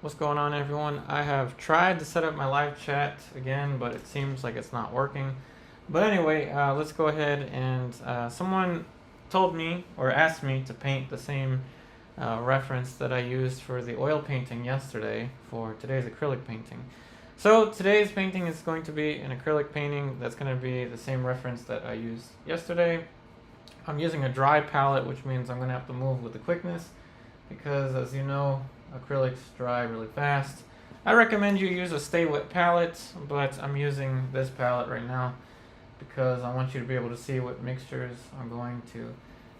What's going on, everyone? I have tried to set up my live chat again, but it seems like it's not working. But anyway, let's go ahead and someone told me or asked me to paint the same reference that I used for the oil painting yesterday for today's acrylic painting. So today's painting is going to be an acrylic painting that's going to be the same reference that I used yesterday. I'm using a dry palette, which means I'm going to have to move with the quickness because, as you know, acrylics dry really fast. I recommend you use a stay wet palette, but I'm using this palette right now because I want you to be able to see what mixtures I'm going to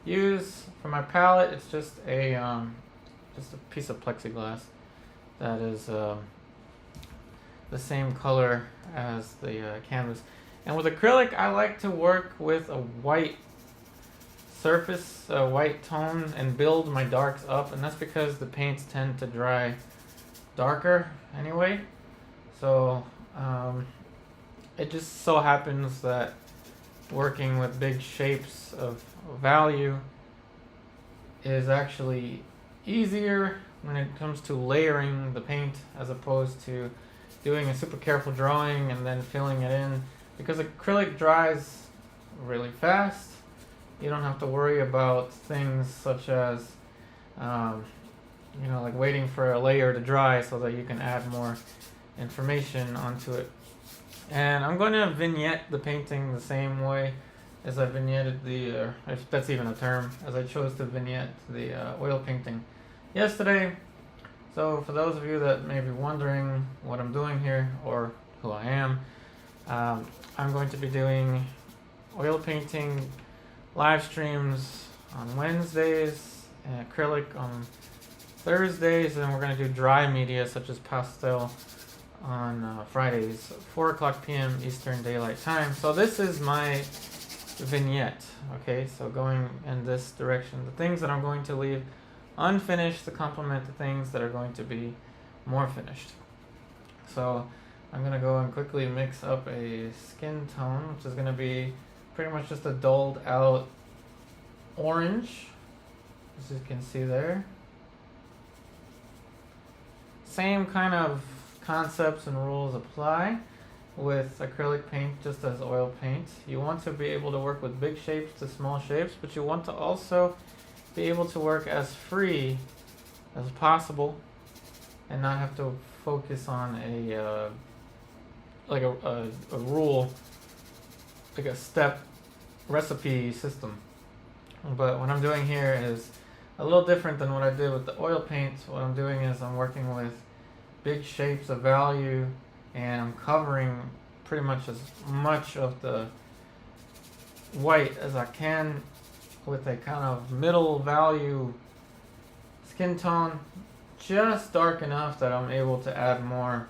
use. For my palette, it's just a piece of plexiglass that is the same color as the canvas. And with acrylic, I like to work with a white surface, a white tone, and build my darks up, and that's because the paints tend to dry darker anyway. So it just so happens that working with big shapes of value is actually easier when it comes to layering the paint as opposed to doing a super careful drawing and then filling it in, because acrylic dries really fast. You don't have to worry about things such as like waiting for a layer to dry so that you can add more information onto it. And I'm going to vignette the painting the same way as I vignetted if that's even a term, as I chose to vignette the oil painting yesterday. So for those of you that may be wondering what I'm doing here or who I am, I'm going to be doing oil painting live streams on Wednesdays and acrylic on Thursdays, and we're going to do dry media such as pastel on Fridays, 4 o'clock p.m. Eastern Daylight Time. So this is my vignette, okay? So going in this direction, the things that I'm going to leave unfinished to complement the things that are going to be more finished. So I'm going to go and quickly mix up a skin tone, which is going to be pretty much just a dulled out orange, as you can see there. Same kind of concepts and rules apply with acrylic paint just as oil paint. You want to be able to work with big shapes to small shapes, but you want to also be able to work as free as possible and not have to focus on a rule, like a step recipe system. But what I'm doing here is a little different than what I did with the oil paints. What I'm doing is I'm working with big shapes of value, and I'm covering pretty much as much of the white as I can with a kind of middle value skin tone, just dark enough that I'm able to add more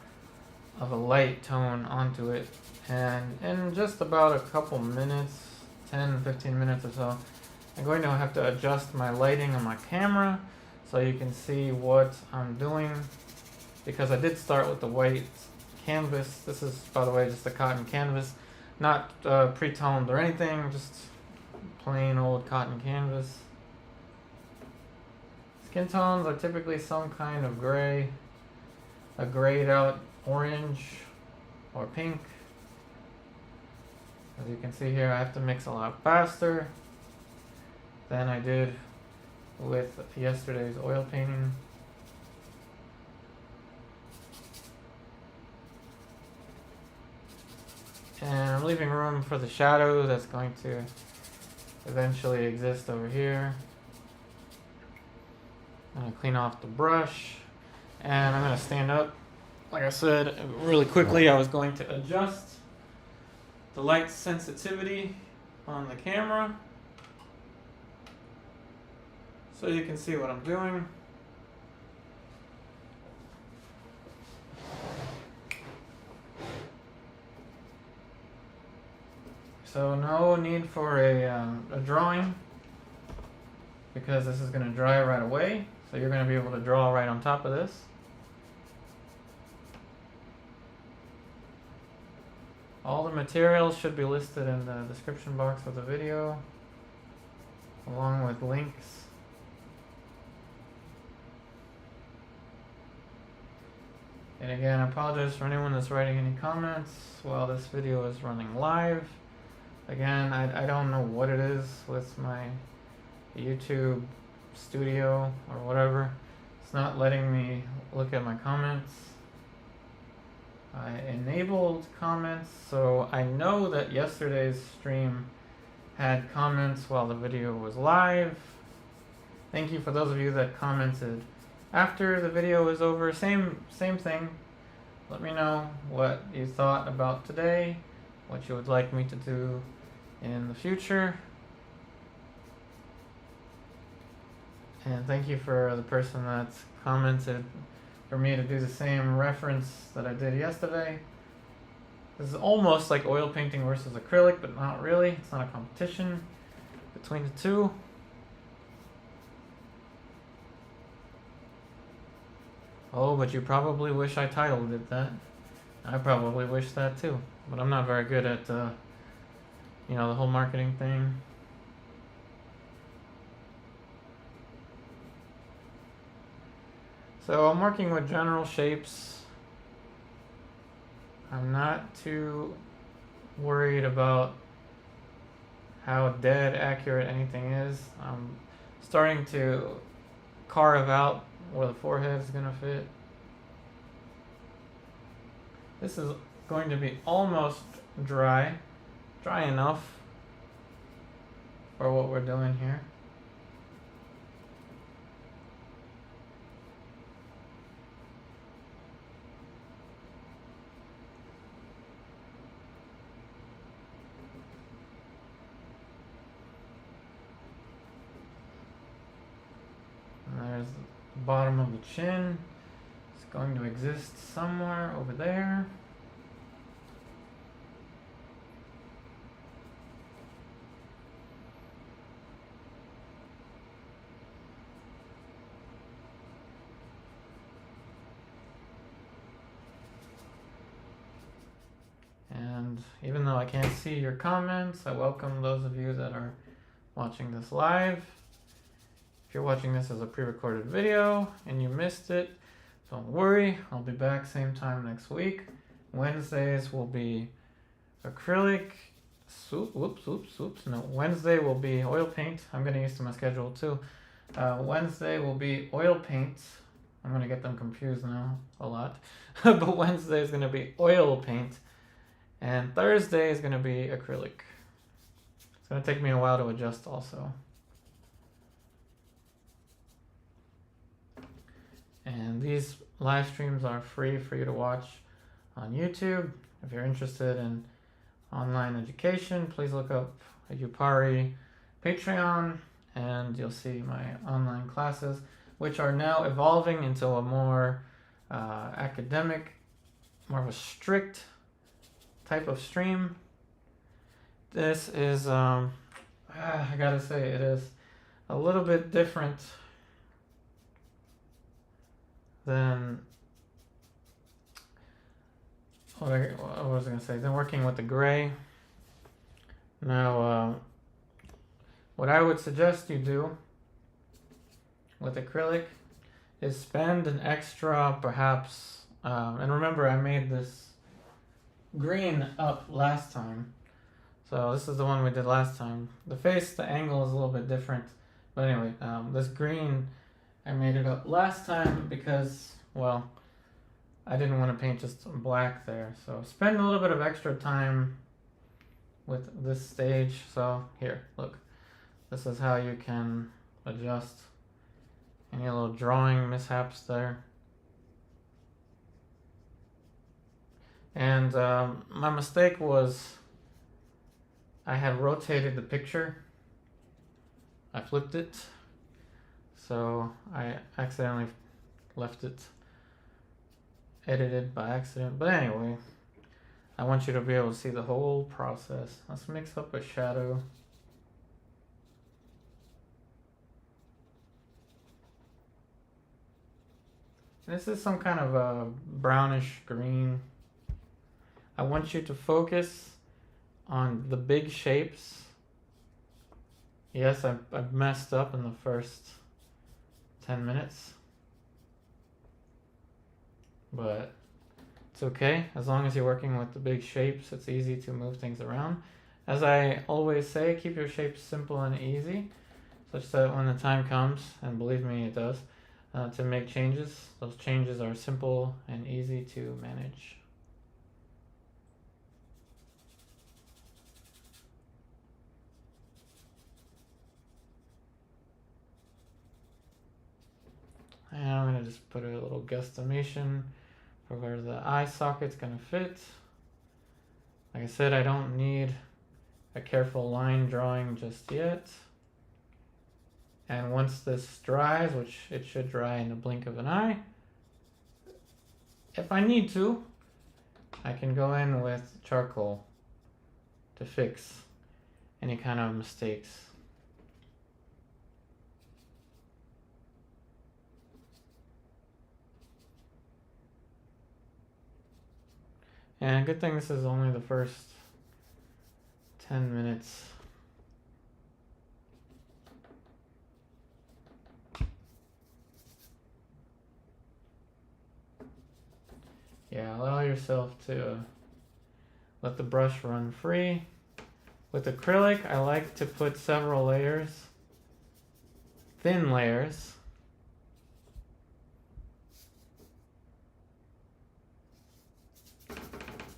of a light tone onto it. And in just about a couple minutes, 10-15 minutes or so, I'm going to have to adjust my lighting on my camera so you can see what I'm doing, because I did start with the white canvas. This is, by the way, just a cotton canvas, not pre-toned or anything, just plain old cotton canvas. Skin tones are typically some kind of gray, a grayed out orange or pink. As you can see here, I have to mix a lot faster than I did with yesterday's oil painting. And I'm leaving room for the shadow that's going to eventually exist over here. I'm going to clean off the brush, and I'm going to stand up. Like I said, really quickly, I was going to adjust the light sensitivity on the camera so you can see what I'm doing. So no need for a drawing, because this is going to dry right away. So you're going to be able to draw right on top of this. All the materials should be listed in the description box of the video, along with links. And again, I apologize for anyone that's writing any comments while this video is running live. Again, I don't know what it is with my YouTube studio or whatever. It's not letting me look at my comments. I enabled comments, so I know that yesterday's stream had comments while the video was live. Thank you for those of you that commented after the video was over. Same thing. Let me know what you thought about today, what you would like me to do in the future. And thank you for the person that commented for me to do the same reference that I did yesterday. This is almost like oil painting versus acrylic, but not really. It's not a competition between the two. Oh, but you probably wish I titled it that. I probably wish that too, but I'm not very good at, the whole marketing thing. So I'm working with general shapes. I'm not too worried about how dead accurate anything is. I'm starting to carve out where the forehead is gonna fit. This is going to be almost dry enough for what we're doing here. There's the bottom of the chin. It's going to exist somewhere over there. And even though I can't see your comments, I welcome those of you that are watching this live. If you're watching this as a pre-recorded video and you missed it, don't worry, I'll be back same time next week. Wednesdays will be acrylic. No, Wednesday will be oil paint. I'm getting used to my schedule too. Wednesday will be oil paint. I'm gonna get them confused now a lot. But Wednesday is gonna be oil paint. And Thursday is gonna be acrylic. It's gonna take me a while to adjust also. And these live streams are free for you to watch on YouTube. If you're interested in online education, please look up a Upari Patreon and you'll see my online classes, which are now evolving into a more academic, more of a strict type of stream. This is, I gotta say, it is a little bit different than what was I gonna say? Then working with the gray. Now, what I would suggest you do with acrylic is spend an extra, perhaps, and remember I made this green up last time. So this is the one we did last time. The angle is a little bit different. But anyway, this green, I made it up last time because, well, I didn't want to paint just black there. So spend a little bit of extra time with this stage. So here, look. This is how you can adjust any little drawing mishaps there. And my mistake was I had rotated the picture. I flipped it. So I accidentally left it edited by accident. But anyway, I want you to be able to see the whole process. Let's mix up a shadow. This is some kind of a brownish green. I want you to focus on the big shapes. Yes, I've messed up in the first 10 minutes. But It's okay, as long as you're working with the big shapes, it's easy to move things around. As I always say, keep your shapes simple and easy, such that when the time comes, and believe me it does, to make changes, those changes are simple and easy to manage. And I'm going to just put a little guesstimation for where the eye socket's going to fit. Like I said, I don't need a careful line drawing just yet. And once this dries, which it should dry in the blink of an eye, if I need to, I can go in with charcoal to fix any kind of mistakes. And good thing this is only the first 10 minutes. Yeah, allow yourself to let the brush run free. With acrylic, I like to put several layers, thin layers.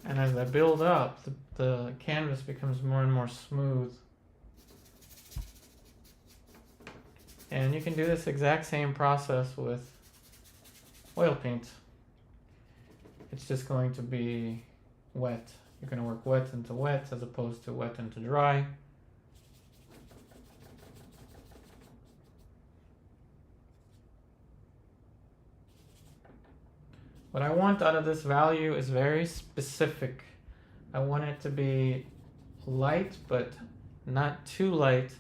And as I build up, the canvas becomes more and more smooth. And you can do this exact same process with oil paint. It's just going to be wet. You're going to work wet into wet as opposed to wet into dry. What I want out of this value is very specific. I want it to be light, but not too light.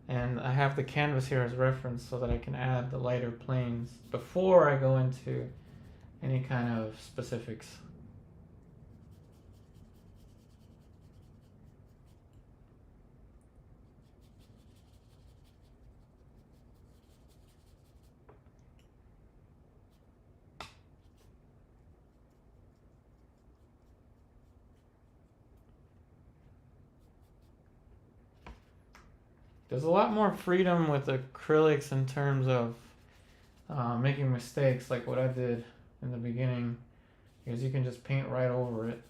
And I have the canvas here as reference so that I can add the lighter planes before I go into any kind of specifics. There's a lot more freedom with acrylics in terms of making mistakes like what I did in the beginning, because you can just paint right over it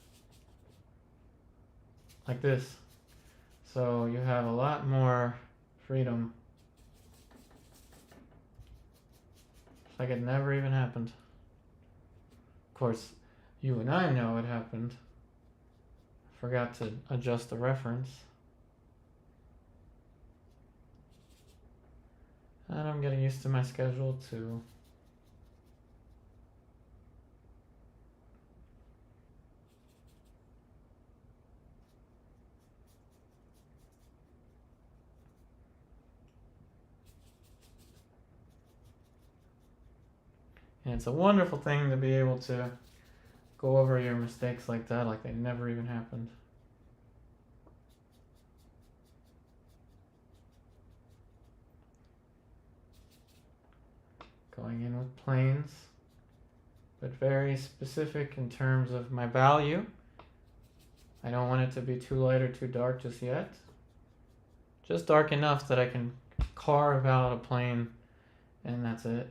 like this. So you have a lot more freedom. It's like it never even happened. Of course, you and I know it happened. Forgot to adjust the reference. And I'm getting used to my schedule too. And it's a wonderful thing to be able to go over your mistakes like that, like they never even happened. Going in with planes, but very specific in terms of my value. I don't want it to be too light or too dark just yet. Just dark enough that I can carve out a plane, and that's it.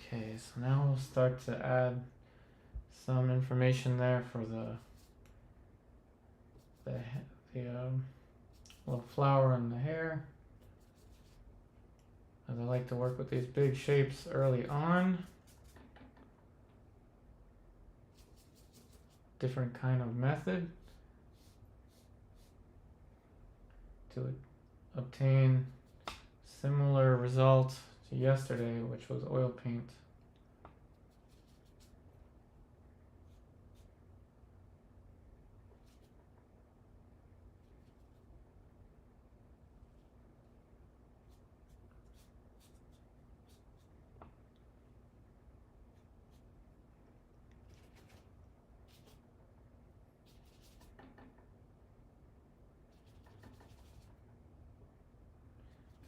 Okay, so now we'll start to add some information there for the little flower in the hair. As I like to work with these big shapes early on. Different kind of method to obtain similar result to yesterday, which was oil paint.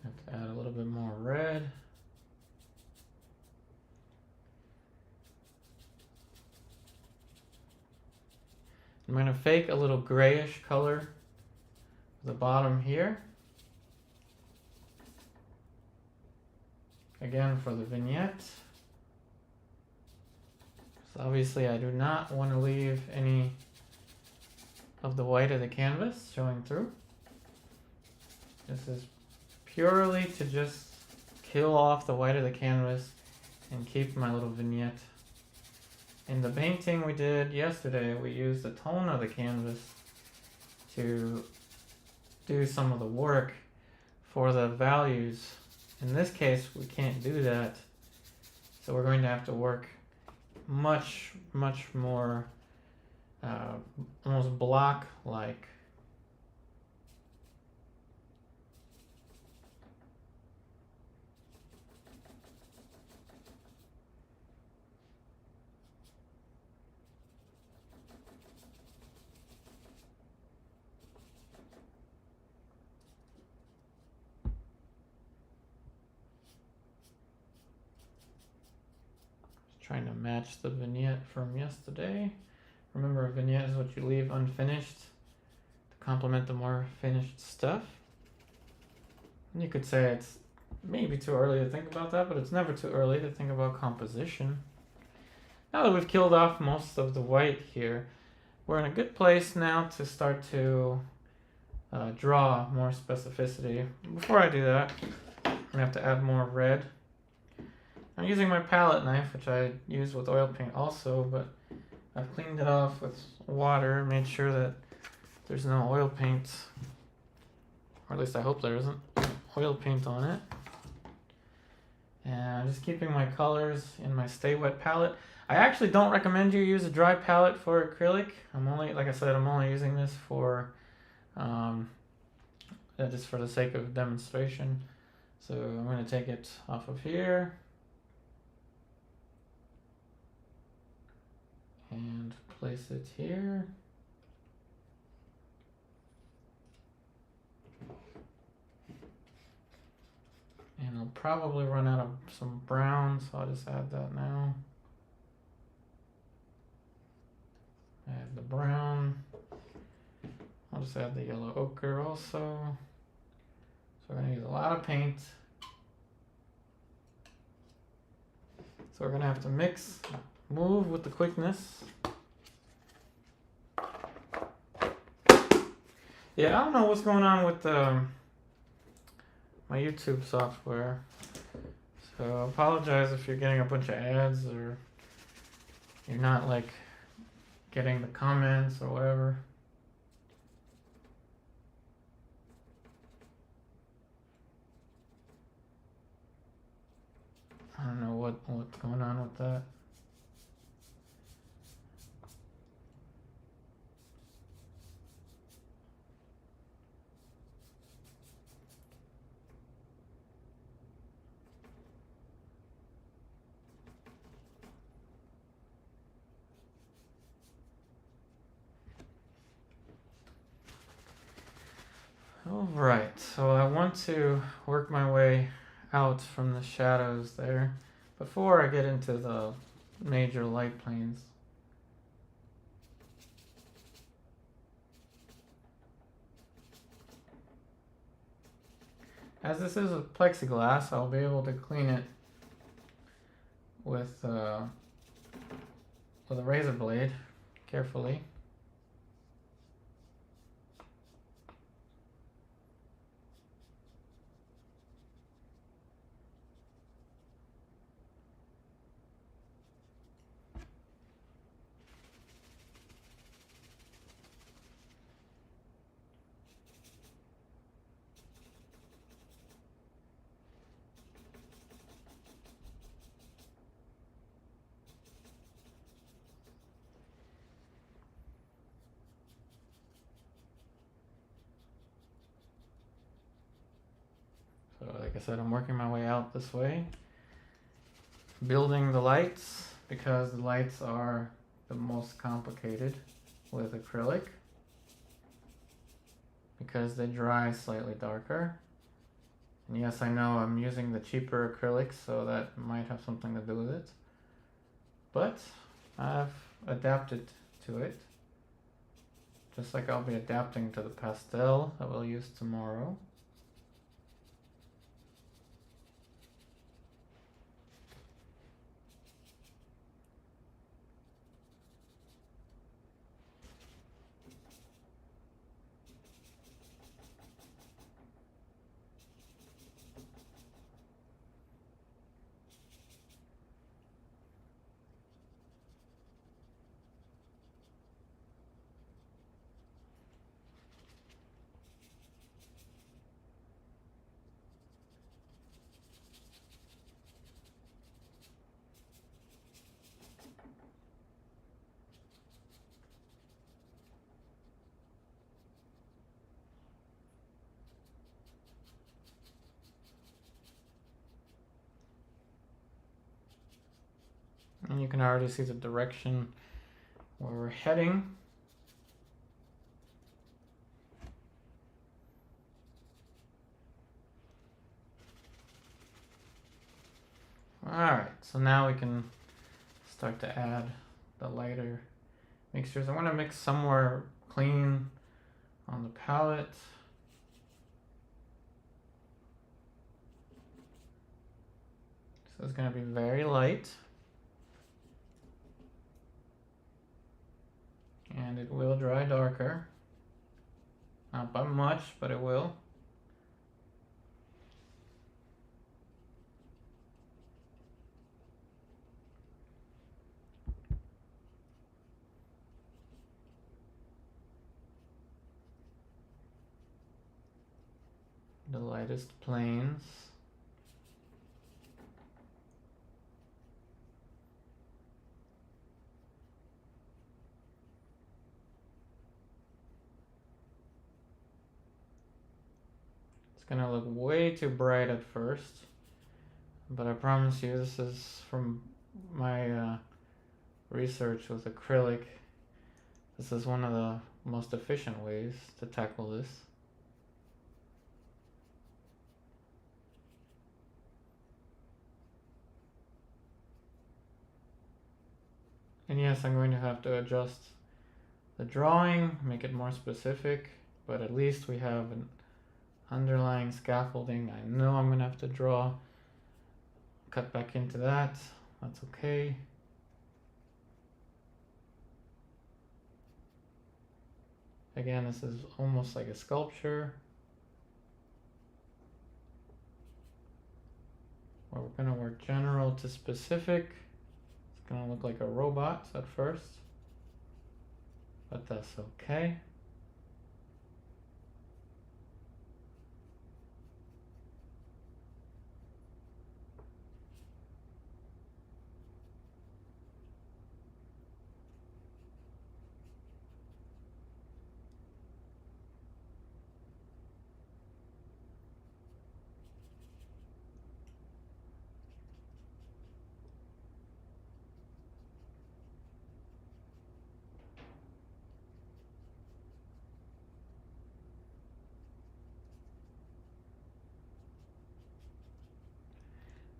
Have to add a little bit more red. I'm going to fake a little grayish color at the bottom here. Again for the vignette. So obviously I do not want to leave any of the white of the canvas showing through. This is purely to just kill off the white of the canvas and keep my little vignette. In the painting we did yesterday, we used the tone of the canvas to do some of the work for the values. In this case, we can't do that, so we're going to have to work much more almost block-like. Trying to match the vignette from yesterday. Remember, a vignette is what you leave unfinished to complement the more finished stuff. And you could say it's maybe too early to think about that, but it's never too early to think about composition. Now that we've killed off most of the white here, we're in a good place now to start to draw more specificity. Before I do that, I'm gonna have to add more red. I'm using my palette knife, which I use with oil paint also, but I've cleaned it off with water, made sure that there's no oil paint, or at least I hope there isn't oil paint on it. And I'm just keeping my colors in my Stay Wet palette. I actually don't recommend you use a dry palette for acrylic. Like I said, I'm only using this for just for the sake of demonstration. So I'm going to take it off of here and place it here. And I'll probably run out of some brown, so I'll just add that now. Add the brown. I'll just add the yellow ochre also. So we're going to use a lot of paint. So we're going to have to move with the quickness. Yeah, I don't know what's going on with my YouTube software. So I apologize if you're getting a bunch of ads or you're not like getting the comments or whatever. I don't know what's going on with that. Alright, so I want to work my way out from the shadows there before I get into the major light planes. As this is a plexiglass, I'll be able to clean it with a razor blade carefully. So like I said, I'm working my way out this way. Building the lights, because the lights are the most complicated with acrylic, because they dry slightly darker. And yes, I know I'm using the cheaper acrylics, so that might have something to do with it. But I've adapted to it. Just like I'll be adapting to the pastel that we'll use tomorrow. And you can already see the direction where we're heading. Alright, so now we can start to add the lighter mixtures. I want to mix somewhere clean on the palette. So it's going to be very light. And it will dry darker. Not by much, but it will. The lightest planes. It's gonna look way too bright at first, but I promise you this is from my research with acrylic. This is one of the most efficient ways to tackle this. And yes, I'm going to have to adjust the drawing, make it more specific, but at least we have an underlying scaffolding. I know I'm going to have to draw, cut back into that. That's okay. Again, this is almost like a sculpture, where we're going to work general to specific. It's going to look like a robot at first, but that's okay.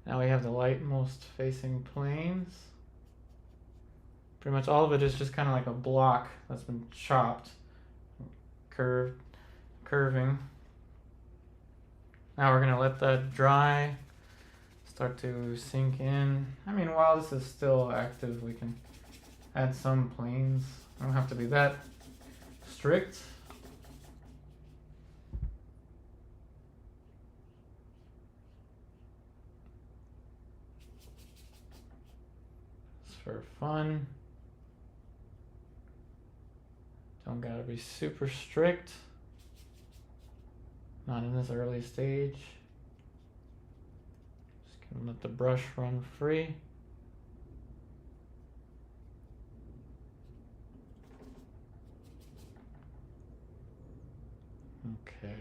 Now we have the lightmost facing planes. Pretty much all of it is just kind of like a block that's been chopped, curving. Now we're gonna let that dry, start to sink in. I mean, while this is still active, we can add some planes. I don't have to be that strict. Just for fun. Don't gotta be super strict. Not in this early stage. Just gonna let the brush run free. Okay.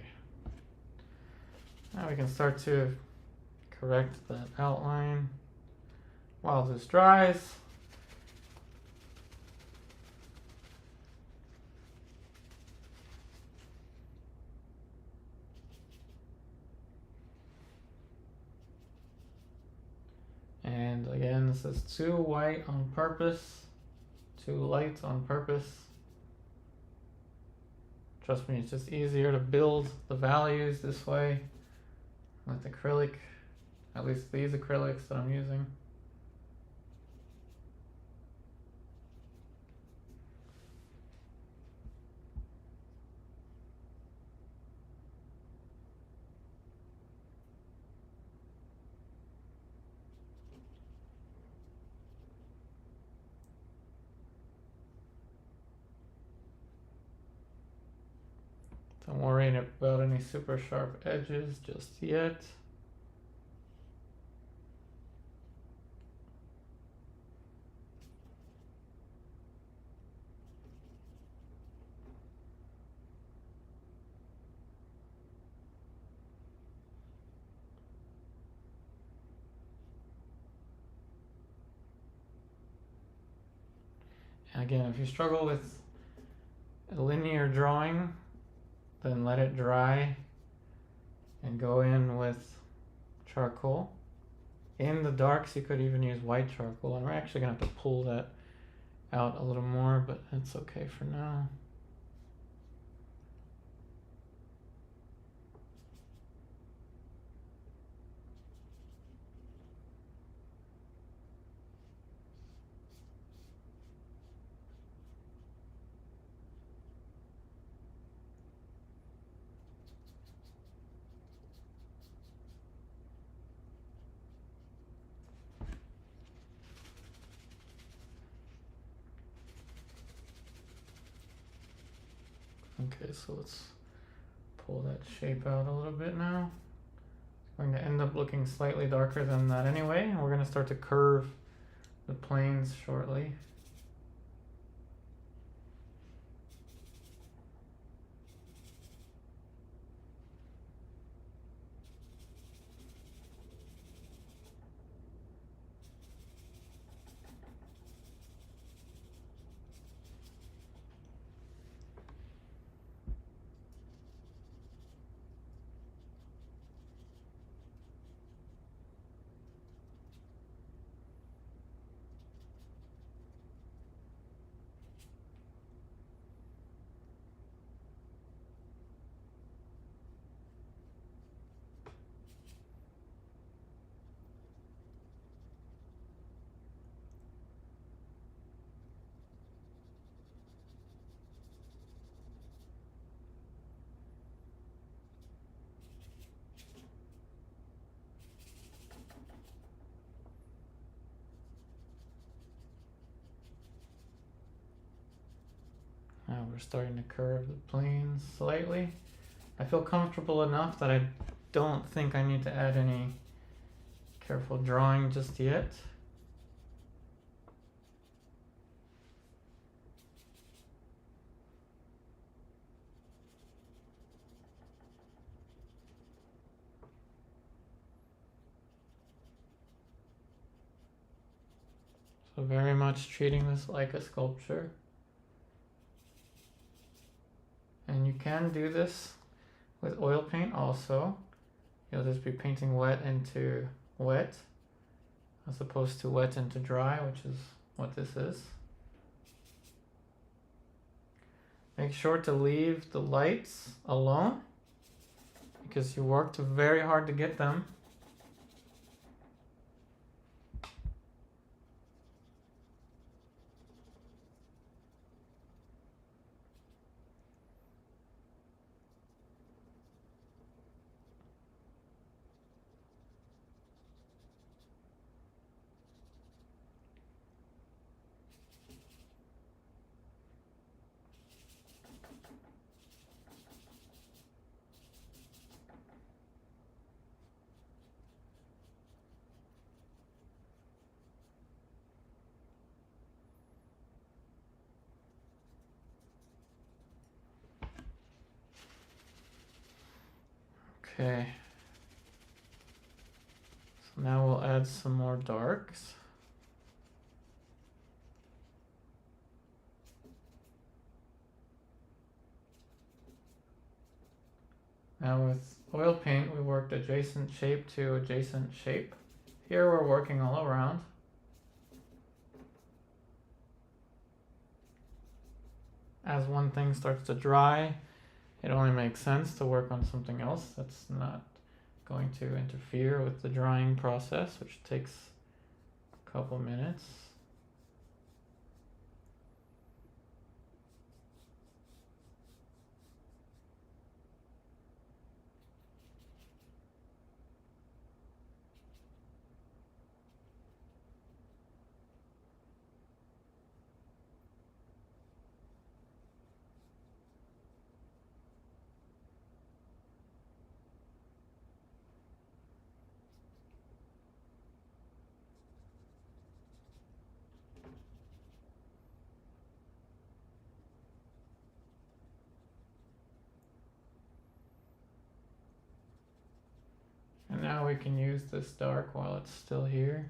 Now we can start to correct that outline while this dries. And again, this is too white on purpose, too light on purpose. Trust me, it's just easier to build the values this way with acrylic, at least these acrylics that I'm using. Don't worry about any super sharp edges just yet. And again, if you struggle with a linear drawing, then let it dry and go in with charcoal. In the darks, you could even use white charcoal, and we're actually gonna have to pull that out a little more, but it's okay for now. Okay, so let's pull that shape out a little bit now. It's going to end up looking slightly darker than that anyway, and we're going to start to curve the planes shortly. Now we're starting to curve the planes slightly. I feel comfortable enough that I don't think I need to add any careful drawing just yet. So very much treating this like a sculpture. And you can do this with oil paint also. You'll just be painting wet into wet as opposed to wet into dry, which is what this is. Make sure to leave the lights alone because you worked very hard to get them. Okay, Now we'll add some more darks. Now with oil paint, we worked adjacent shape to adjacent shape. Here we're working all around. As one thing starts to dry, it only makes sense to work on something else that's not going to interfere with the drying process, which takes a couple minutes. And now we can use this dark while it's still here.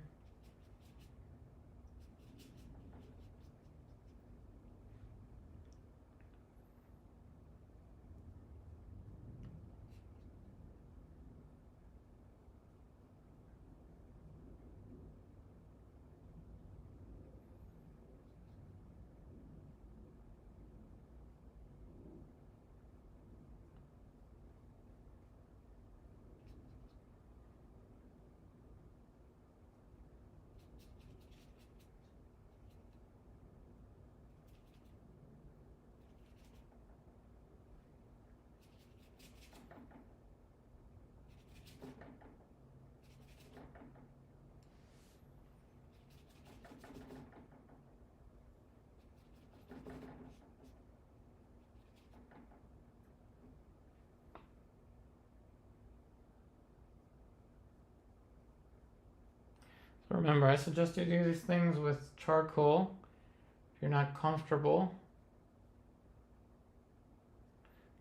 So remember, I suggest you do these things with charcoal if you're not comfortable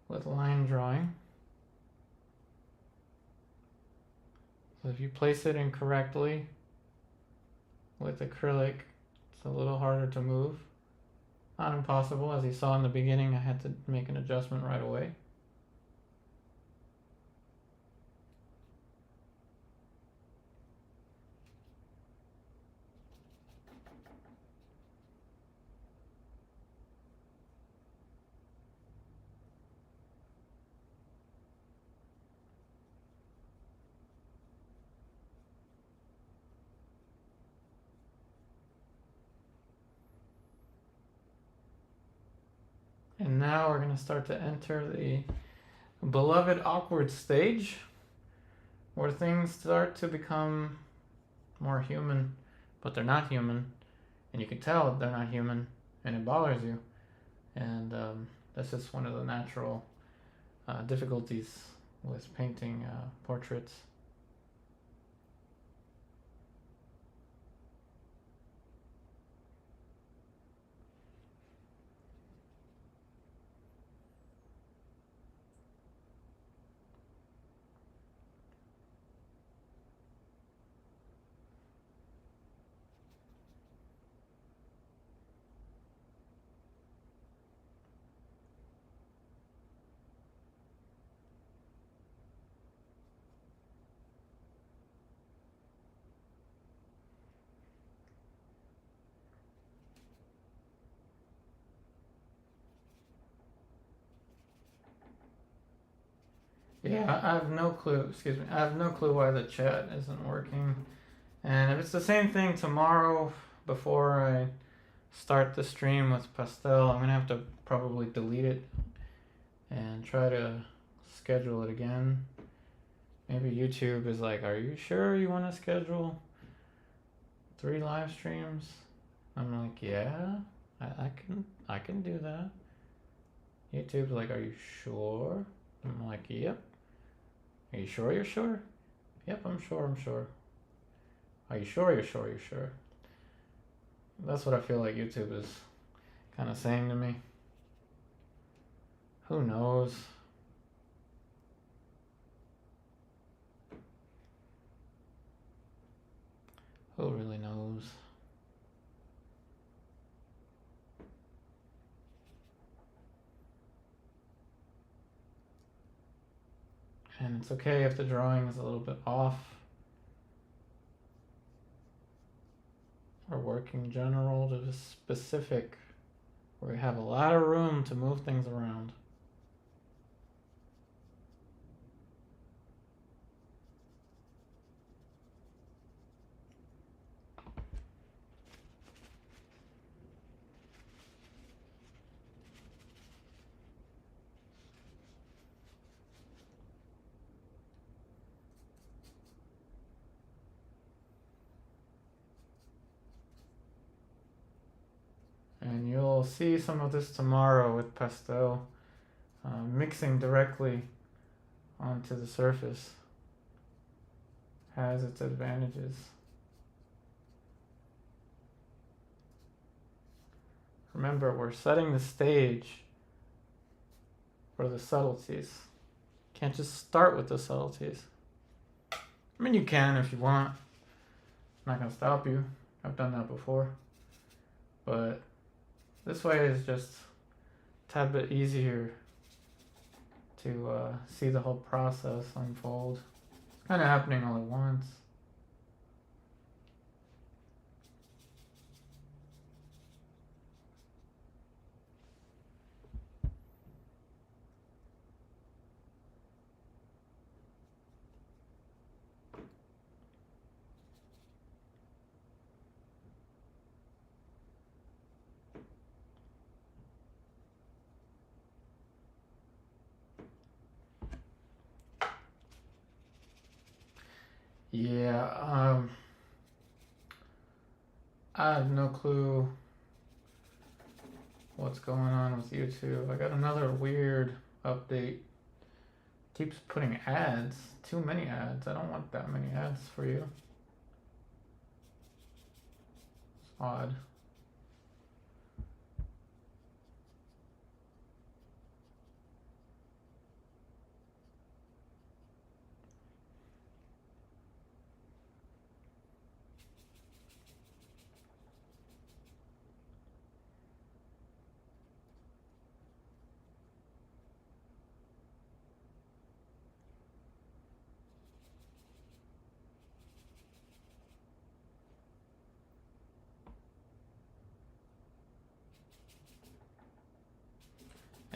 with line drawing. So if you place it incorrectly with acrylic, it's a little harder to move. Not impossible, as you saw in the beginning, I had to make an adjustment right away. And now we're going to start to enter the beloved awkward stage, where things start to become more human, but they're not human, and you can tell they're not human, and it bothers you. And that's just one of the natural difficulties with painting portraits. Yeah, I have no clue. Excuse me. I have no clue why the chat isn't working. And if it's the same thing tomorrow before I start the stream with pastel, I'm gonna have to probably delete it and try to schedule it again. Maybe YouTube is like, are you sure you want to schedule 3 live streams? I'm like, yeah, I can do that. YouTube's like, are you sure? I'm like, yep. Are you sure you're sure? Yep, I'm sure. Are you sure you're sure? That's what I feel like YouTube is kind of saying to me. Who knows? Who really knows? And it's okay if the drawing is a little bit off. Or work in general, just specific, where we have a lot of room to move things around. And you'll see some of this tomorrow with pastel, mixing directly onto the surface has its advantages. Remember, we're setting the stage for the subtleties. Can't just start with the subtleties. I mean, you can if you want. I'm not gonna stop you. I've done that before. But this way is just a tad bit easier to see the whole process unfold. It's kind of happening all at once. Yeah, I have no clue what's going on with YouTube. I got another weird update. Keeps putting ads, too many ads. I don't want that many ads for you. It's odd.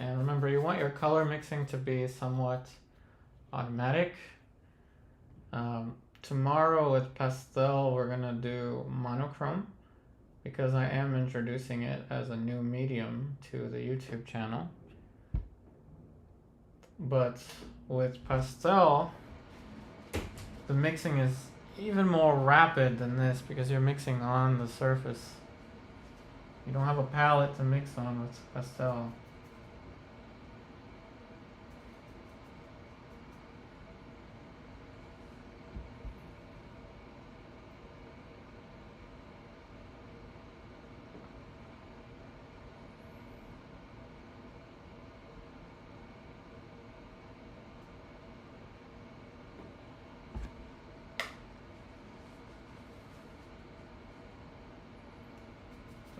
And remember, you want your color mixing to be somewhat automatic. Tomorrow with pastel, we're gonna do monochrome because I am introducing it as a new medium to the YouTube channel. But with pastel, the mixing is even more rapid than this because you're mixing on the surface. You don't have a palette to mix on with pastel.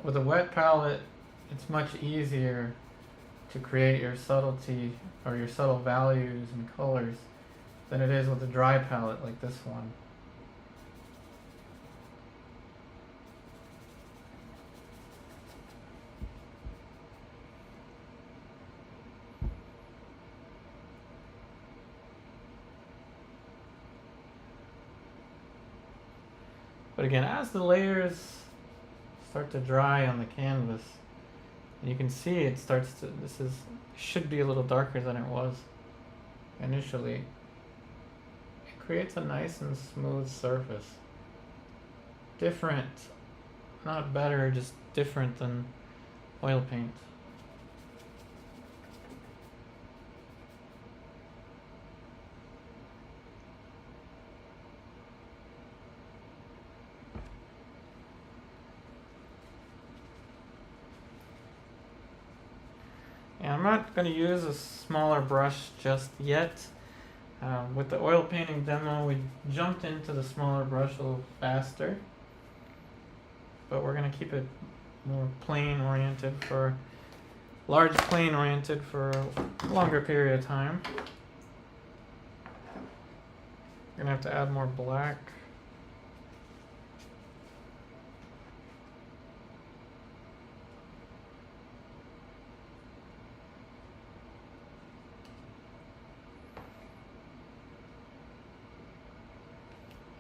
With a wet palette, it's much easier to create your subtlety or your subtle values and colors than it is with a dry palette like this one. But again, as the layers start to dry on the canvas, and you can see it starts to, should be a little darker than it was initially. It creates a nice and smooth surface. Different, not better, just different than oil paint. Yeah, I'm not going to use a smaller brush just yet. With the oil painting demo, we jumped into the smaller brush a little faster. but we're gonna keep it more plane oriented for large plane oriented for a longer period of time. Gonna have to add more black.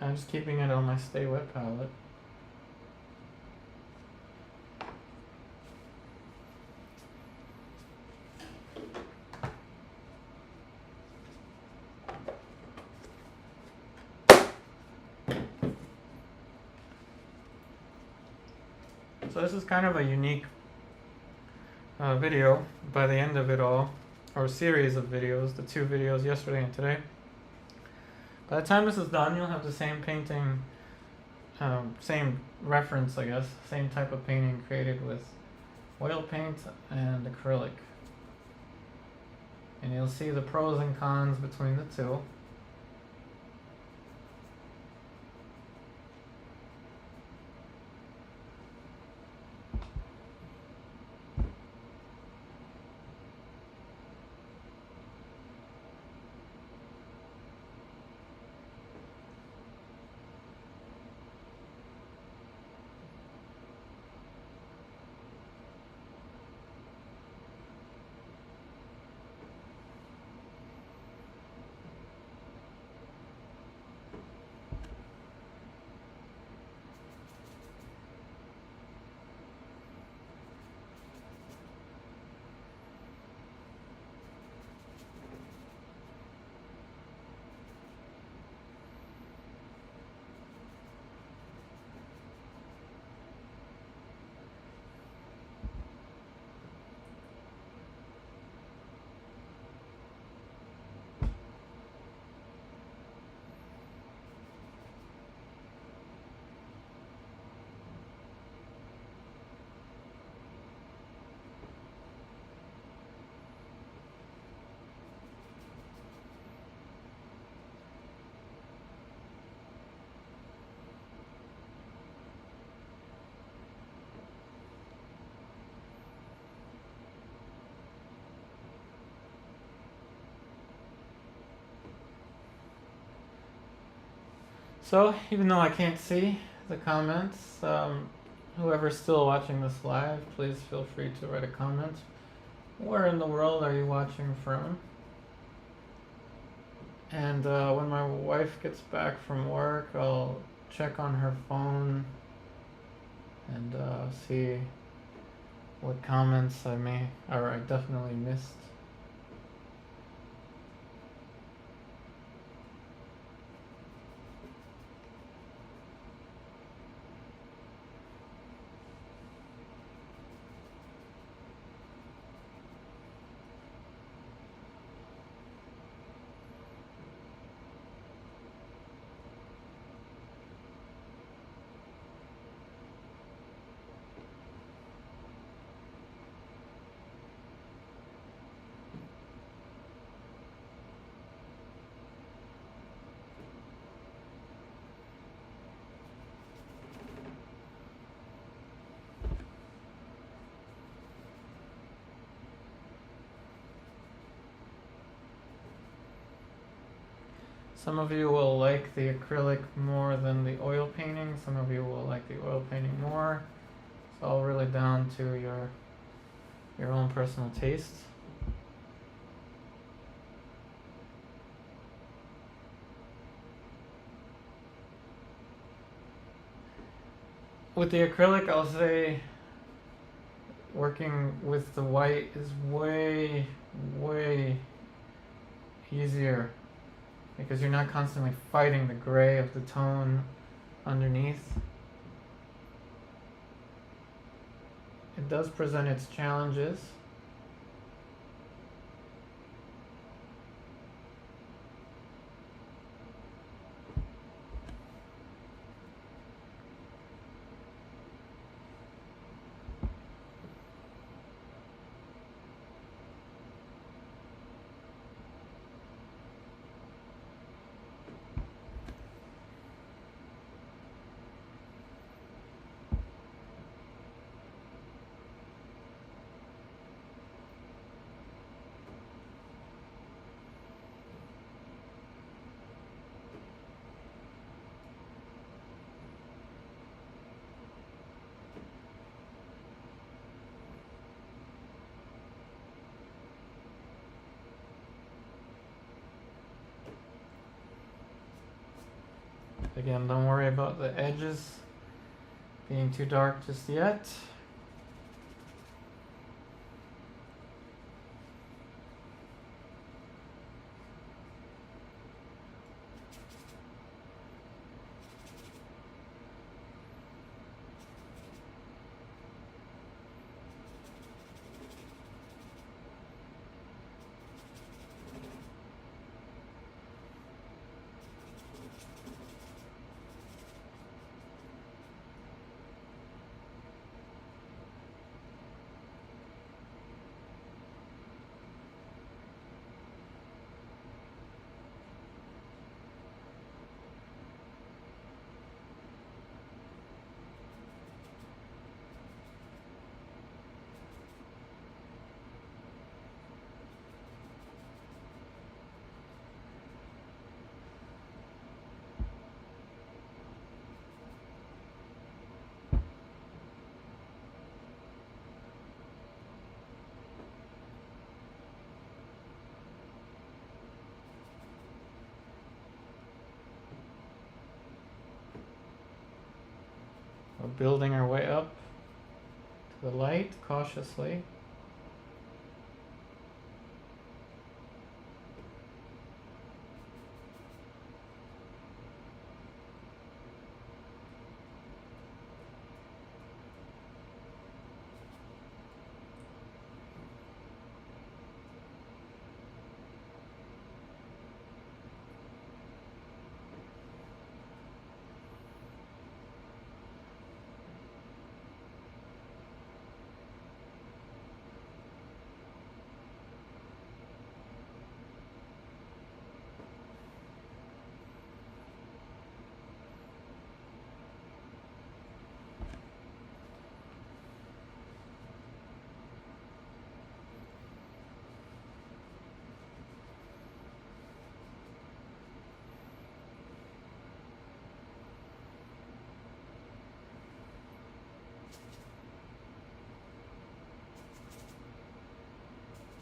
I'm just keeping it on my Stay Wet palette. So this is kind of a unique video by the end of it all, or series of videos, the 2 videos yesterday and today. By the time this is done, you'll have the same painting, same reference, I guess, same type of painting created with oil paint and acrylic. And you'll see the pros and cons between the two. So, even though I can't see the comments, whoever's still watching this live, please feel free to write a comment. Where in the world are you watching from? And when my wife gets back from work, I'll check on her phone and see what comments I definitely missed. Some of you will like the acrylic more than the oil painting. Some of you will like the oil painting more. It's all really down to your own personal taste. With the acrylic, I'll say working with the white is way, way easier because you're not constantly fighting the gray of the tone underneath. It does present its challenges. Again, don't worry about the edges being too dark just yet. We're building our way up to the light cautiously.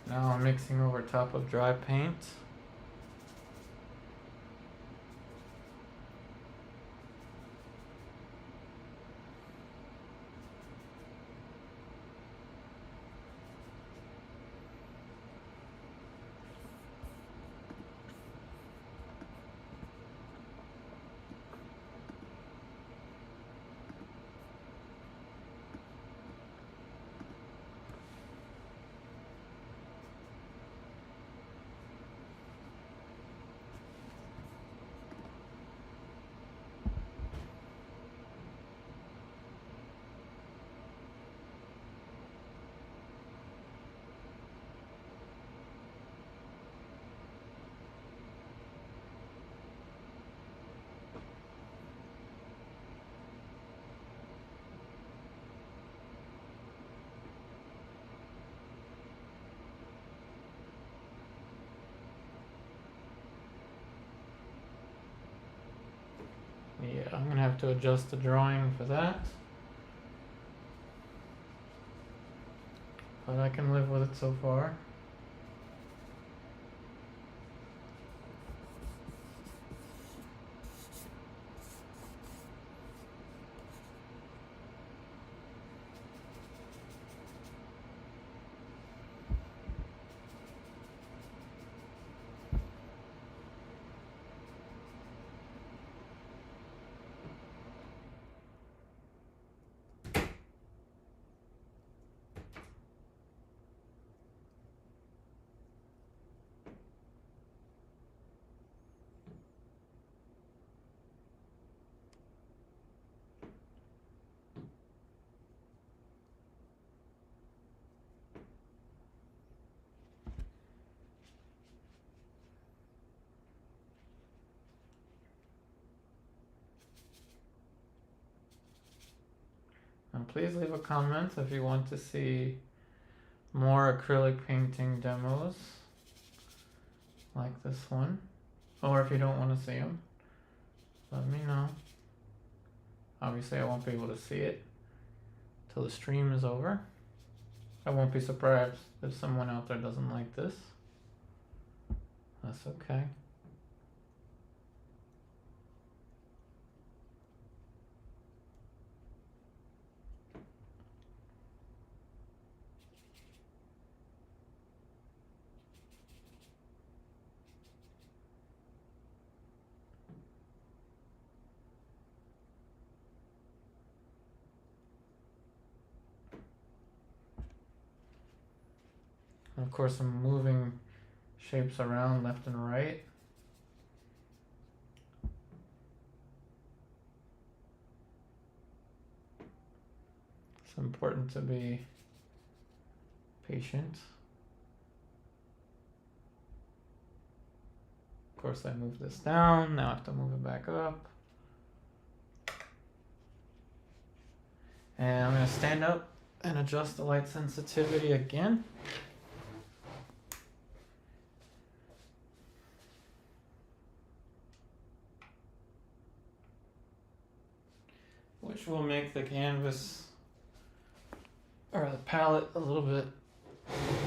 Now I'm mixing over top of dry paint. Yeah, I'm gonna have to adjust the drawing for that. But I can live with it so far. And please leave a comment if you want to see more acrylic painting demos like this one, or if you don't want to see them, let me know. Obviously I won't be able to see it till the stream is over. I won't be surprised if someone out there doesn't like this. That's okay. And of course, I'm moving shapes around left and right. It's important to be patient. Of course, I move this down. Now I have to move it back up. And I'm going to stand up and adjust the light sensitivity again. Which will make the canvas or the palette a little bit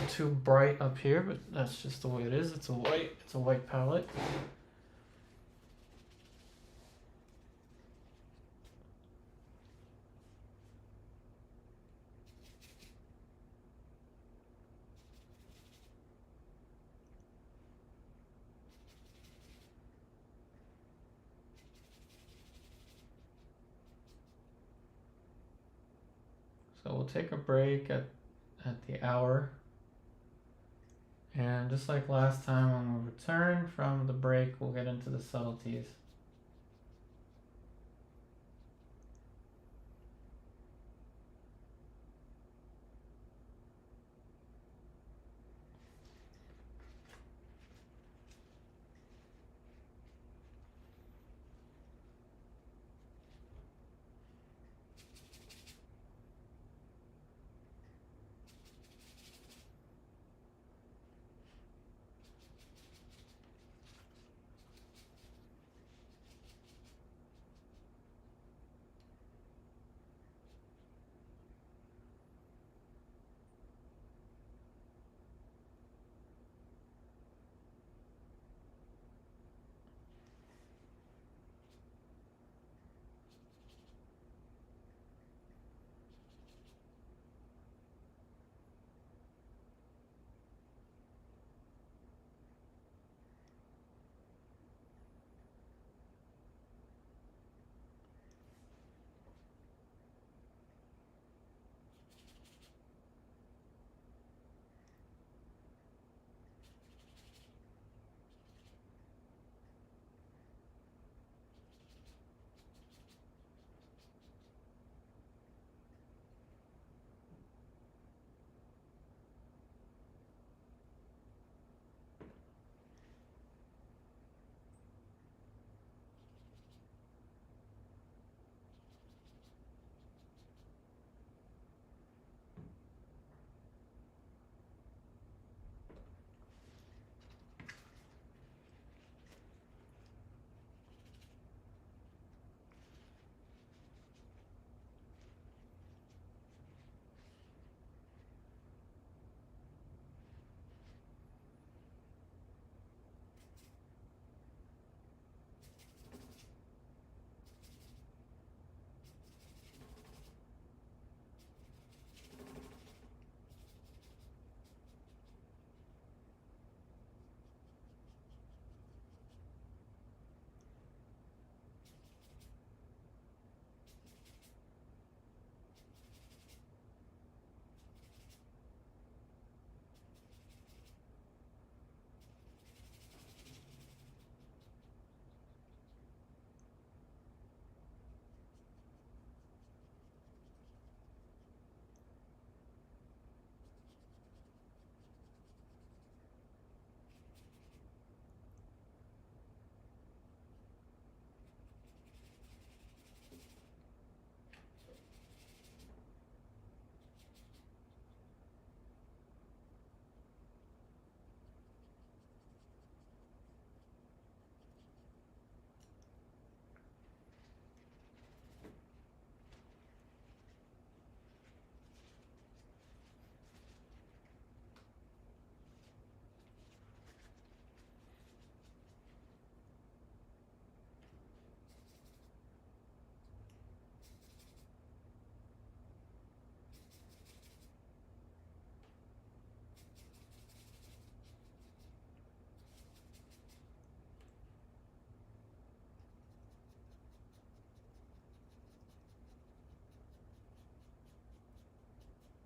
too bright up here, but that's just the way it is. It's a white palette. So we'll take a break at the hour. And just like last time, when we return from the break, we'll get into the subtleties.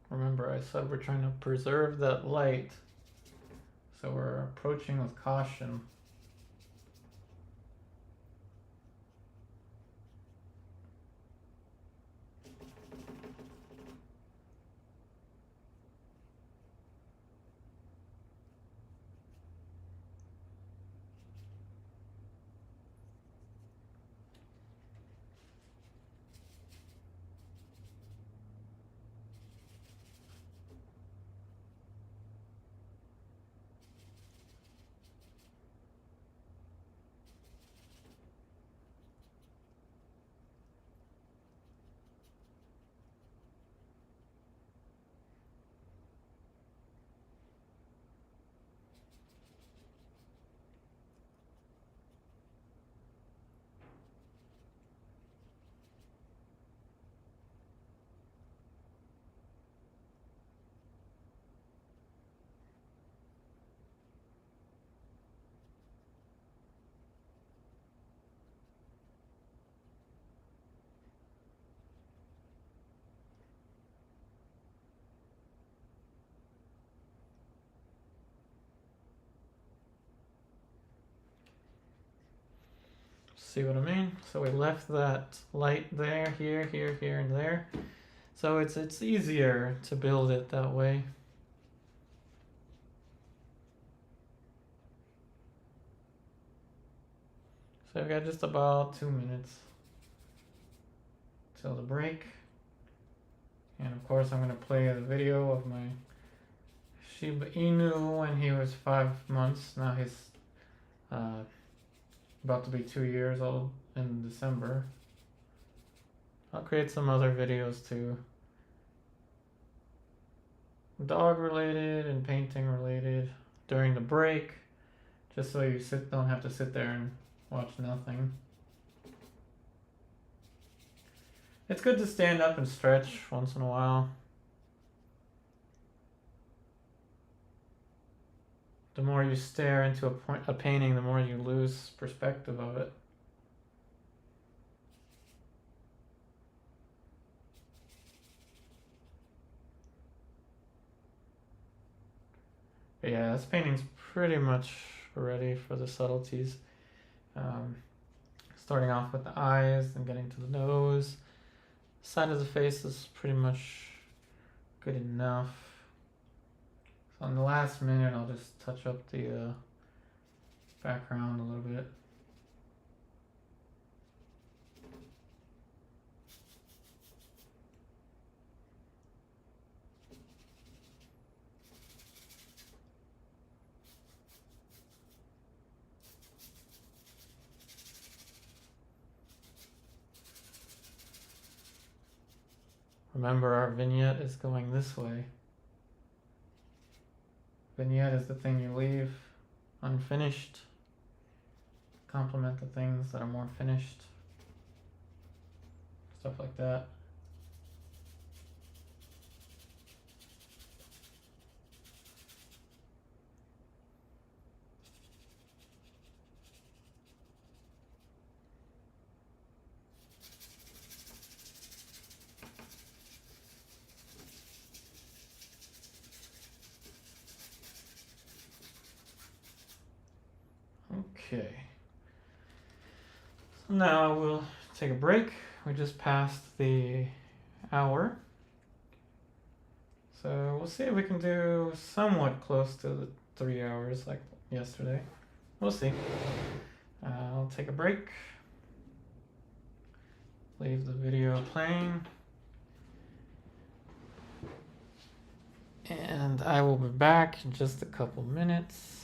Remember, I said we're trying to preserve that light So we're approaching with caution. See what I mean? So we left that light there, here, here, here, and there. So it's easier to build it that way. So I've got just about 2 minutes till the break. And of course I'm going to play the video of my Shiba Inu when he was 5 months. Now he's about to be 2 years old in December. I'll create some other videos too. Dog related and painting related during the break. Just so you don't have to sit there and watch nothing. It's good to stand up and stretch once in a while. The more you stare into a painting, the more you lose perspective of it. But yeah, this painting's pretty much ready for the subtleties. Starting off with the eyes and getting to the nose. Side of the face is pretty much good enough. So on the last minute, I'll just touch up the background a little bit. Remember, our vignette is going this way. Vignette is the thing you leave unfinished. Complement the things that are more finished. Stuff like that. Okay. So now we'll take a break. We just passed the hour. So we'll see if we can do somewhat close to the 3 hours like yesterday. We'll see. I'll take a break. Leave the video playing. And I will be back in just a couple minutes.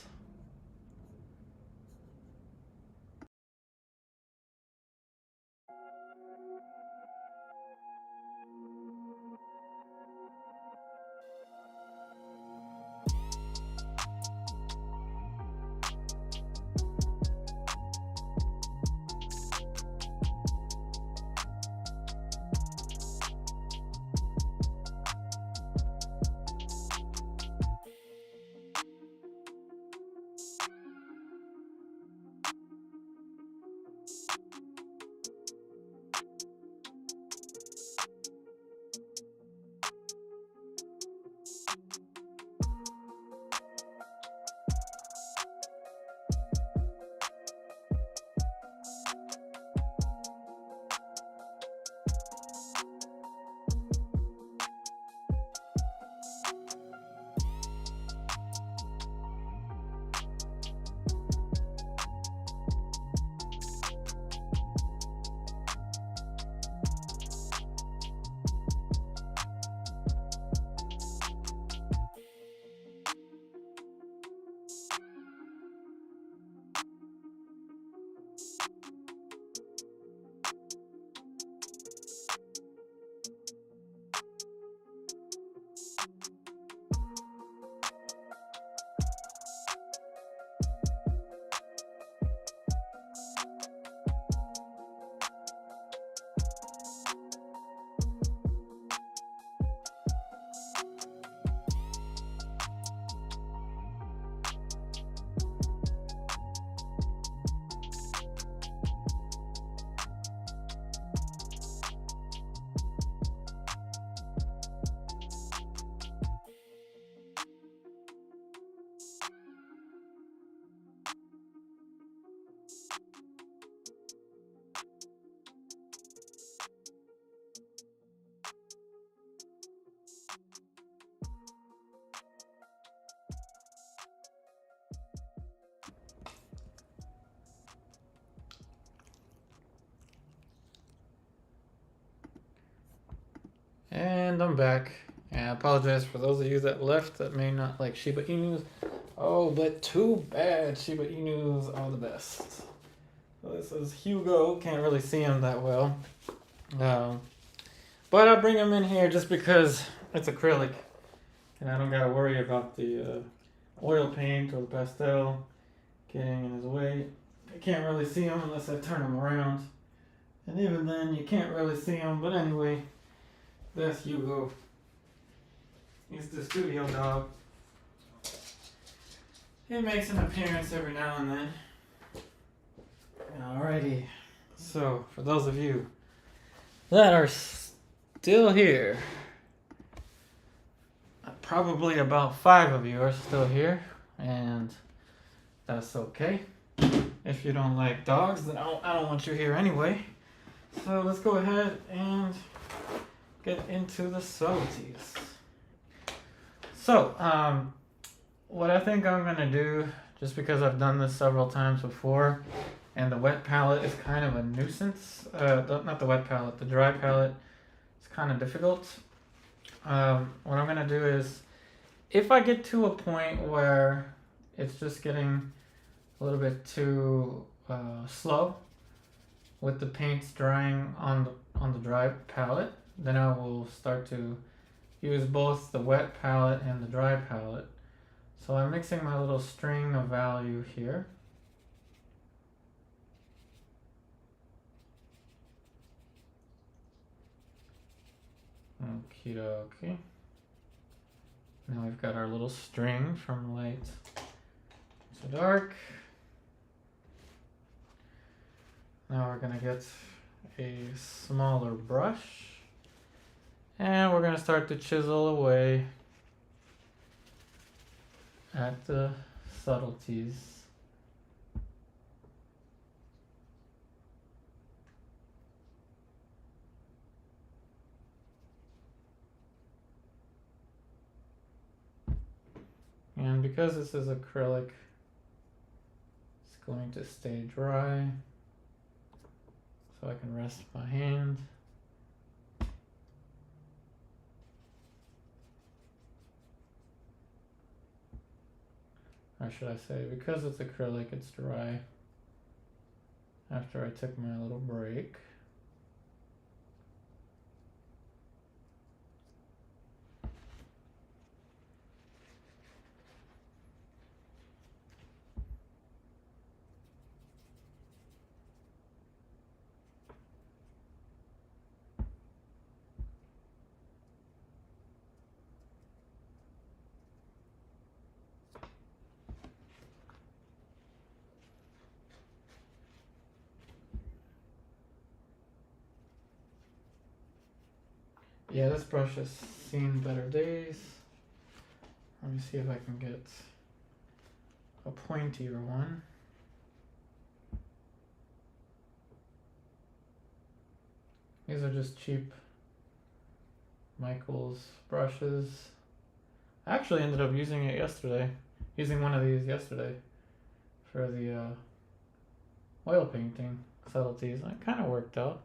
And I'm back. And I apologize for those of you that left that may not like Shiba Inus. Oh, but too bad. Shiba Inus are the best. So this is Hugo. Can't really see him that well. But I'll bring him in here just because it's acrylic. And I don't gotta worry about the oil paint or the pastel getting in his way. I can't really see him unless I turn him around. And even then, you can't really see him. But anyway, that's Hugo. He's the studio dog. He makes an appearance every now and then. Alrighty. So, for those of you that are still here, probably about 5 of you are still here, and that's okay. If you don't like dogs, then I don't want you here anyway. So let's go ahead and get into the subtleties. So, what I think I'm gonna do, just because I've done this several times before, and the wet palette is kind of a nuisance. Not the wet palette, the dry palette is kind of difficult. What I'm gonna do is, if I get to a point where it's just getting a little bit too slow with the paints drying on the dry palette, then I will start to use both the wet palette and the dry palette. So I'm mixing my little string of value here. Okie dokie. Now we've got our little string from light to dark. Now we're gonna get a smaller brush and we're gonna start to chisel away at the subtleties. And because this is acrylic, it's going to stay dry, so I can rest my hand. Or should I say, because it's acrylic, it's dry after I took my little break. Yeah, this brush has seen better days. Let me see if I can get a pointier one. These are just cheap Michael's brushes. I actually ended up using one of these yesterday for the oil painting subtleties. It kind of worked out.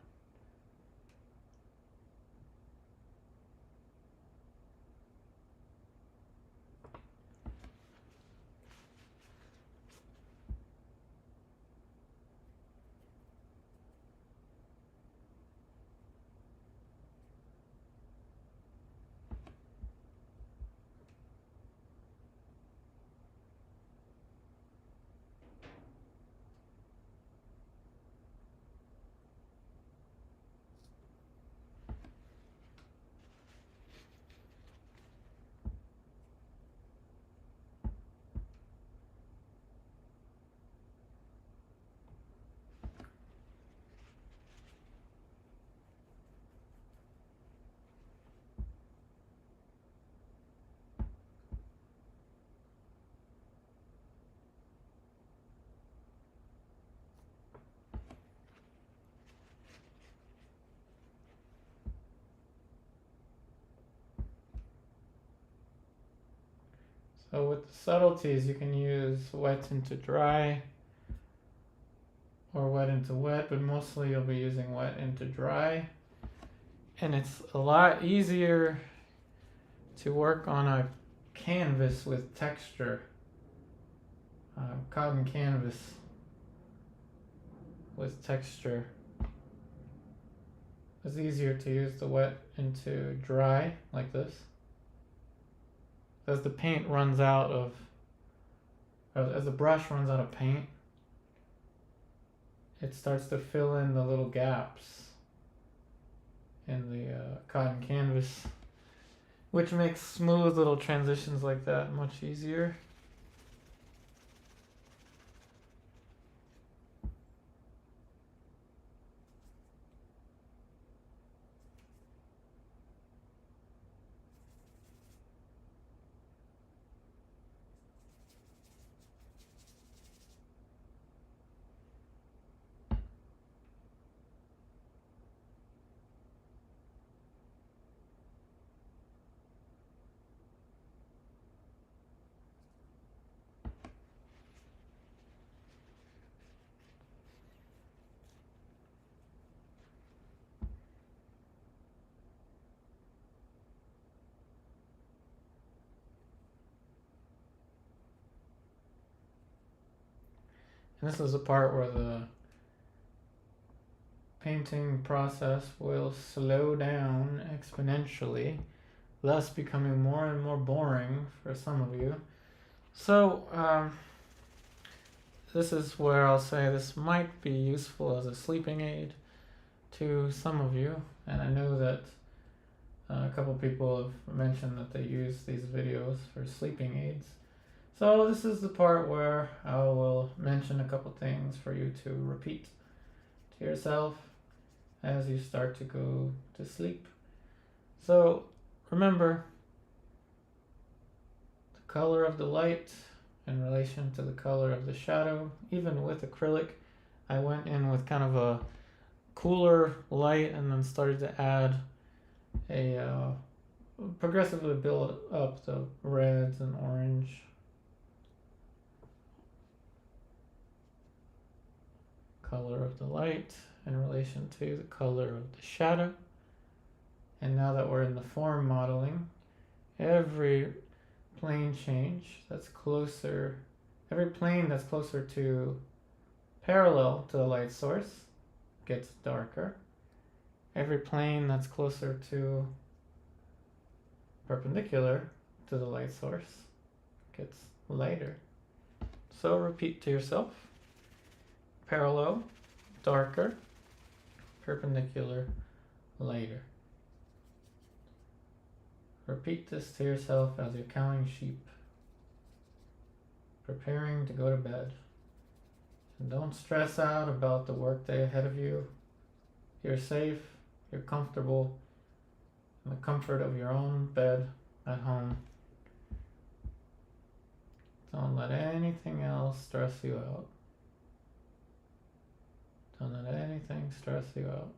So with the subtleties, you can use wet into dry or wet into wet, but mostly you'll be using wet into dry. And it's a lot easier to work on a canvas with texture, cotton canvas with texture. It's easier to use the wet into dry like this. As the paint runs out of, as the brush runs out of paint, it starts to fill in the little gaps in the cotton canvas, which makes smooth little transitions like that much easier. And this is the part where the painting process will slow down exponentially, thus becoming more and more boring for some of you. So this is where I'll say this might be useful as a sleeping aid to some of you, and I know that a couple people have mentioned that they use these videos for sleeping aids. So this is the part where I will mention a couple things for you to repeat to yourself as you start to go to sleep. So remember the color of the light in relation to the color of the shadow. Even with acrylic, I went in with kind of a cooler light and then started to add a progressively build up the reds and orange. Color of the light in relation to the color of the shadow. And now that we're in the form modeling, every plane change that's closer, every plane that's closer to parallel to the light source gets darker. Every plane that's closer to perpendicular to the light source gets lighter. So repeat to yourself: parallel, darker; perpendicular, lighter. Repeat this to yourself as you're counting sheep, preparing to go to bed. And don't stress out about the workday ahead of you. You're safe, you're comfortable in the comfort of your own bed at home. Don't let anything else stress you out. Don't let anything stress you out.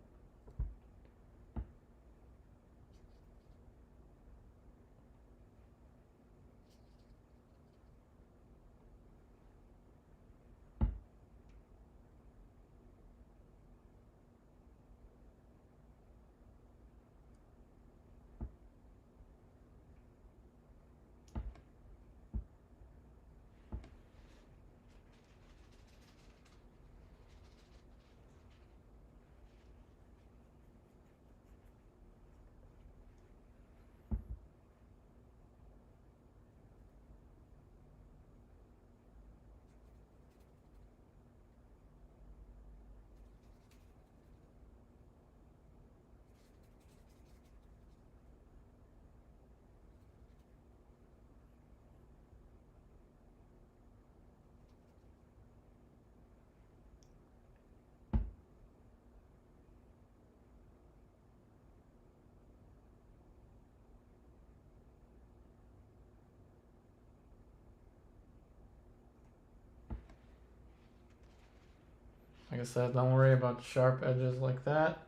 Like I said, don't worry about sharp edges like that.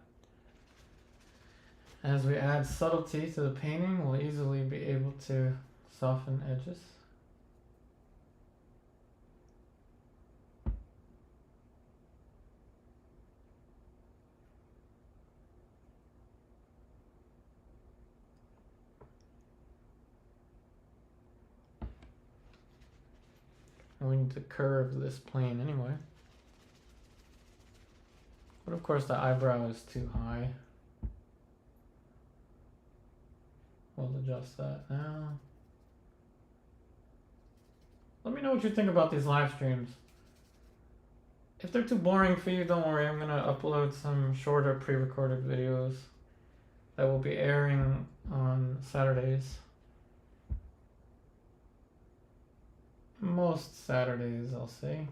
As we add subtlety to the painting, we'll easily be able to soften edges. And we need to curve this plane anyway. But of course the eyebrow is too high. We'll adjust that now. Let me know what you think about these live streams. If they're too boring for you, don't worry. I'm gonna upload some shorter pre-recorded videos that will be airing on Saturdays. Most Saturdays, I'll say.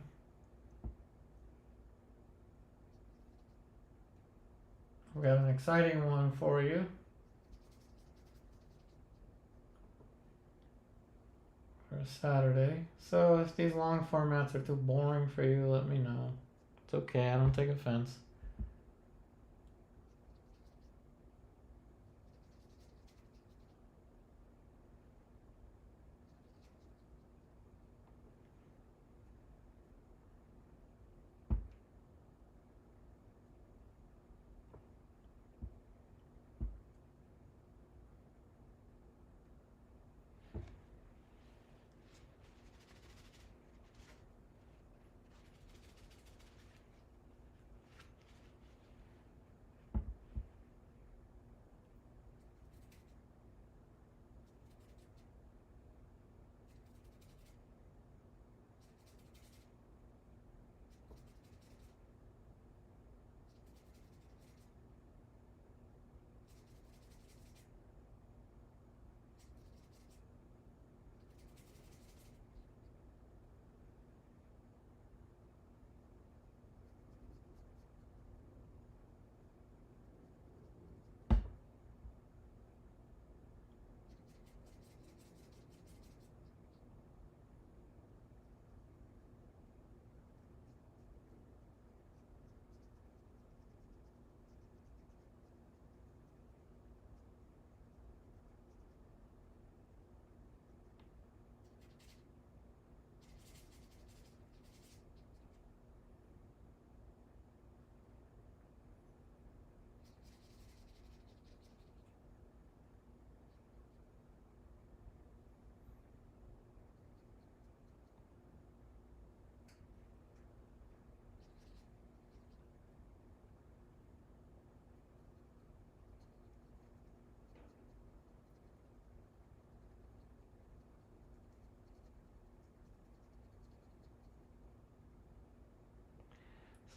We got an exciting one for you. For Saturday. So if these long formats are too boring for you, let me know. It's okay, I don't take offense.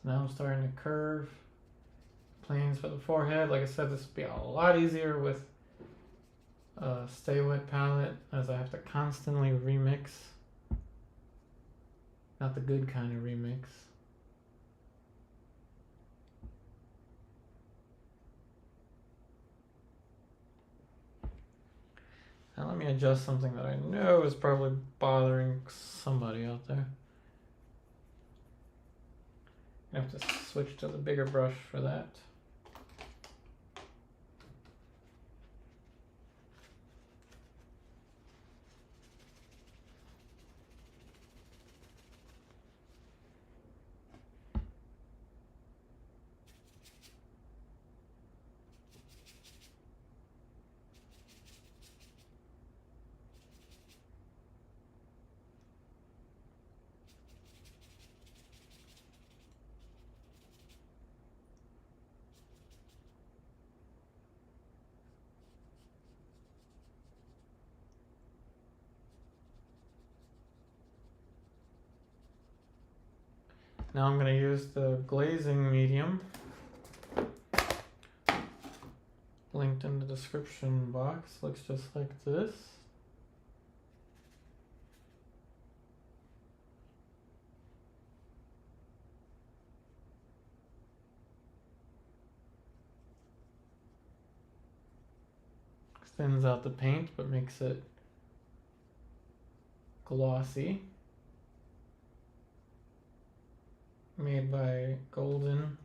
So now I'm starting to curve planes for the forehead. Like I said, this would be a lot easier with a Stay Wet palette, as I have to constantly remix. Not the good kind of remix. Now let me adjust something that I know is probably bothering somebody out there. I have to switch to the bigger brush for that. Now I'm going to use the glazing medium, linked in the description box. Looks just like this. Thins out the paint but makes it glossy. Made by Golden.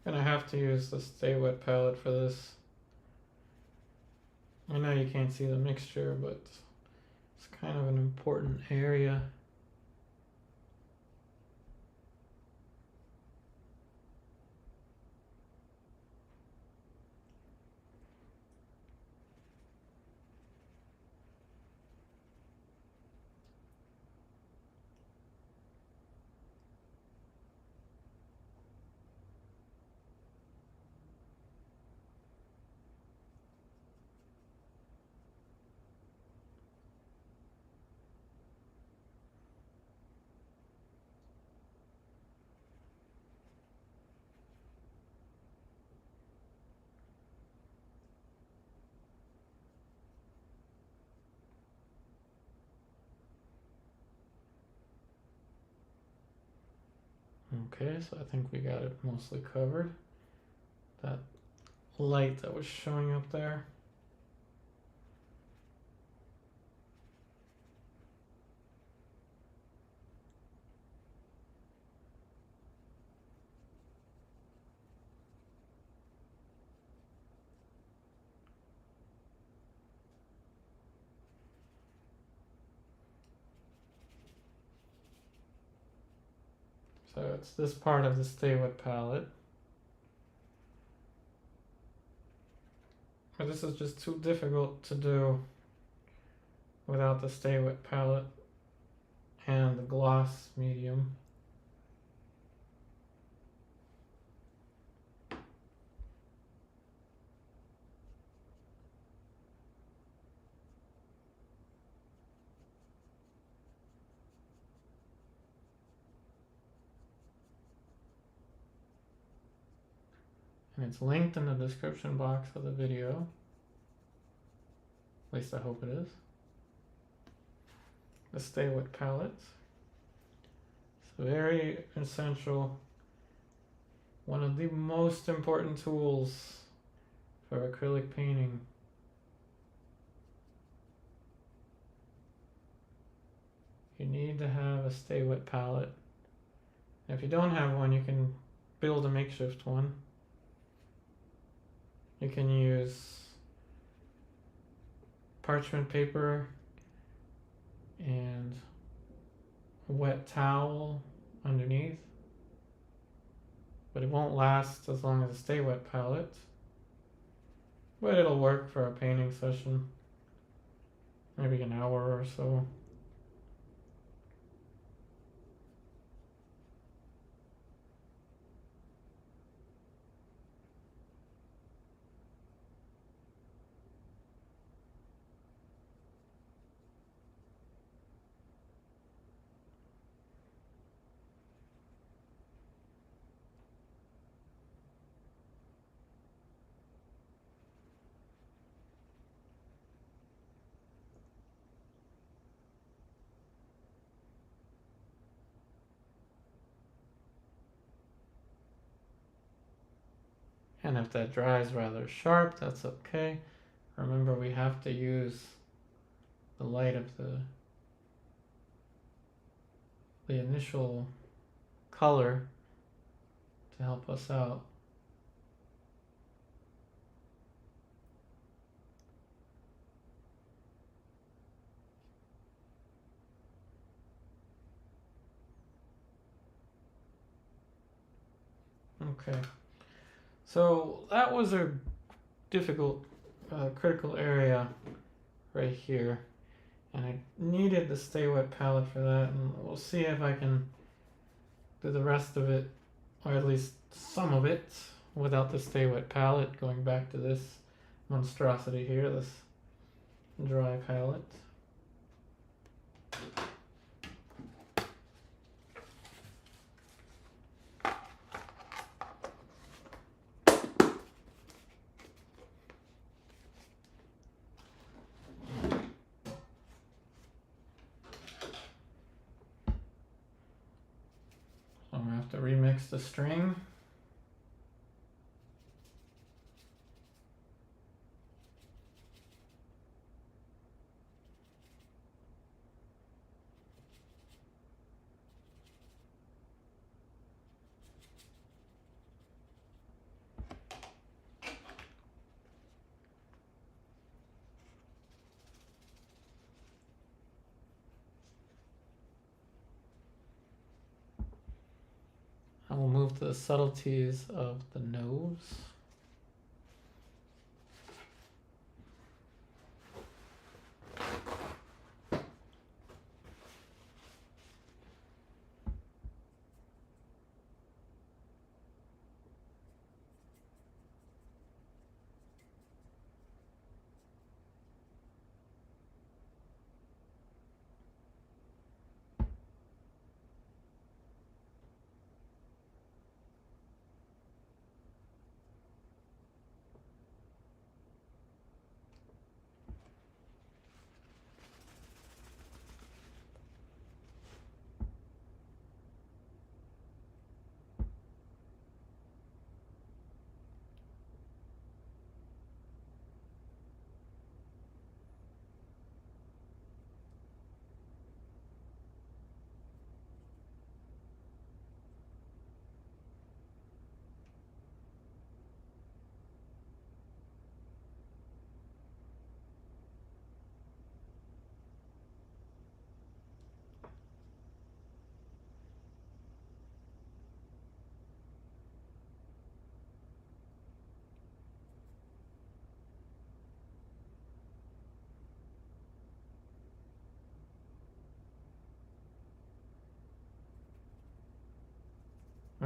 Gonna have to use the Stay Wet palette for this. I know you can't see the mixture, but it's kind of an important area. Okay, so I think we got it mostly covered. That light that was showing up there. So it's this part of the Stay Wet palette. But this is just too difficult to do without the Stay Wet palette and the gloss medium. And it's linked in the description box of the video. At least I hope it is. The Stay Wet palette. It's very essential. One of the most important tools for acrylic painting. You need to have a Stay Wet palette. And if you don't have one, you can build a makeshift one. You can use parchment paper and a wet towel underneath, but it won't last as long as a Stay Wet palette, but it'll work for a painting session, maybe an hour or so. And if that dries rather sharp, that's okay. Remember, we have to use the light of the initial color to help us out. Okay, so that was a difficult, critical area right here, and I needed the Stay Wet palette for that, and we'll see if I can do the rest of it, or at least some of it, without the Stay Wet palette, going back to this monstrosity here, this dry palette. I'm gonna have to remix the string. I will move to the subtleties of the nose.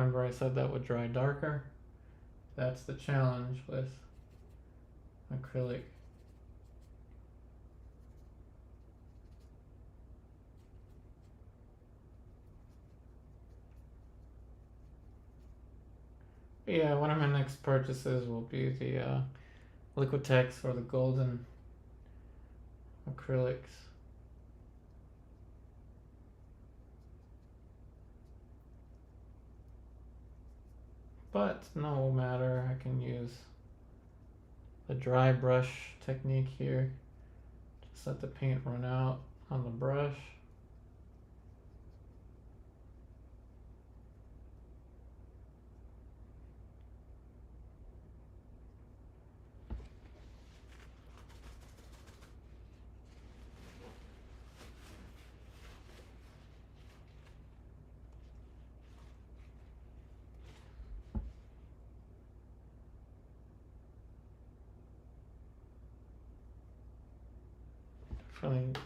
Remember I said that would dry darker? That's the challenge with acrylic. Yeah, one of my next purchases will be the Liquitex or the golden acrylics. But no matter, I can use the dry brush technique here. Just let the paint run out on the brush.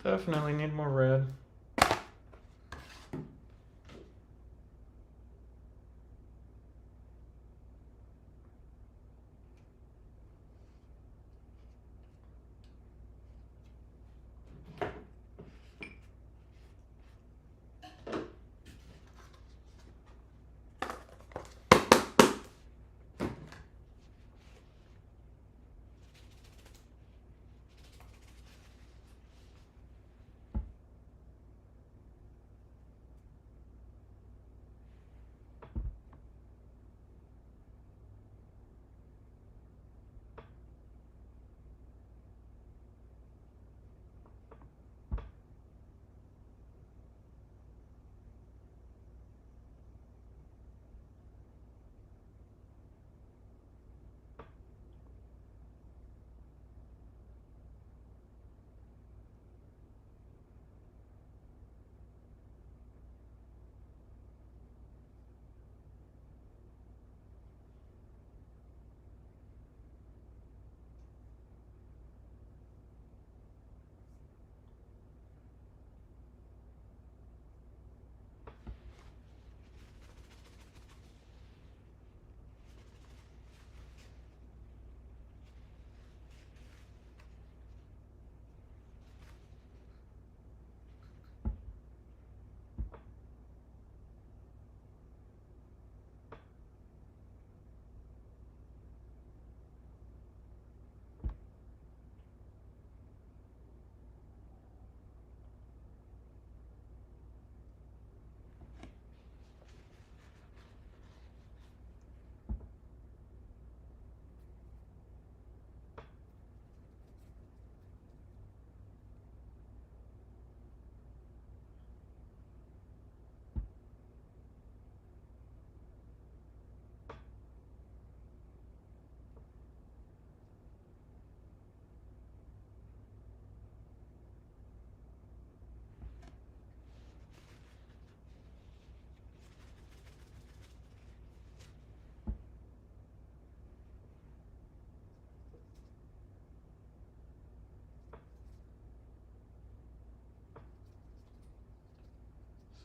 Definitely need more red.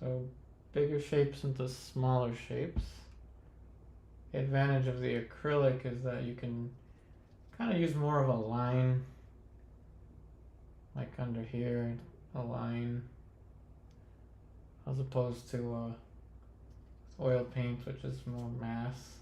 So bigger shapes into smaller shapes. The advantage of the acrylic is that you can kind of use more of a line, like under here, a line, as opposed to oil paint, which is more mass.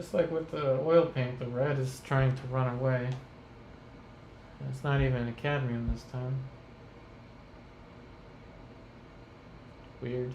Just like with the oil paint, the red is trying to run away. And it's not even a cadmium this time. Weird.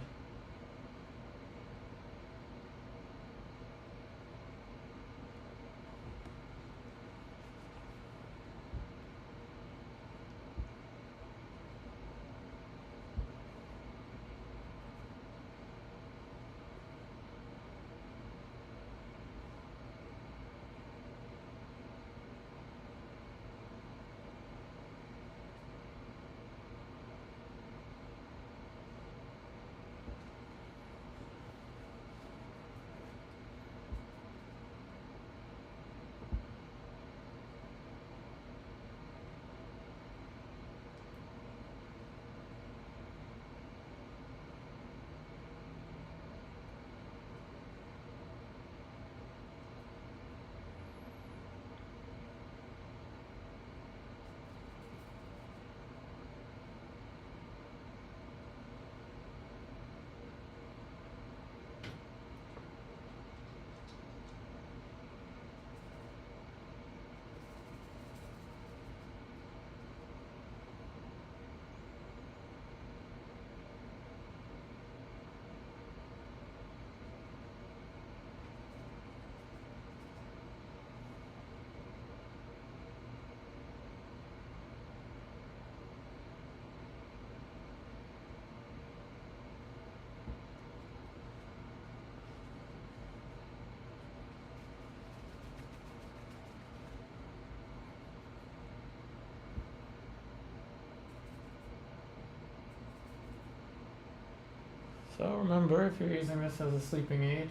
So remember, if you're using this as a sleeping aid,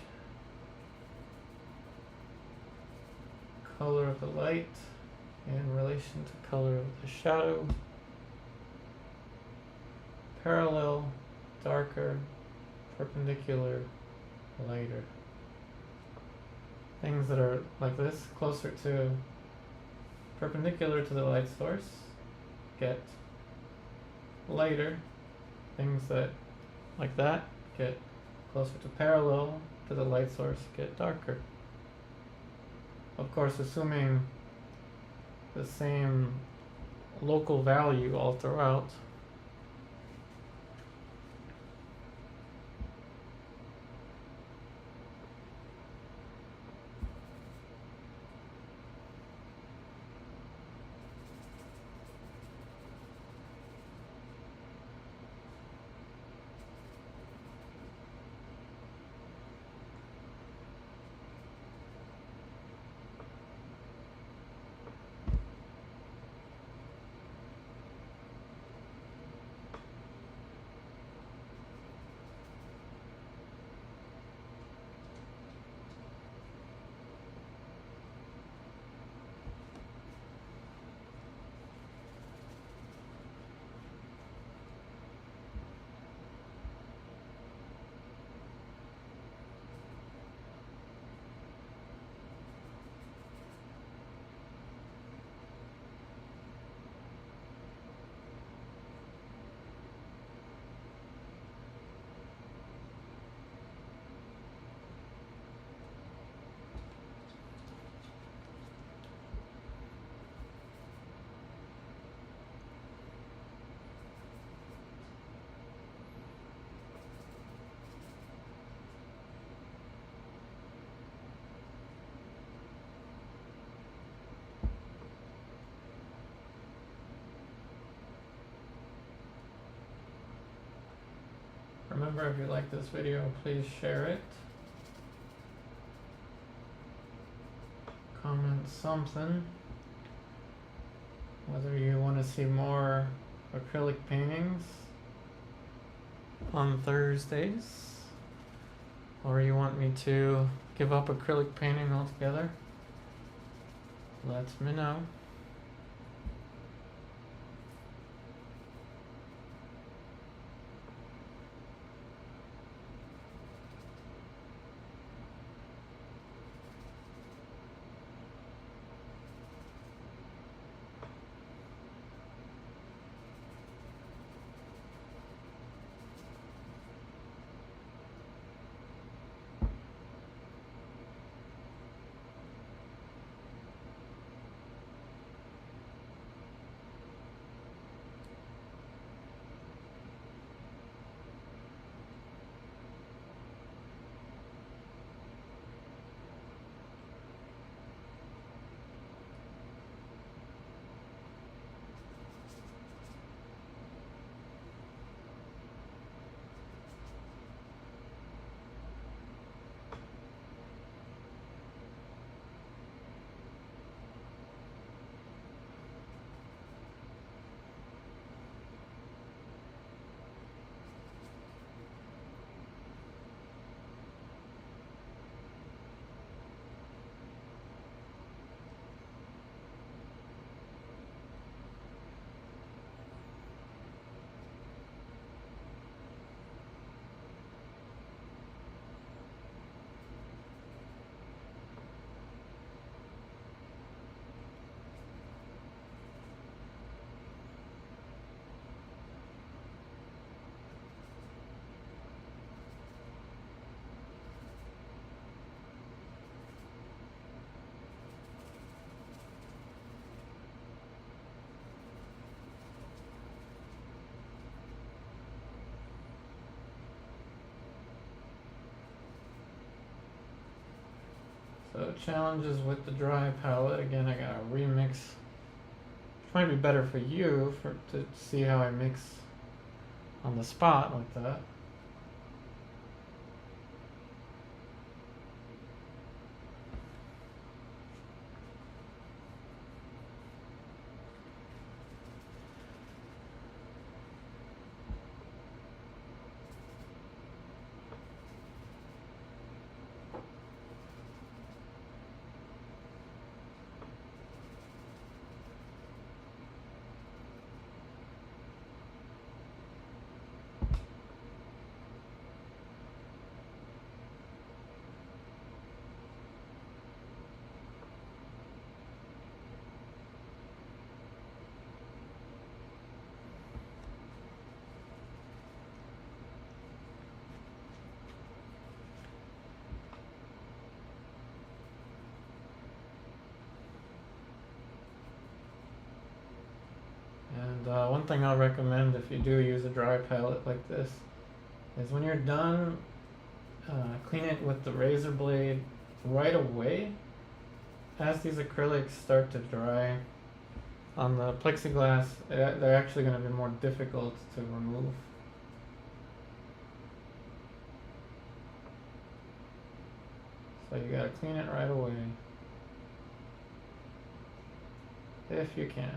color of the light in relation to color of the shadow, parallel, darker, perpendicular, lighter. Things that are like this, closer to perpendicular to the light source, get lighter. Things that like that get closer to parallel to the light source, get darker. Of course, assuming the same local value all throughout. Remember, if you like this video, please share it. Comment something. Whether you want to see more acrylic paintings on Thursdays, or you want me to give up acrylic painting altogether, let me know. challenges with the dry palette. Again, I gotta remix. Which might be better for you to see how I mix on the spot like that. And one thing I'll recommend if you do use a dry palette like this is when you're done, clean it with the razor blade right away. As these acrylics start to dry on the plexiglass, they're actually going to be more difficult to remove. So you got to clean it right away, if you can.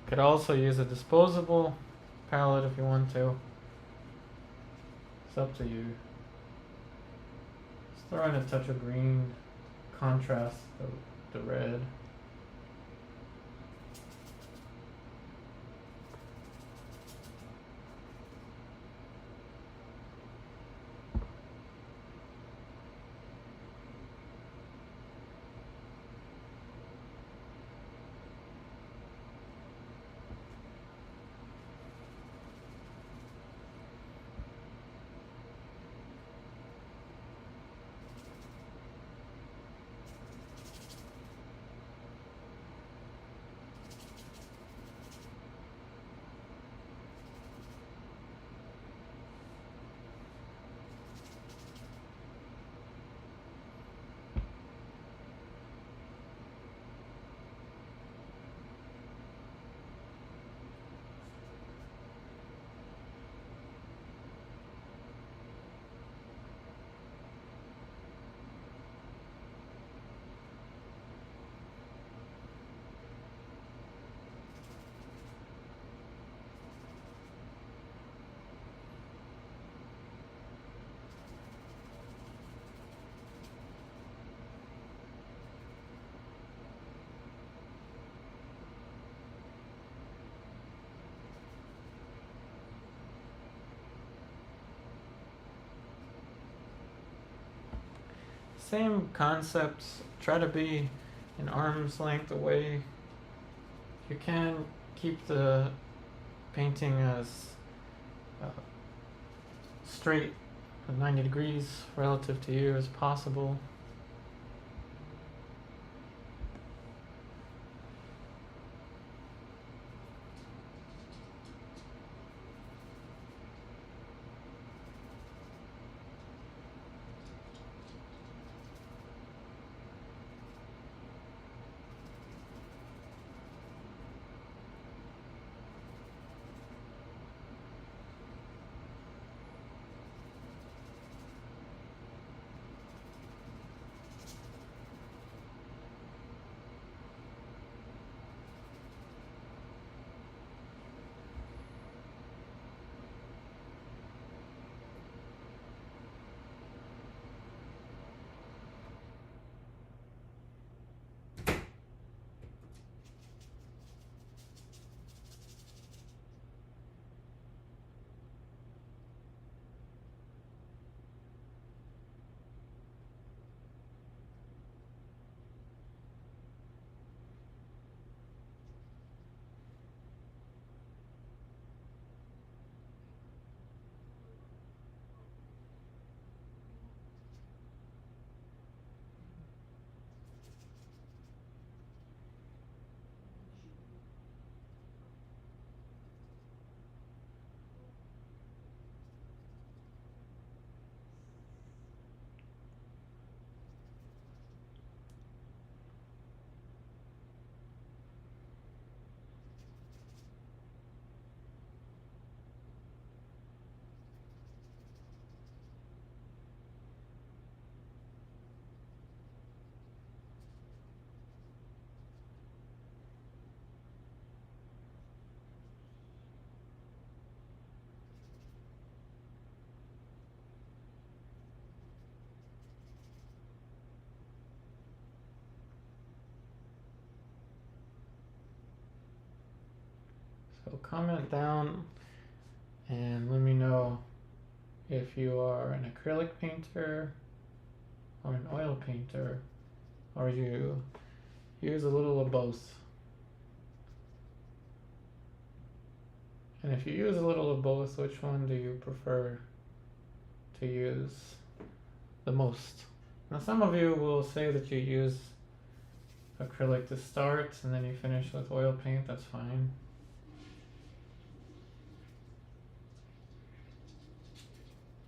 You could also use a disposable palette if you want to. It's up to you. Just throw in a touch of green, contrast the red. Same concepts. Try to be an arm's length away. You can keep the painting as straight at 90 degrees relative to you as possible. So comment down and let me know if you are an acrylic painter or an oil painter, or you use a little of both. And if you use a little of both, which one do you prefer to use the most? Now some of you will say that you use acrylic to start and then you finish with oil paint. That's fine.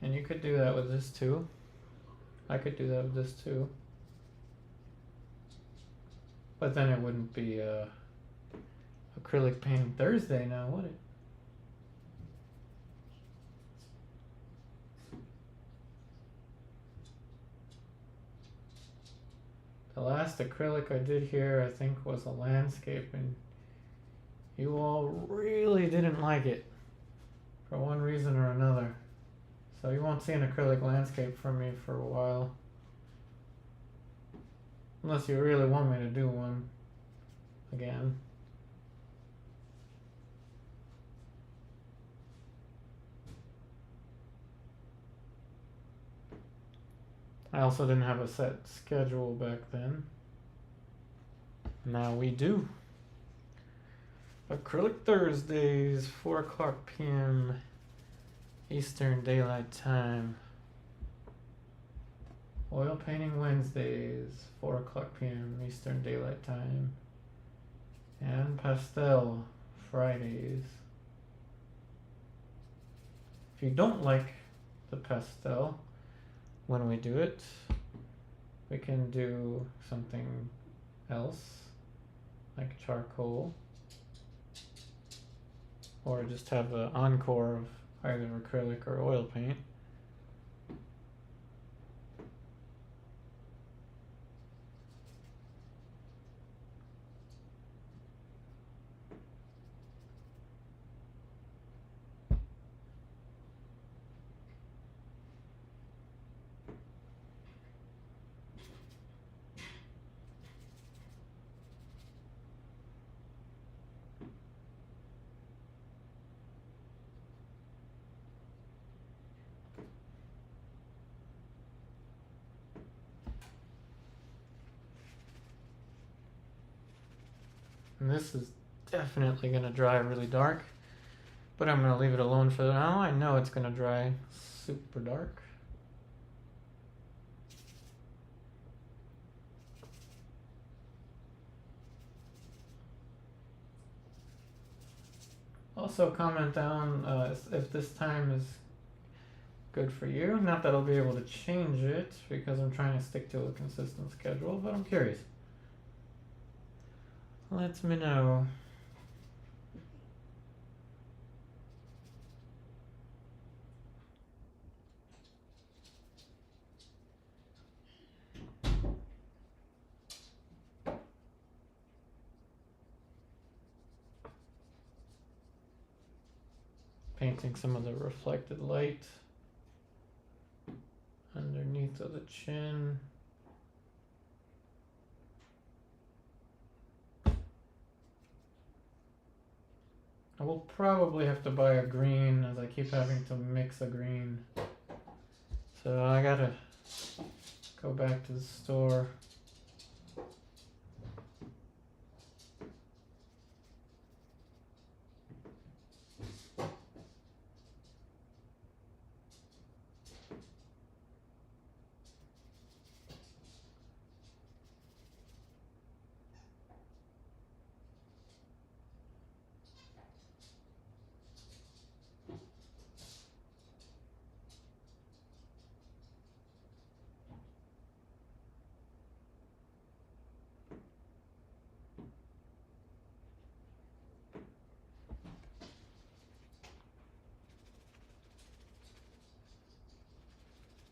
And you could do that with this too. I could do that with this too. But then it wouldn't be acrylic painting Thursday now, would it? The last acrylic I did here, I think, was a landscape, and you all really didn't like it for one reason or another. So you won't see an acrylic landscape from me for a while. Unless you really want me to do one again. I also didn't have a set schedule back then. Now we do. Acrylic Thursdays, 4 o'clock p.m. Eastern Daylight Time. Oil painting Wednesdays, 4 o'clock p.m. Eastern Daylight Time. And pastel Fridays. If you don't like the pastel, when we do it, we can do something else, like charcoal, or just have an encore of either acrylic or oil paint. And this is definitely going to dry really dark, but I'm going to leave it alone for now. I know it's going to dry super dark. Also comment down if this time is good for you. Not that I'll be able to change it because I'm trying to stick to a consistent schedule, but I'm curious. Let me know. Painting some of the reflected light underneath of the chin. I will probably have to buy a green as I keep having to mix a green. So I gotta go back to the store.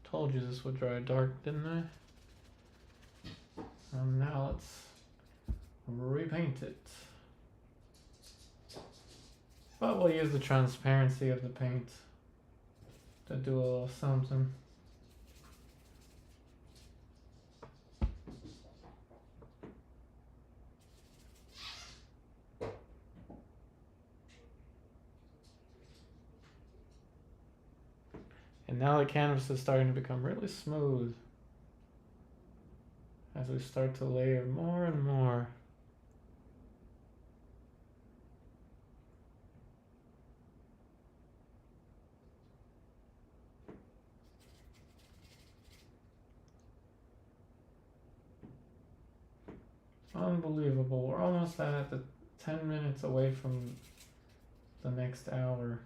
Told you this would dry dark, didn't I? Now let's repaint it. But we'll use the transparency of the paint to do a little something. And now the canvas is starting to become really smooth as we start to layer more and more. Unbelievable. We're almost at the 10 minutes away from the next hour.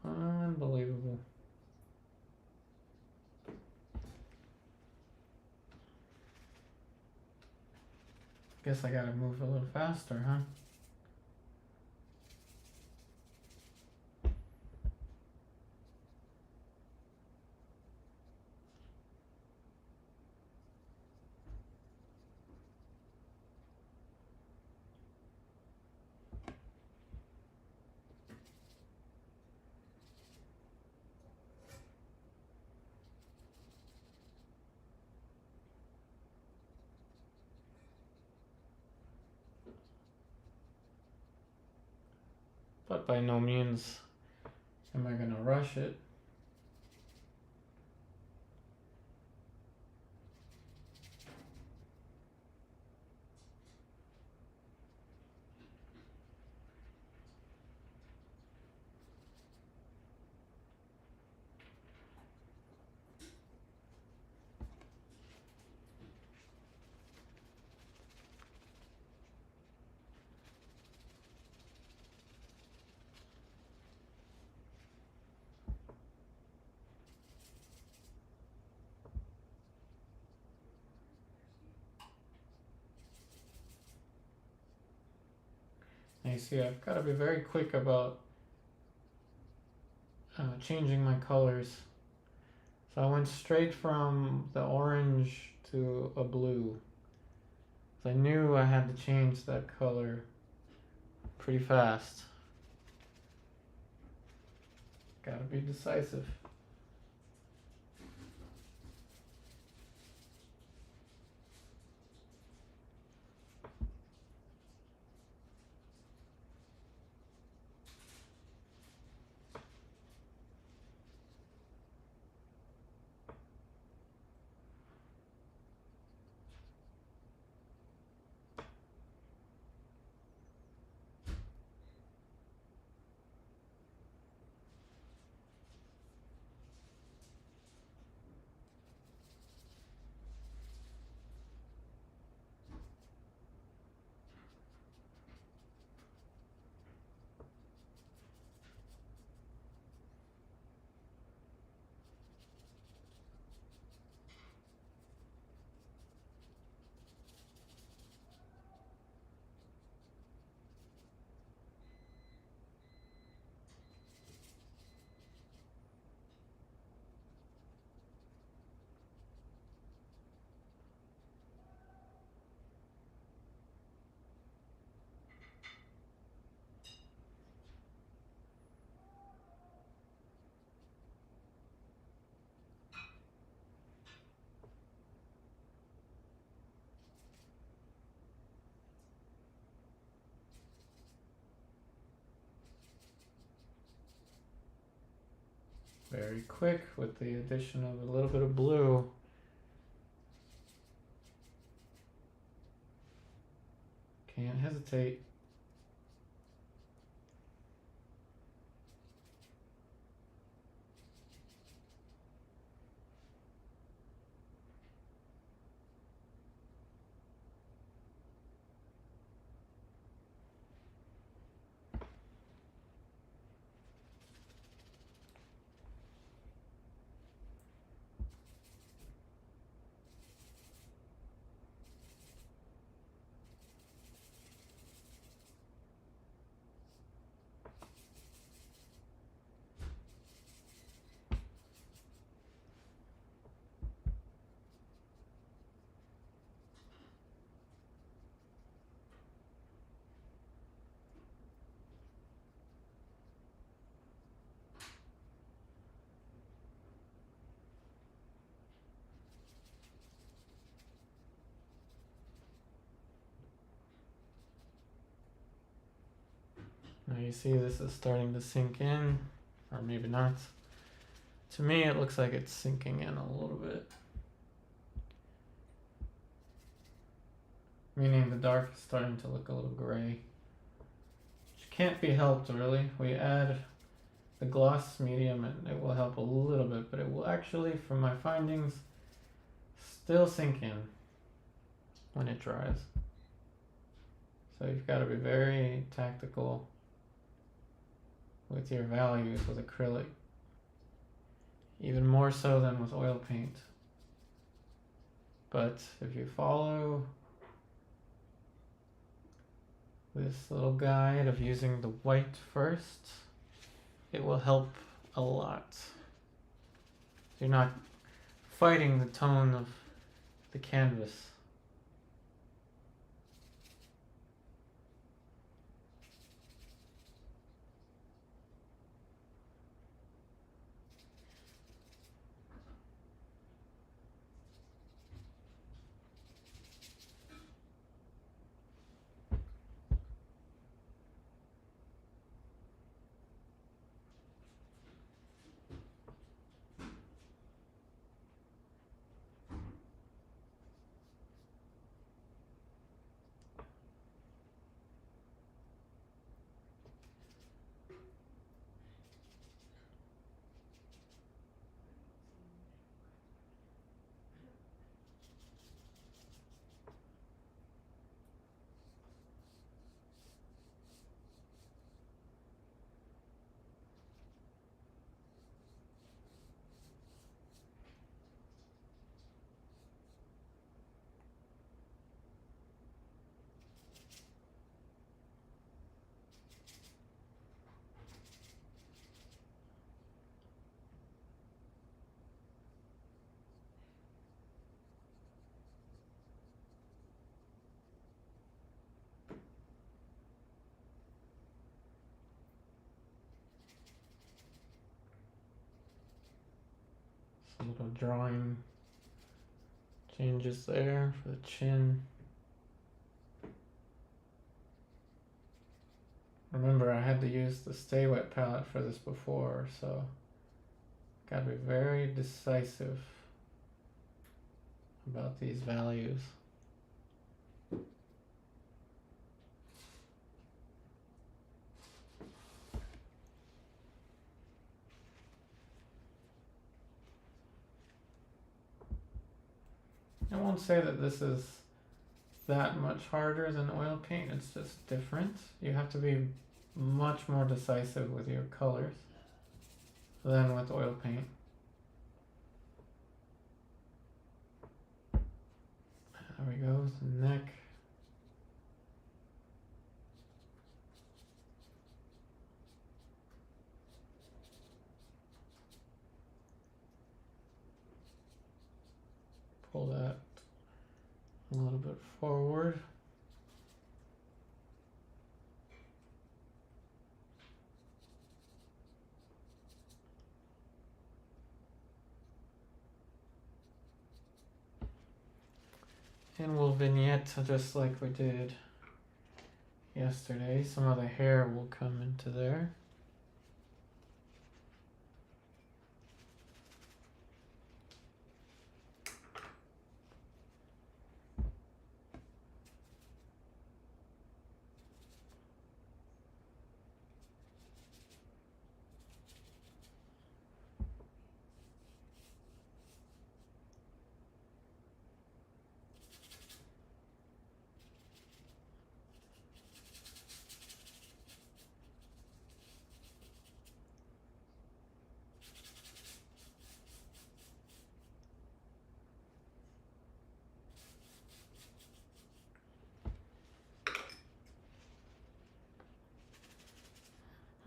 Unbelievable. Guess I gotta move a little faster, huh? But by no means am I gonna rush it. Now you see, I've got to be very quick about changing my colors. So I went straight from the orange to a blue. So I knew I had to change that color pretty fast. Gotta be decisive. Very quick with the addition of a little bit of blue. Can't hesitate. Now you see this is starting to sink in. or maybe not. To me, it looks like it's sinking in a little bit. Meaning the dark is starting to look a little gray. Which can't be helped really. We add the gloss medium and it will help a little bit, but it will actually, from my findings, still sink in when it dries. So you've got to be very tactical with your values with acrylic. Even more so than with oil paint. But if you follow this little guide of using the white first, it will help a lot. You're not fighting the tone of the canvas. Some little drawing changes there for the chin. Remember, I had to use the Stay Wet palette for this before, so gotta be very decisive about these values. I won't say that this is that much harder than oil paint, it's just different. You have to be much more decisive with your colors than with oil paint. There we go, the neck. Pull that a little bit forward. And we'll vignette just like we did yesterday. Some of the hair will come into there.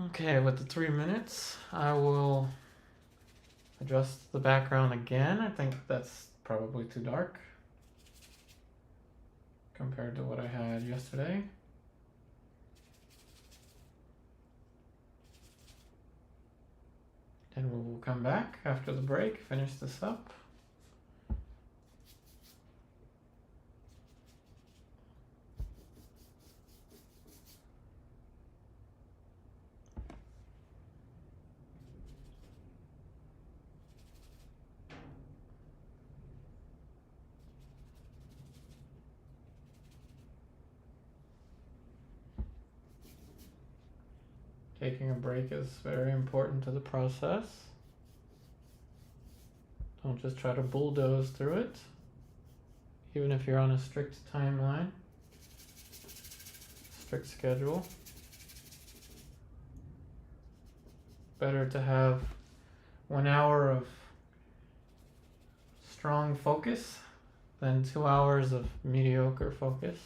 Okay, with the 3 minutes, I will adjust the background again. I think that's probably too dark compared to what I had yesterday. And we will come back after the break, finish this up. Taking a break is very important to the process. Don't just try to bulldoze through it, even if you're on a strict timeline, strict schedule. Better to have 1 hour of strong focus than 2 hours of mediocre focus.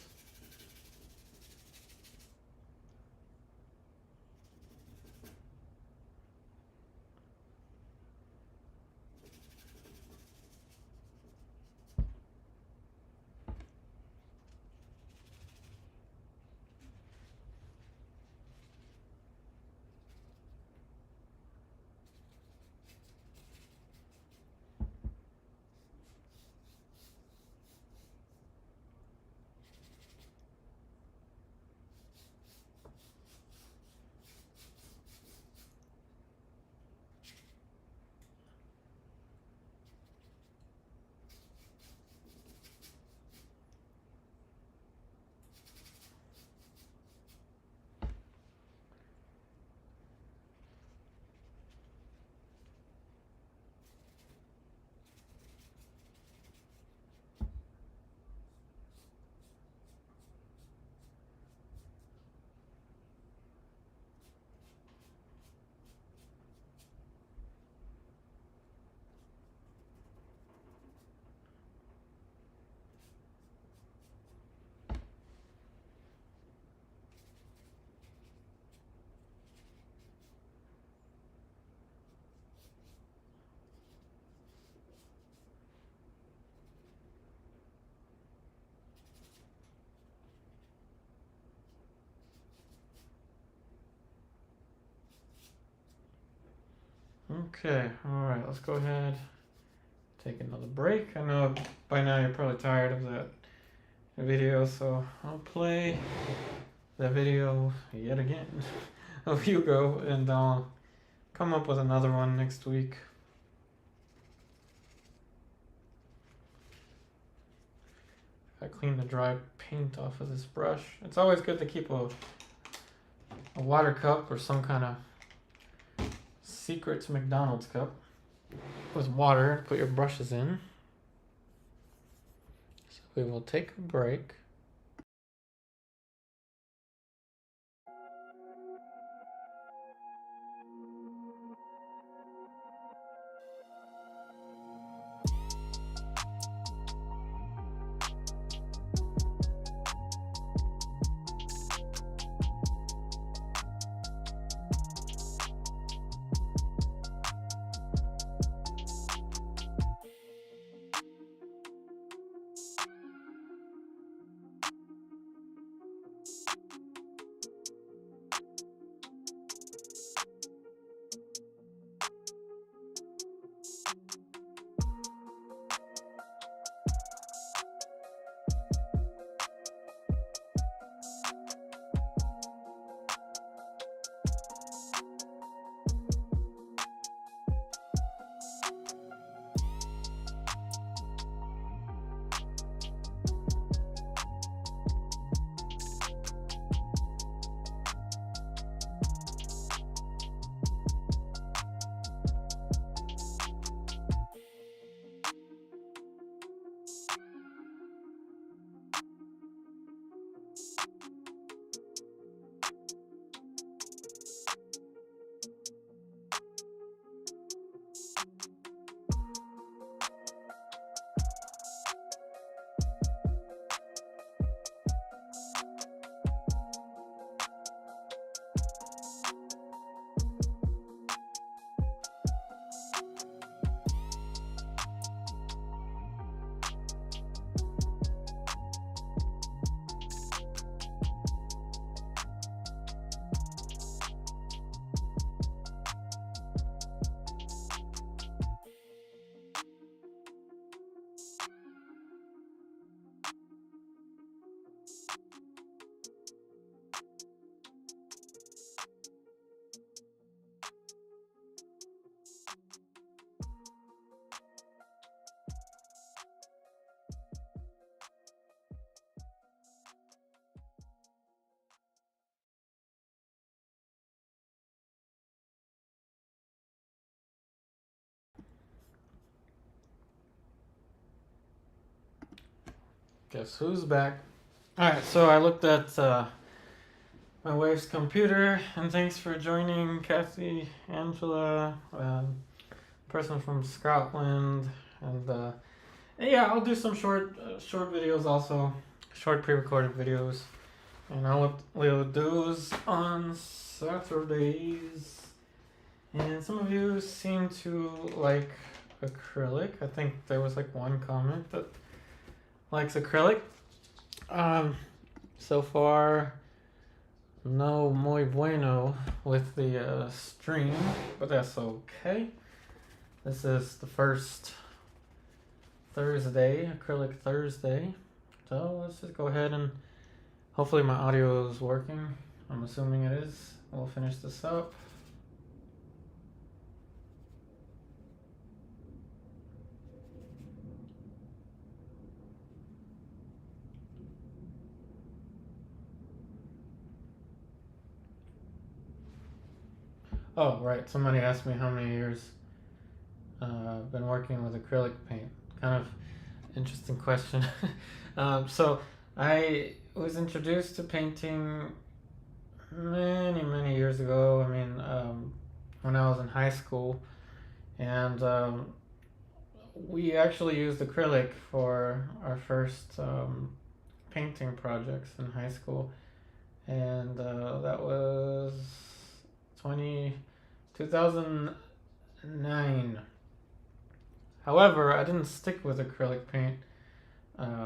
Okay, alright, let's go ahead, take another break. I know by now you're probably tired of that video, so I'll play the video yet again of Hugo, and I'll come up with another one next week. I clean the dry paint off of this brush. It's always good to keep a water cup or some kind of secret McDonald's cup with water to put your brushes in. So we will take a break. Guess who's back? Alright, so I looked at my wife's computer, and thanks for joining, Kathy, Angela, person from Scotland, and yeah, I'll do some short videos also, short pre-recorded videos, and I'll upload those on Saturdays. And some of you seem to like acrylic. I think there was like one comment that likes acrylic. So far, no muy bueno with the stream, but that's okay. This is the first Thursday, Acrylic Thursday. So let's just go ahead and hopefully my audio is working. I'm assuming it is. We'll finish this up. Oh, right. Somebody asked me how many years I've been working with acrylic paint. Kind of interesting question. So I was introduced to painting many years ago. I mean, when I was in high school, and we actually used acrylic for our first painting projects in high school, and that was 2009. However, I didn't stick with acrylic paint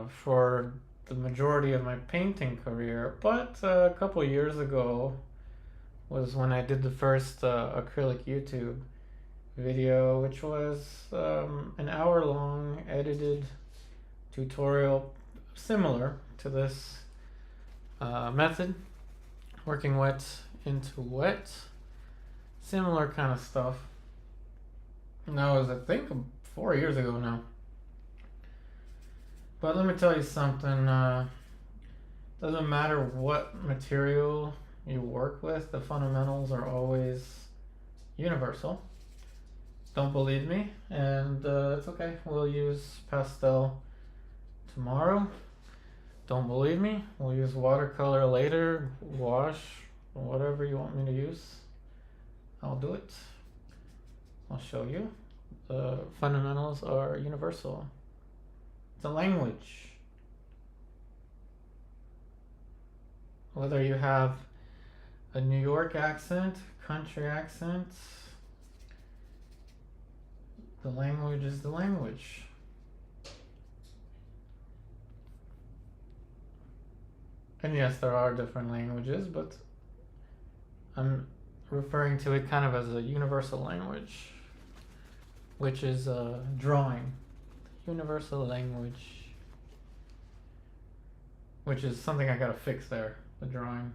for the majority of my painting career, but a couple years ago was when I did the first acrylic YouTube video, which was an hour-long edited tutorial similar to this method, working wet into wet, similar kind of stuff. And that was, I think, 4 years ago now. But let me tell you something, doesn't matter what material you work with, the fundamentals are always universal. Don't believe me, and it's okay, we'll use pastel tomorrow. Don't believe me, we'll use watercolor later, wash, whatever you want me to use, I'll do it. I'll show you. The fundamentals are universal. It's a language. Whether you have a New York accent, country accent, the language is the language. And yes, there are different languages, but I'm referring to it kind of as a universal language, which is drawing. Universal language, which is something I gotta fix there, the drawing.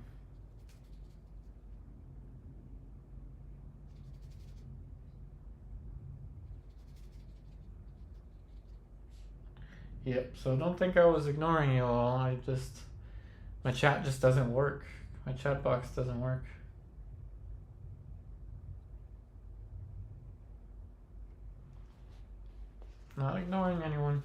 Yep, so don't think I was ignoring you all, my chat just doesn't work. My chat box doesn't work. Not ignoring anyone.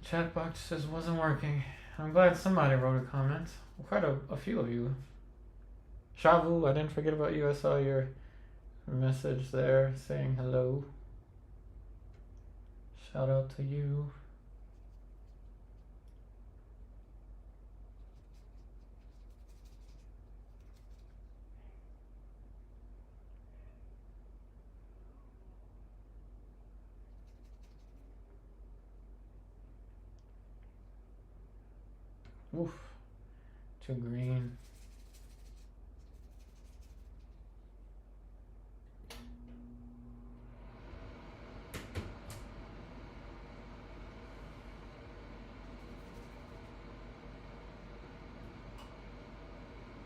Chat box just wasn't working. I'm glad somebody wrote a comment. Quite a few of you. Shavu, I didn't forget about you. I saw your message there saying hello. Shout out to you. Oof, too green.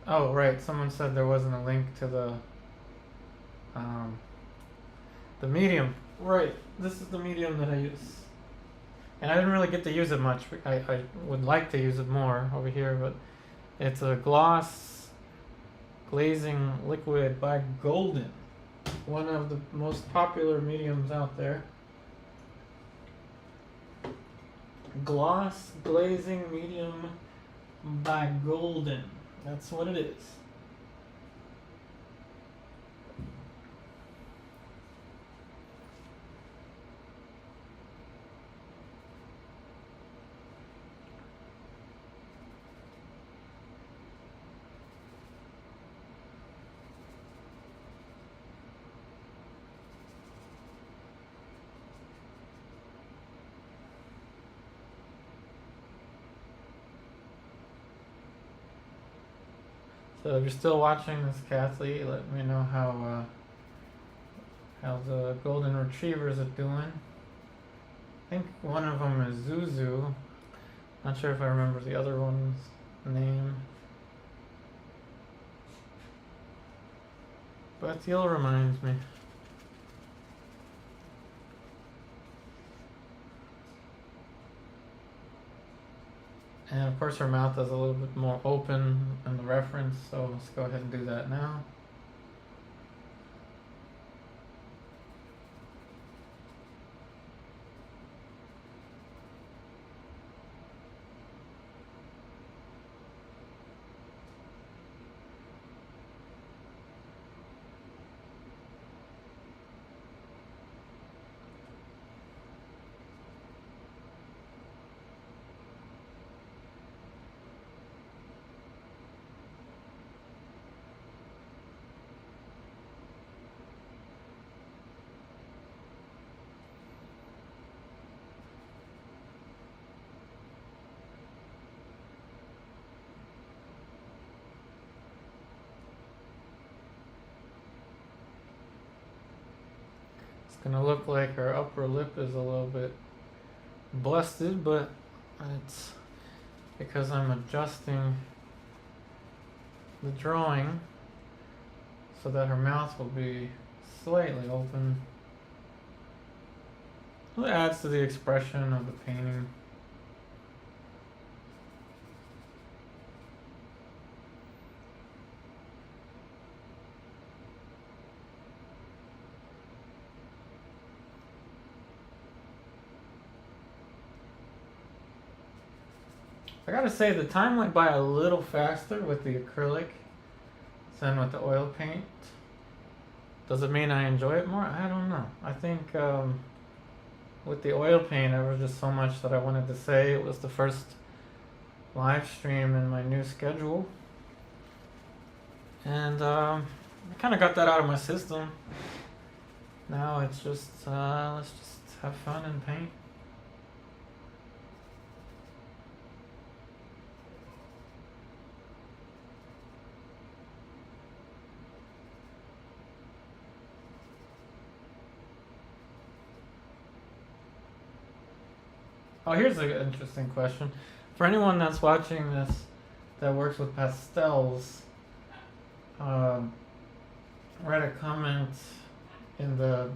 Oh, right, someone said there wasn't a link to the medium. Right, this is the medium that I use. And I didn't really get to use it much. I would like to use it more over here, but it's a gloss glazing liquid by Golden, one of the most popular mediums out there. Gloss Glazing Medium by Golden. That's what it is. So if you're still watching this, Kathy, let me know how the golden retrievers are doing. I think one of them is Zuzu. Not sure if I remember the other one's name, but you'll remind me. And of course her mouth is a little bit more open in the reference, so let's go ahead and do that now. It's gonna look like her upper lip is a little bit busted, but it's because I'm adjusting the drawing so that her mouth will be slightly open. It adds to the expression of the painting. I gotta say, the time went by a little faster with the acrylic than with the oil paint. Does it mean I enjoy it more? I don't know. I think with the oil paint, there was just so much that I wanted to say. It was the first live stream in my new schedule, and I kind of got that out of my system. Now it's just let's just have fun and paint. Oh, here's an interesting question. For anyone that's watching this that works with pastels, write a comment in the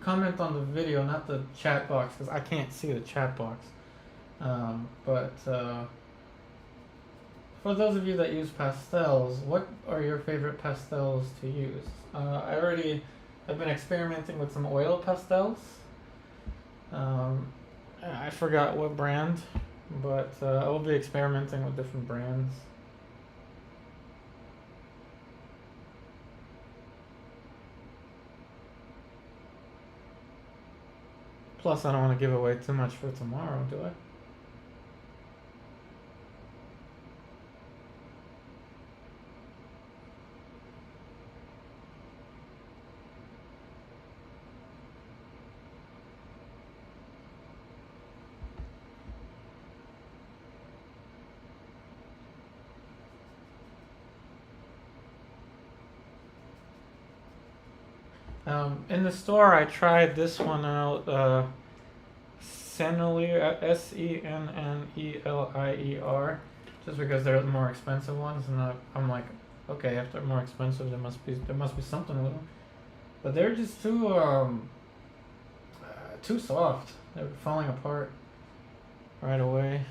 comment on the video, not the chat box, because I can't see the chat box. But for those of you that use pastels, what are your favorite pastels to use? I've been experimenting with some oil pastels. I forgot what brand, but I will be experimenting with different brands. Plus, I don't want to give away too much for tomorrow, do I? In the store, I tried this one out, Sennelier, Sennelier, just because they're the more expensive ones, and I'm like, okay, if they're more expensive, there must be something with them. But they're just too soft. They're falling apart right away.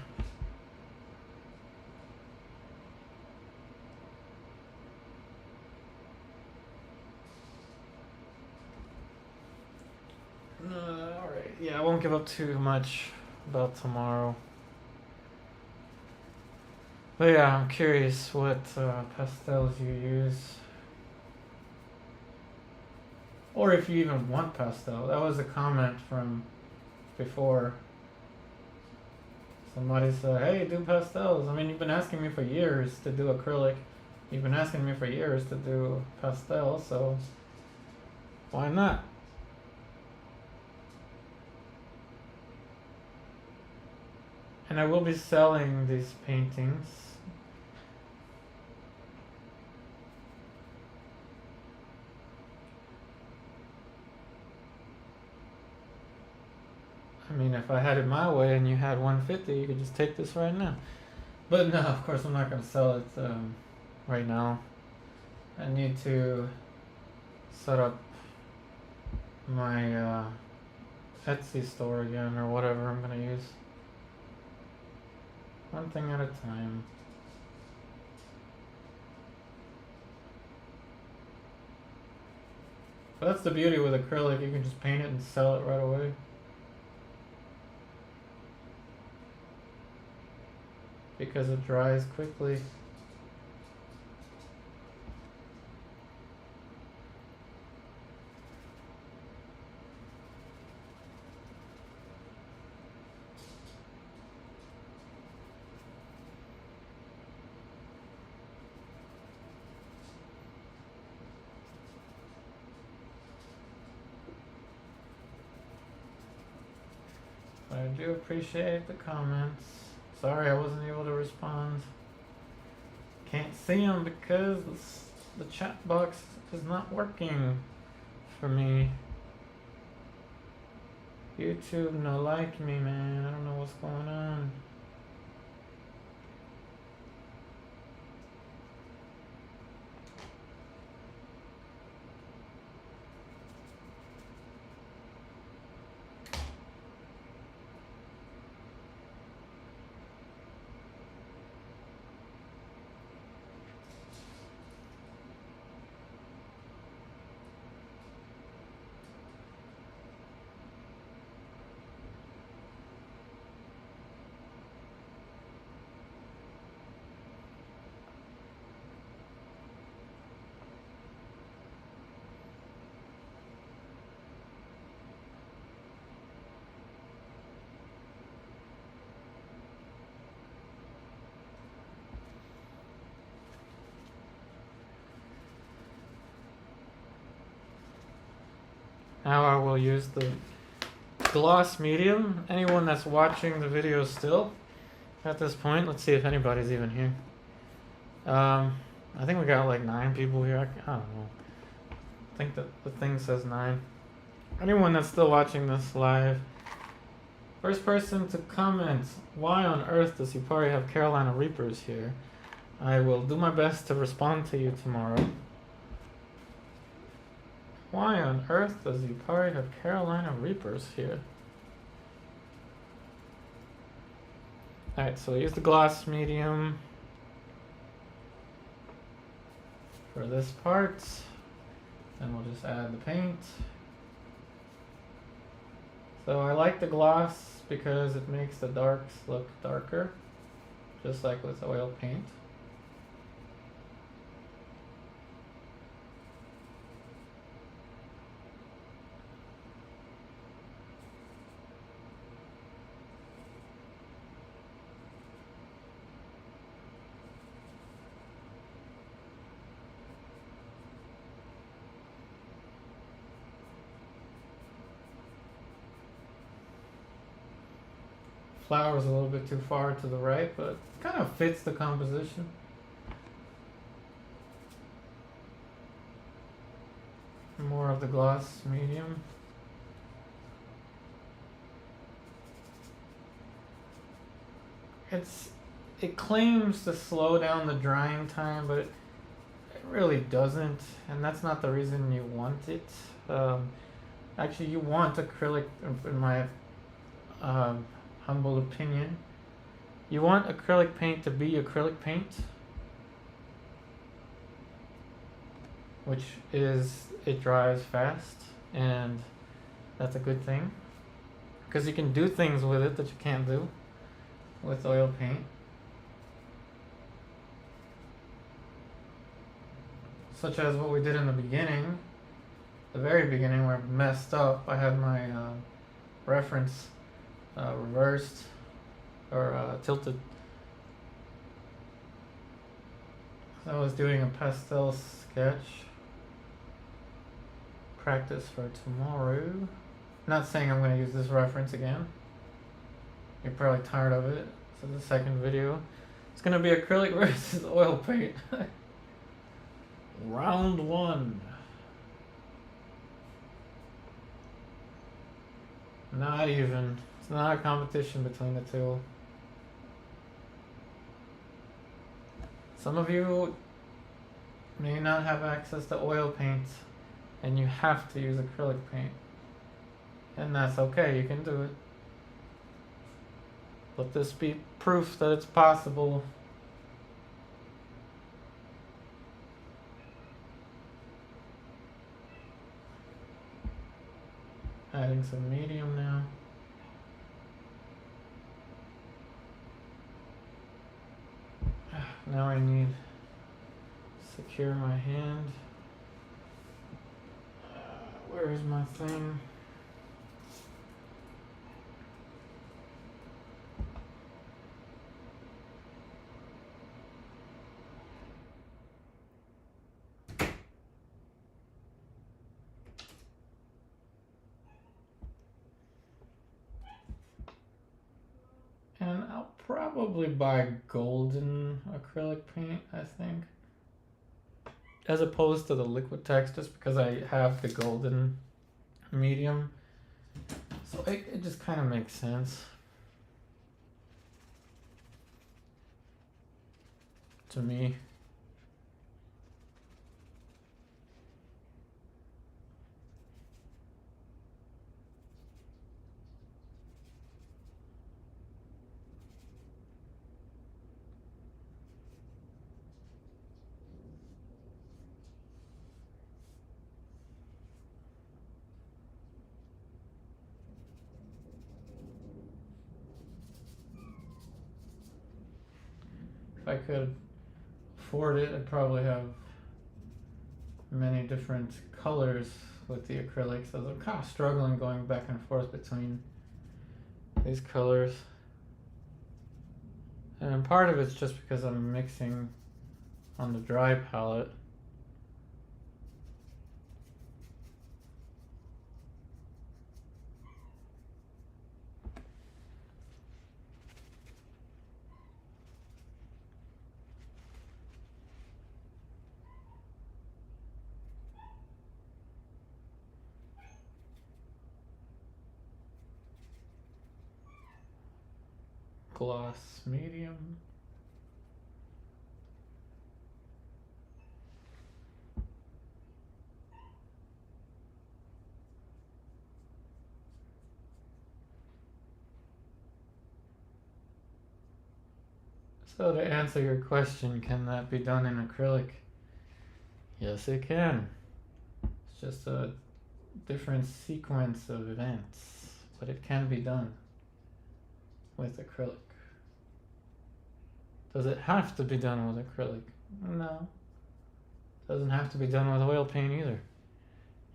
Alright, yeah, I won't give up too much about tomorrow. But yeah, I'm curious what pastels you use. Or if you even want pastel. That was a comment from before. Somebody said, hey, do pastels. I mean, you've been asking me for years to do acrylic. You've been asking me for years to do pastel, so why not? And I will be selling these paintings. I mean, if I had it my way and you had 150, you could just take this right now. But no, of course, I'm not going to sell it right now. I need to set up my Etsy store again, or whatever I'm going to use. One thing at a time. But that's the beauty with acrylic, you can just paint it and sell it right away. Because it dries quickly. But I do appreciate the comments. Sorry I wasn't able to respond. Can't see them because the chat box is not working for me. YouTube no like me, man. I don't know what's going on. Now I will use the gloss medium. Anyone that's watching the video still at this point, let's see if anybody's even here. I think we got like 9 people here. I don't know. I think that the thing says 9. Anyone that's still watching this live, first person to comment, why on earth does Yupari have Carolina Reapers here? I will do my best to respond to you tomorrow. Why on earth does Yupari have Carolina Reapers here? Alright, so use the gloss medium for this part. Then we'll just add the paint. So I like the gloss because it makes the darks look darker, just like with oil paint. Flower's a little bit too far to the right, but kind of fits the composition. More of the gloss medium. It claims to slow down the drying time, but it really doesn't, and that's not the reason you want it. Actually, you want acrylic, in my humble opinion. You want acrylic paint to be acrylic paint, which is, it dries fast, and that's a good thing. because you can do things with it that you can't do with oil paint. Such as what we did in the beginning, the very beginning, where I messed up. I had my reference reversed or tilted. I was doing a pastel sketch. Practice for tomorrow. Not saying I'm going to use this reference again. You're probably tired of it. So the second video. It's going to be acrylic versus oil paint. Round 1. Not even. It's not a competition between the two. Some of you may not have access to oil paint and you have to use acrylic paint. And that's okay, you can do it. Let this be proof that it's possible. Adding some medium now. Now I need to secure my hand. Where is my thing? And I'll probably buy golden acrylic paint, I think, as opposed to the liquid text, just because I have the golden medium. So it just kind of makes sense to me. If I could afford it, I'd probably have many different colors with the acrylics. I'm kind of struggling going back and forth between these colors. And part of it's just because I'm mixing on the dry palette. Gloss medium. So to answer your question, can that be done in acrylic? Yes, it can. It's just a different sequence of events, but it can be done with acrylic. Does it have to be done with acrylic? No. Doesn't have to be done with oil paint either.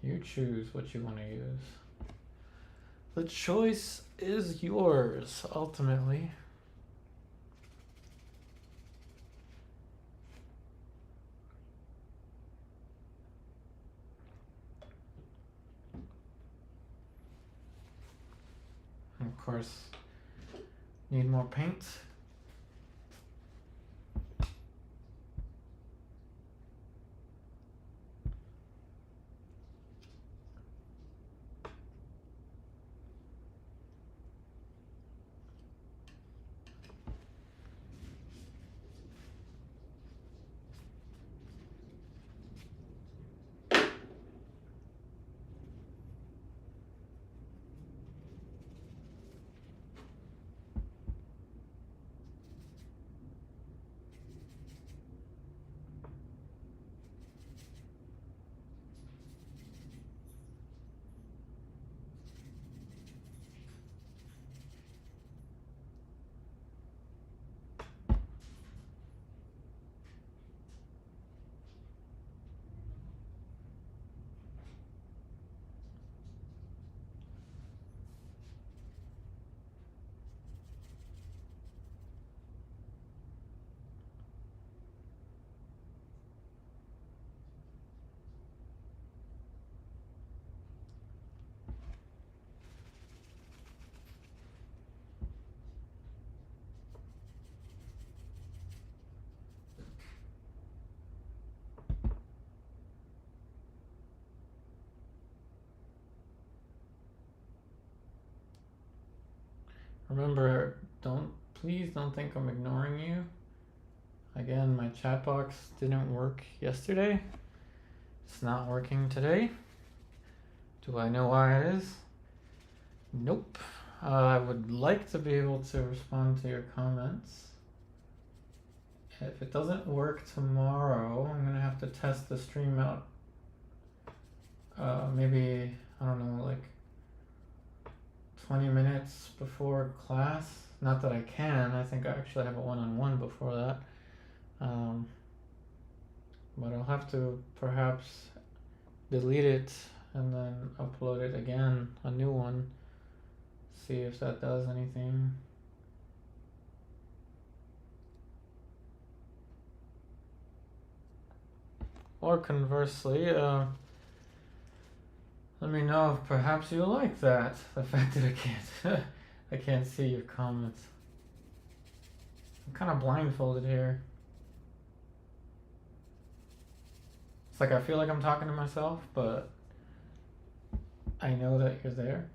You choose what you want to use. The choice is yours, ultimately. And of course, need more paint. Remember, please don't think I'm ignoring you. Again, my chat box didn't work yesterday. It's not working today. Do I know why it is? Nope. I would like to be able to respond to your comments. If it doesn't work tomorrow, I'm gonna have to test the stream out. Maybe, I don't know, like 20 minutes before class. Not that I can, I think I actually have a one-on-one before that. But I'll have to perhaps delete it and then upload it again, a new one. See if that does anything. Or conversely, let me know if perhaps you like that. The fact that I can't see your comments. I'm kind of blindfolded here. It's like I feel like I'm talking to myself, but I know that you're there.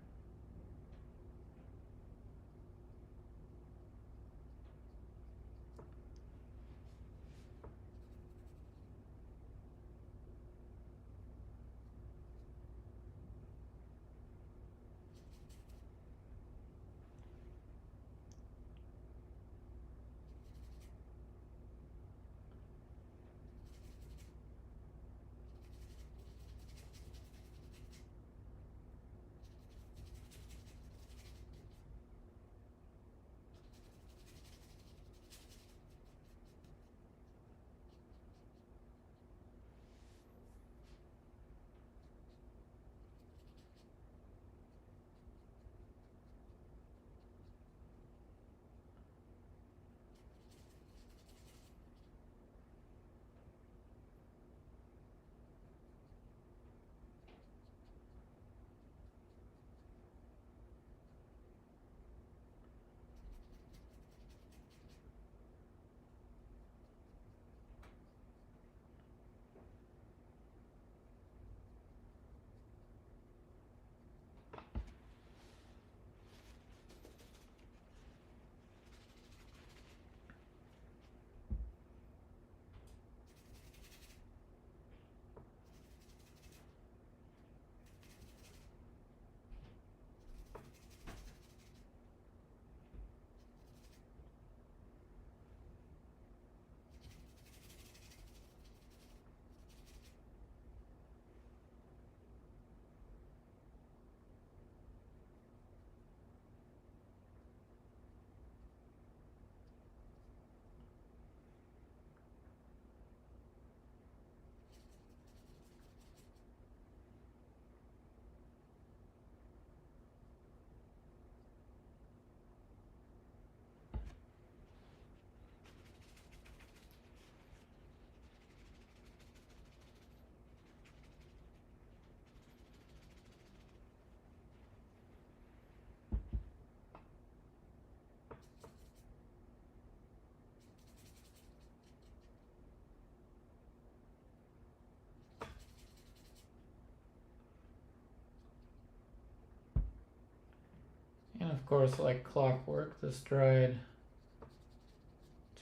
And of course, like clockwork, this dried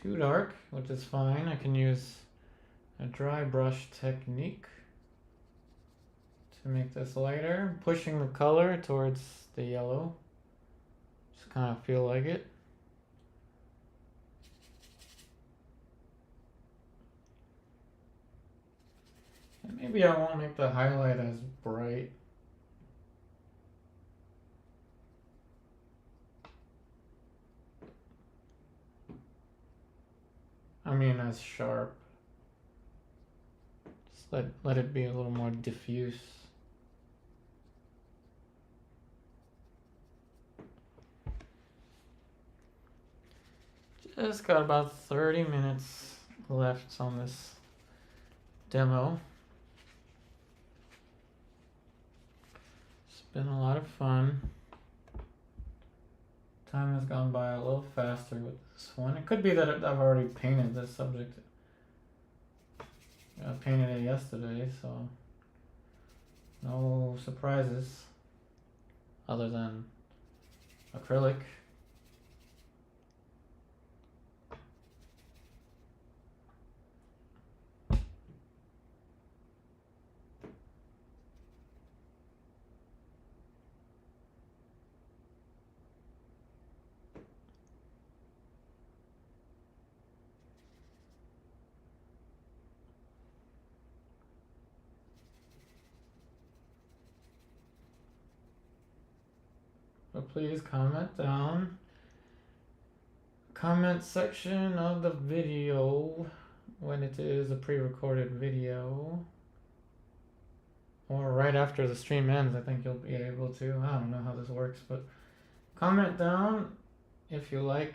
too dark, which is fine. I can use a dry brush technique to make this lighter, pushing the color towards the yellow. Just kind of feel like it. And maybe I won't make the highlight as bright. I mean as sharp. Just let it be a little more diffuse. Just got about 30 minutes left on this demo. It's been a lot of fun. Time has gone by a little faster with this one. It could be that I've already painted this subject. I painted it yesterday, so no surprises other than acrylic. So please comment down. Comment section of the video when it is a pre-recorded video. Or right after the stream ends, I think you'll be able to. I don't know how this works, but comment down if you like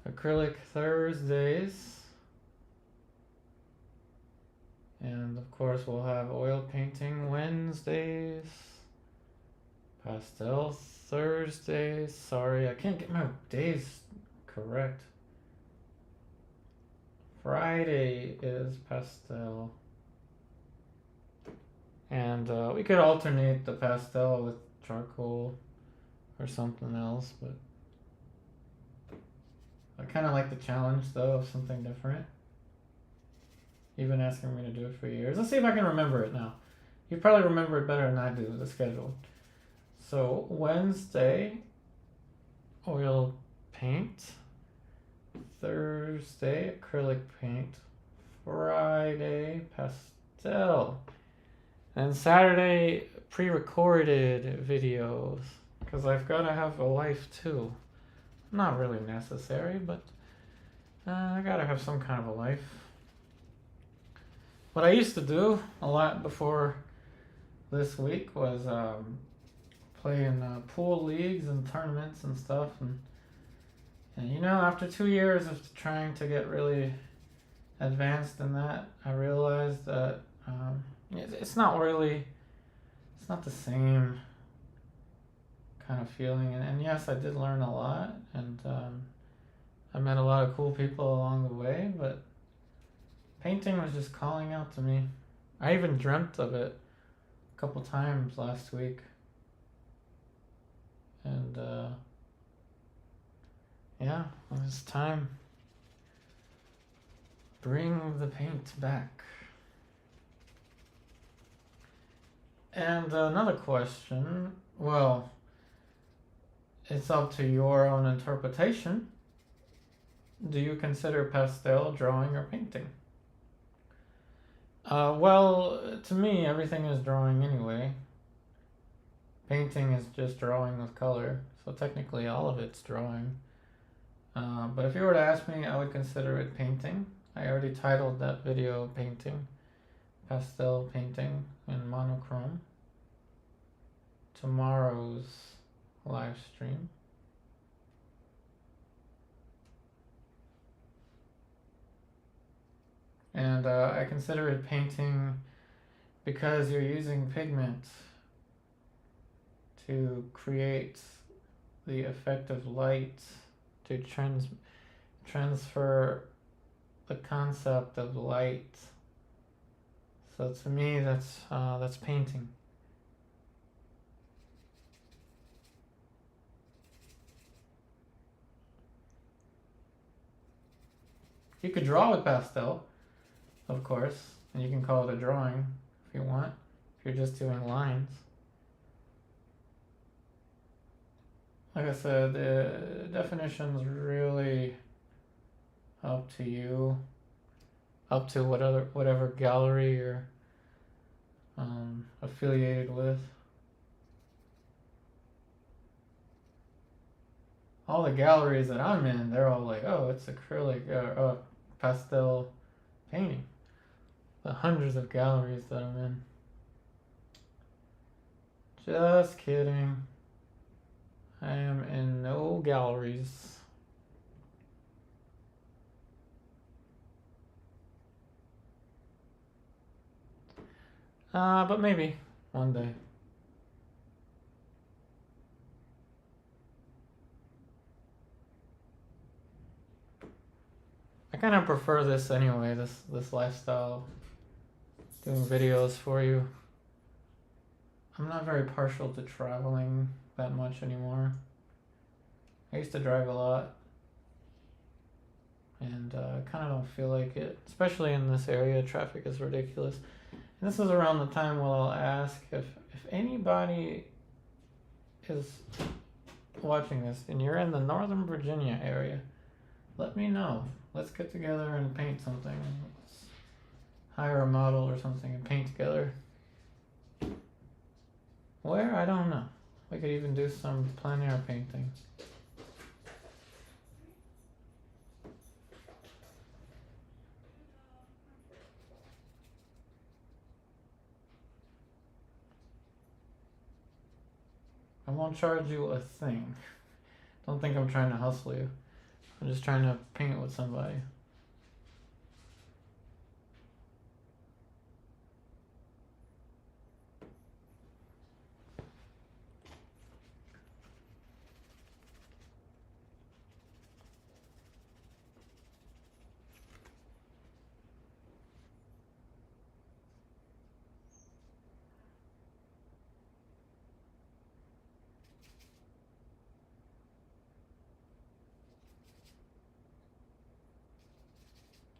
Acrylic Thursdays. And of course, we'll have oil painting Wednesdays, pastel Thursdays. Sorry, I can't get my days correct. Friday is pastel. And we could alternate the pastel with charcoal or something else, but I kind of like the challenge though of something different. You've been asking me to do it for years. Let's see if I can remember it now. You probably remember it better than I do, the schedule. So Wednesday, oil paint. Thursday, acrylic paint. Friday, pastel. And Saturday, pre-recorded videos, because I've got to have a life too. Not really necessary, but I got to have some kind of a life. What I used to do a lot before this week was play in pool leagues and tournaments and stuff. And you know, after 2 years of trying to get really advanced in that, I realized that it's not the same kind of feeling. And yes, I did learn a lot, and I met a lot of cool people along the way, but painting was just calling out to me. I even dreamt of it a couple times last week. And yeah, it was time. Bring the paint back. And another question, well, it's up to your own interpretation. Do you consider pastel drawing or painting? Well, to me, everything is drawing anyway. Painting is just drawing with color, so technically all of it's drawing. But if you were to ask me, I would consider it painting. I already titled that video painting, pastel painting in monochrome. Tomorrow's live stream. And I consider it painting because you're using pigment to create the effect of light, to transfer the concept of light. So to me, that's painting. You could draw with pastel, of course, and you can call it a drawing if you want, if you're just doing lines. Like I said, the definition's really up to you, up to whatever gallery you're affiliated with. All the galleries that I'm in, they're all like, oh, it's acrylic or pastel painting. The hundreds of galleries that I'm in. Just kidding. I am in no galleries. But maybe one day. I kind of prefer this anyway, this lifestyle, doing videos for you. I'm not very partial to traveling that much anymore. I used to drive a lot, and I kind of don't feel like it, especially in this area. Traffic is ridiculous. And this is around the time where I'll ask if anybody is watching this and you're in the Northern Virginia area, let me know. Let's get together and paint something. Let's hire a model or something and paint together. Where? I don't know. We could even do some plein air painting. I won't charge you a thing. Don't think I'm trying to hustle you. I'm just trying to paint with somebody.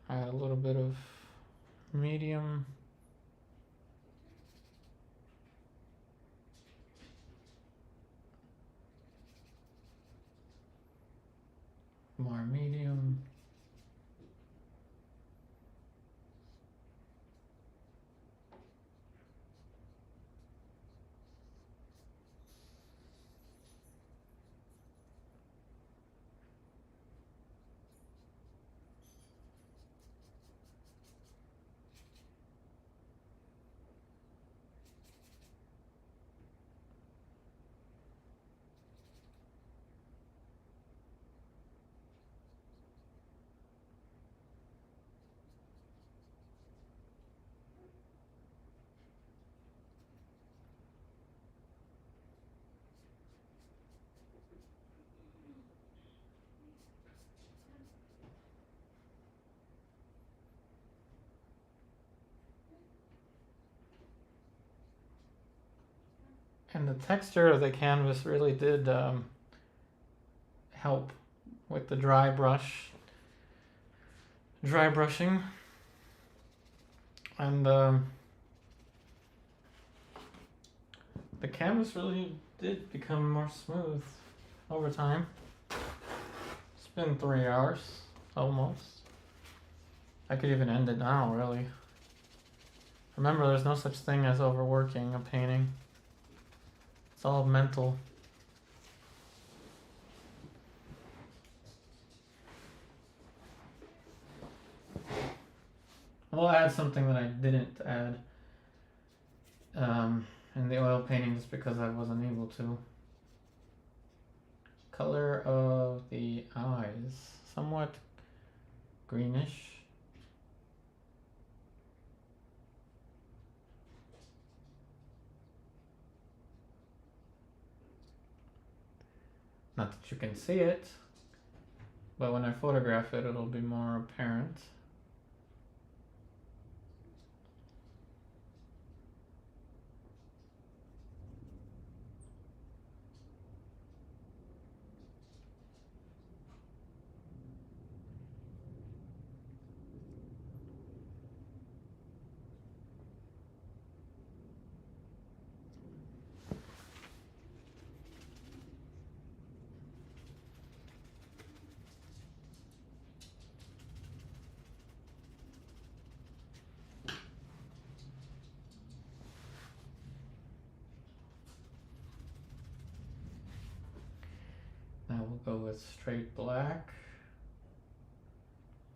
I had a little bit of medium. More medium. And the texture of the canvas really did help with the dry brushing, and the canvas really did become more smooth over time. It's been 3 hours, almost. I could even end it now, really. Remember, there's no such thing as overworking a painting. It's all mental. I'll add something that I didn't add in the oil painting just because I wasn't able to. Color of the eyes, somewhat greenish. Not that you can see it, but when I photograph it, it'll be more apparent. Now we'll go with straight black.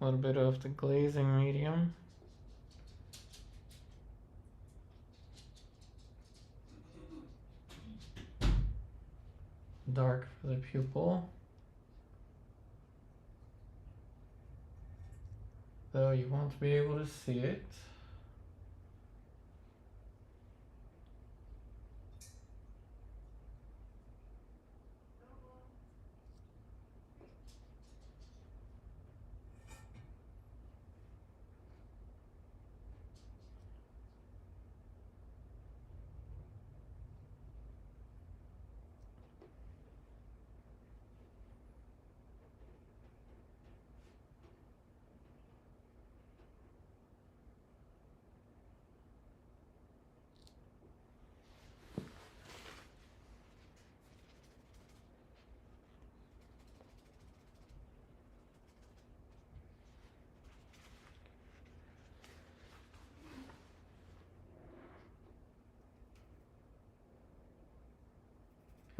A little bit of the glazing medium. Dark for the pupil. Though you won't be able to see it.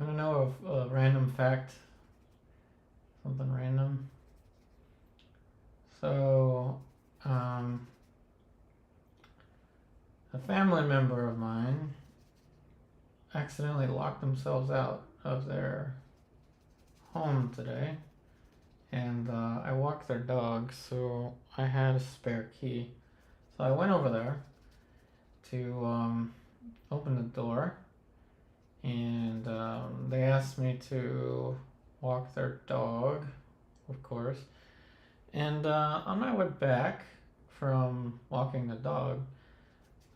You want to know a random fact? Something random. So, a family member of mine accidentally locked themselves out of their home today, and I walked their dog, so I had a spare key. So I went over there to open the door, and they asked me to walk their dog, of course. And on my way back from walking the dog,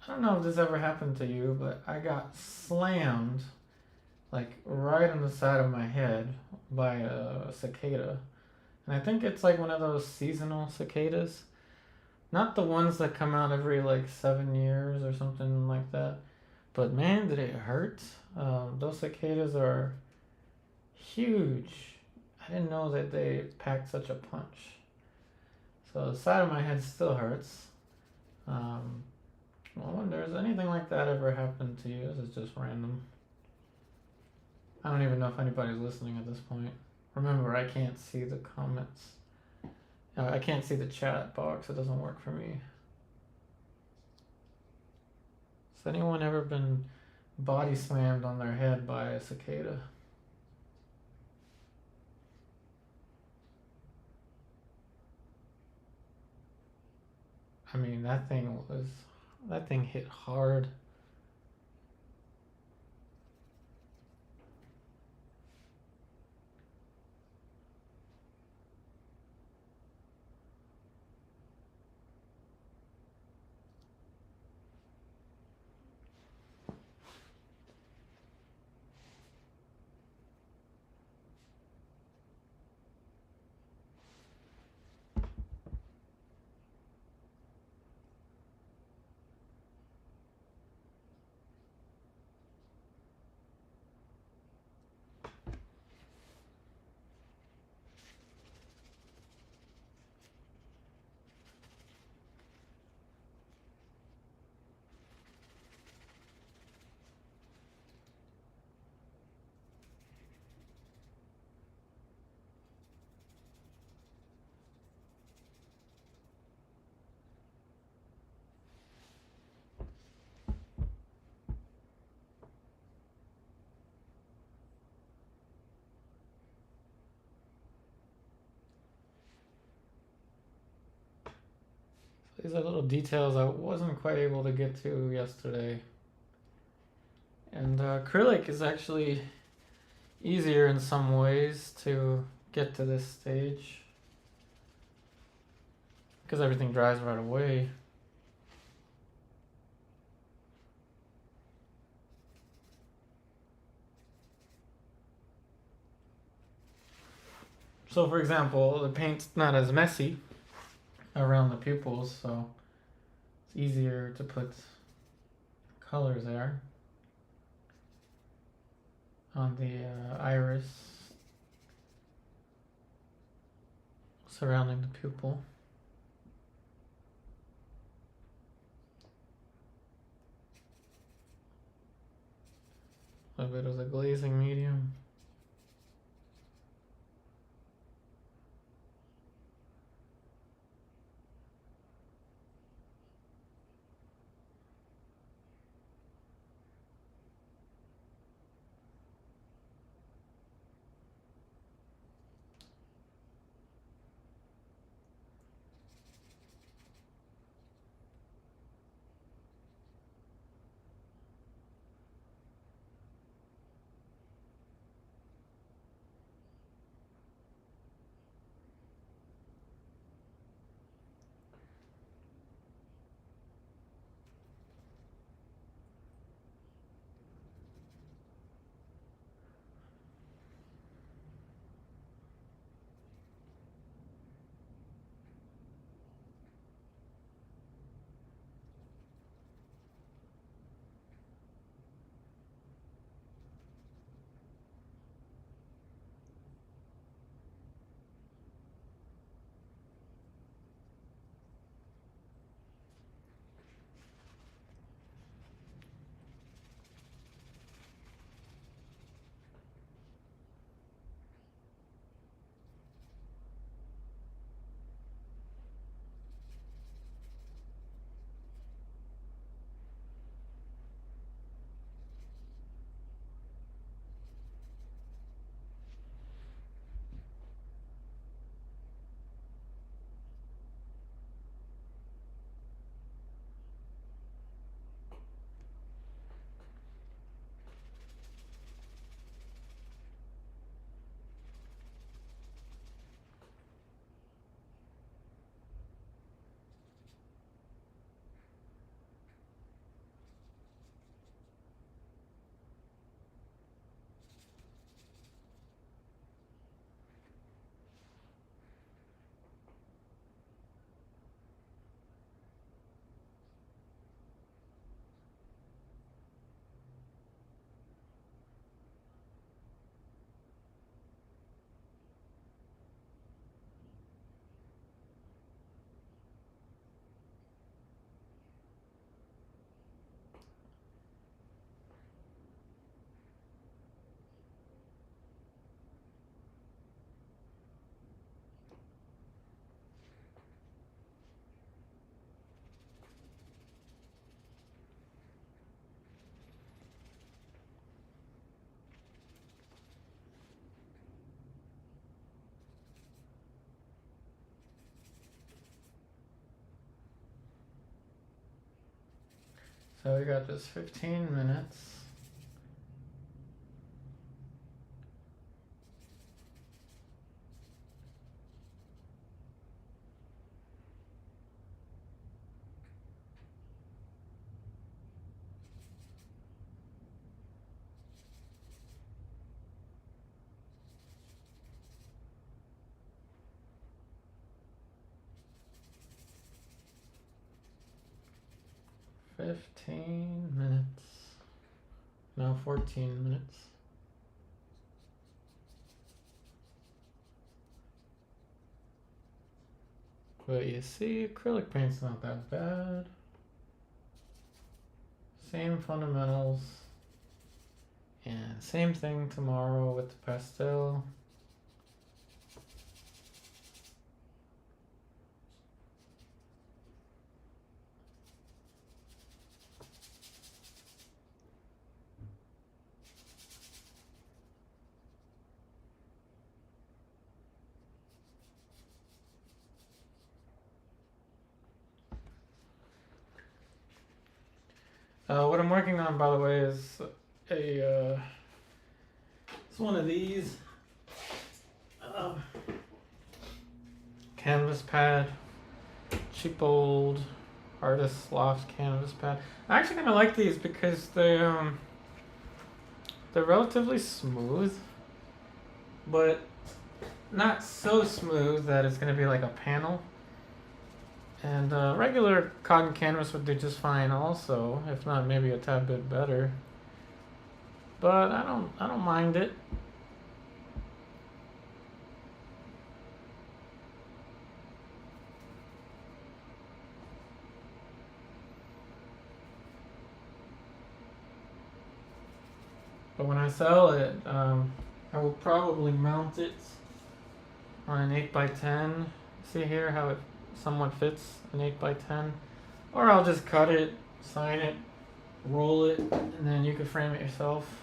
I don't know if this ever happened to you, but I got slammed like right on the side of my head by a cicada. And I think it's like one of those seasonal cicadas. Not the ones that come out every like 7 years or something like that. But man, did it hurt. Those cicadas are huge. I didn't know that they packed such a punch. So the side of my head still hurts. I wonder, has anything like that ever happened to you? Is it just random? I don't even know if anybody's listening at this point. Remember, I can't see the comments. I can't see the chat box. It doesn't work for me. Has anyone ever been body slammed on their head by a cicada? I mean, that thing hit hard. These are little details I wasn't quite able to get to yesterday. And acrylic is actually easier in some ways to get to this stage because everything dries right away. So for example, the paint's not as messy around the pupils, so it's easier to put colors there on the iris surrounding the pupil. A bit of the glazing medium. So we got this 15 minutes. No, 14 minutes. But you see, acrylic paint's not that bad. Same fundamentals. And same thing tomorrow with the pastel. What I'm working on, by the way, is it's one of these canvas pad, cheap old artist loft canvas pad. I actually kind of like these because they're relatively smooth, but not so smooth that it's gonna be like a panel. And regular cotton canvas would do just fine also, if not maybe a tad bit better. But I don't mind it. But when I sell it, I will probably mount it on an 8x10. See here how it somewhat fits an 8x10, or I'll just cut it, sign it, roll it, and then you can frame it yourself.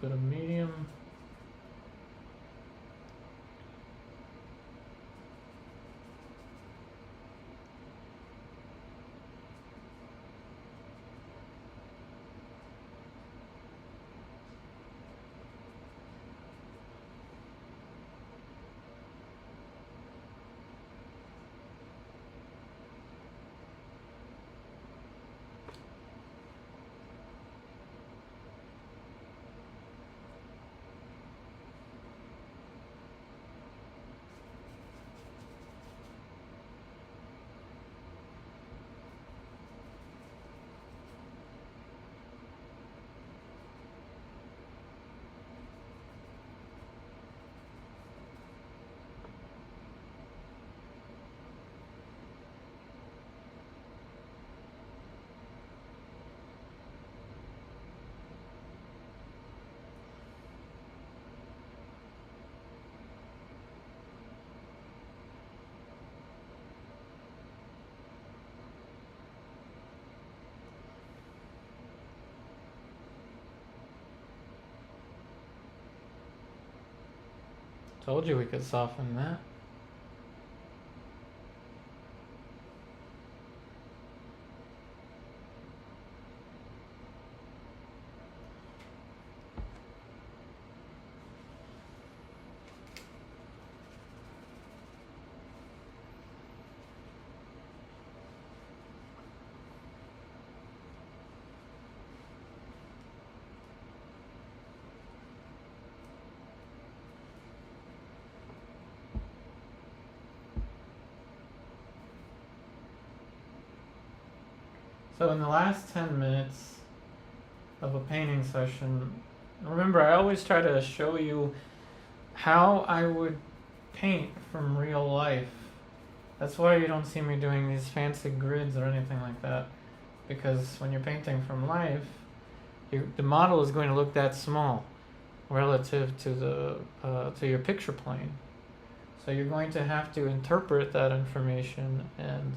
Bit of medium. Told you we could soften that. So in the last 10 minutes of a painting session, remember I always try to show you how I would paint from real life. That's why you don't see me doing these fancy grids or anything like that, because when you're painting from life, the model is going to look that small. relative to your picture plane. So you're going to have to interpret that information and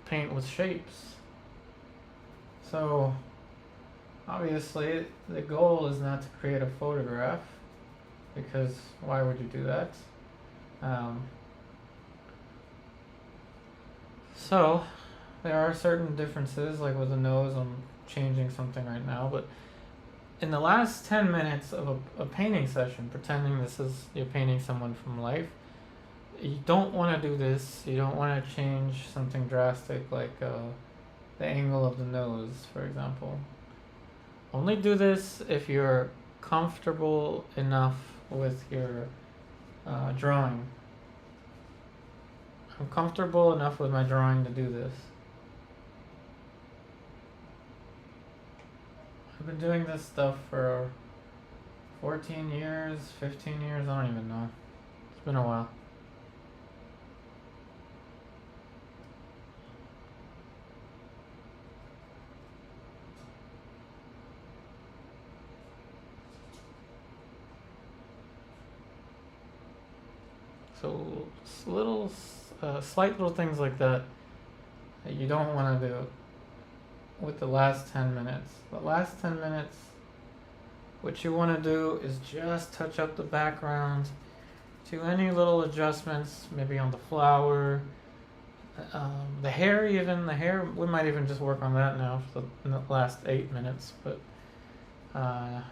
paint with shapes. So obviously the goal is not to create a photograph, because why would you do that? So there are certain differences, like with the nose, I'm changing something right now, but in the last 10 minutes of a painting session, pretending this is you're painting someone from life, you don't want to do this. You don't want to change something drastic like the angle of the nose, for example. Only do this if you're comfortable enough with your drawing. I'm comfortable enough with my drawing to do this. I've been doing this stuff for 14 years, 15 years, I don't even know. It's been a while. So slight little things like that you don't want to do with the last 10 minutes. The last 10 minutes, what you want to do is just touch up the background, do any little adjustments, maybe on the flower, the hair even. The hair, we might even just work on that now for the last 8 minutes. But yeah,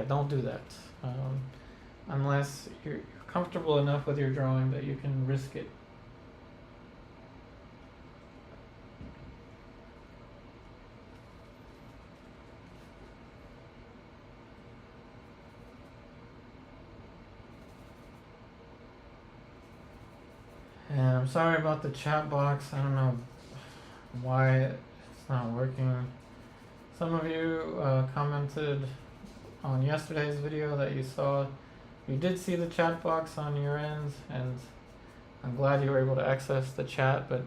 don't do that. Unless you're comfortable enough with your drawing that you can risk it. And I'm sorry about the chat box. I don't know why it's not working. Some of you commented on yesterday's video that you did see the chat box on your end, and I'm glad you were able to access the chat, but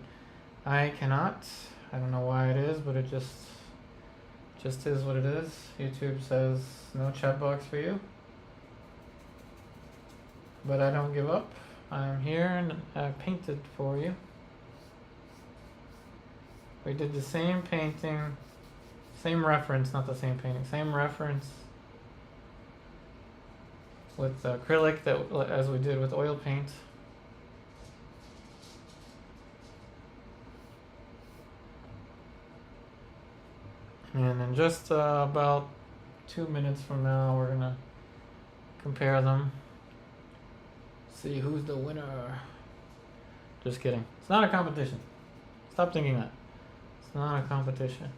I cannot. I don't know why it is, but it just is what it is. YouTube says no chat box for you. But I don't give up. I'm here and I painted for you. We did the same painting, same reference, not the same painting, same reference with acrylic as we did with oil paint. And in just about 2 minutes from now, we're gonna compare them. See who's the winner. Just kidding. It's not a competition. Stop thinking that. It's not a competition.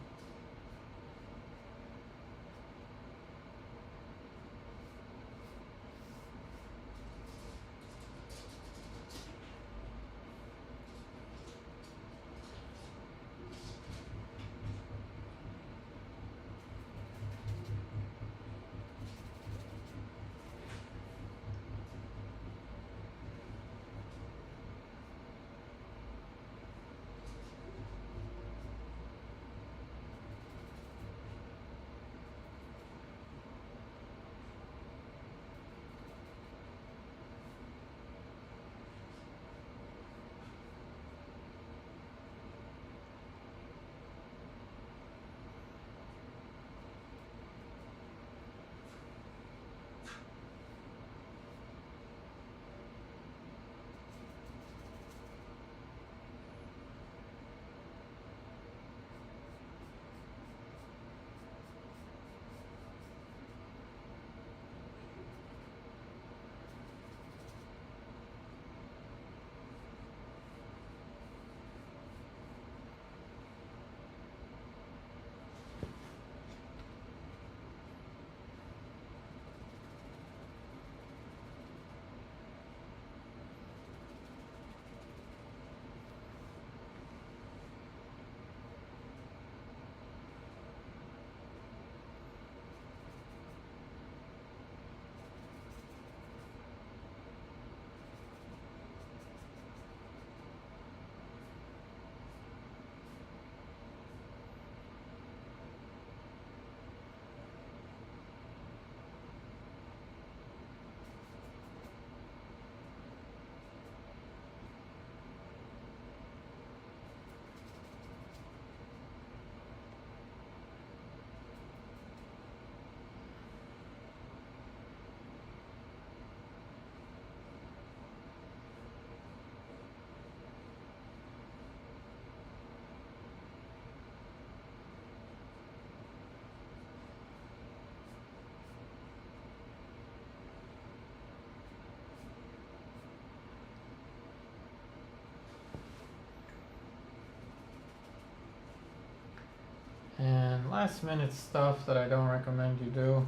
last minute stuff that I don't recommend you do.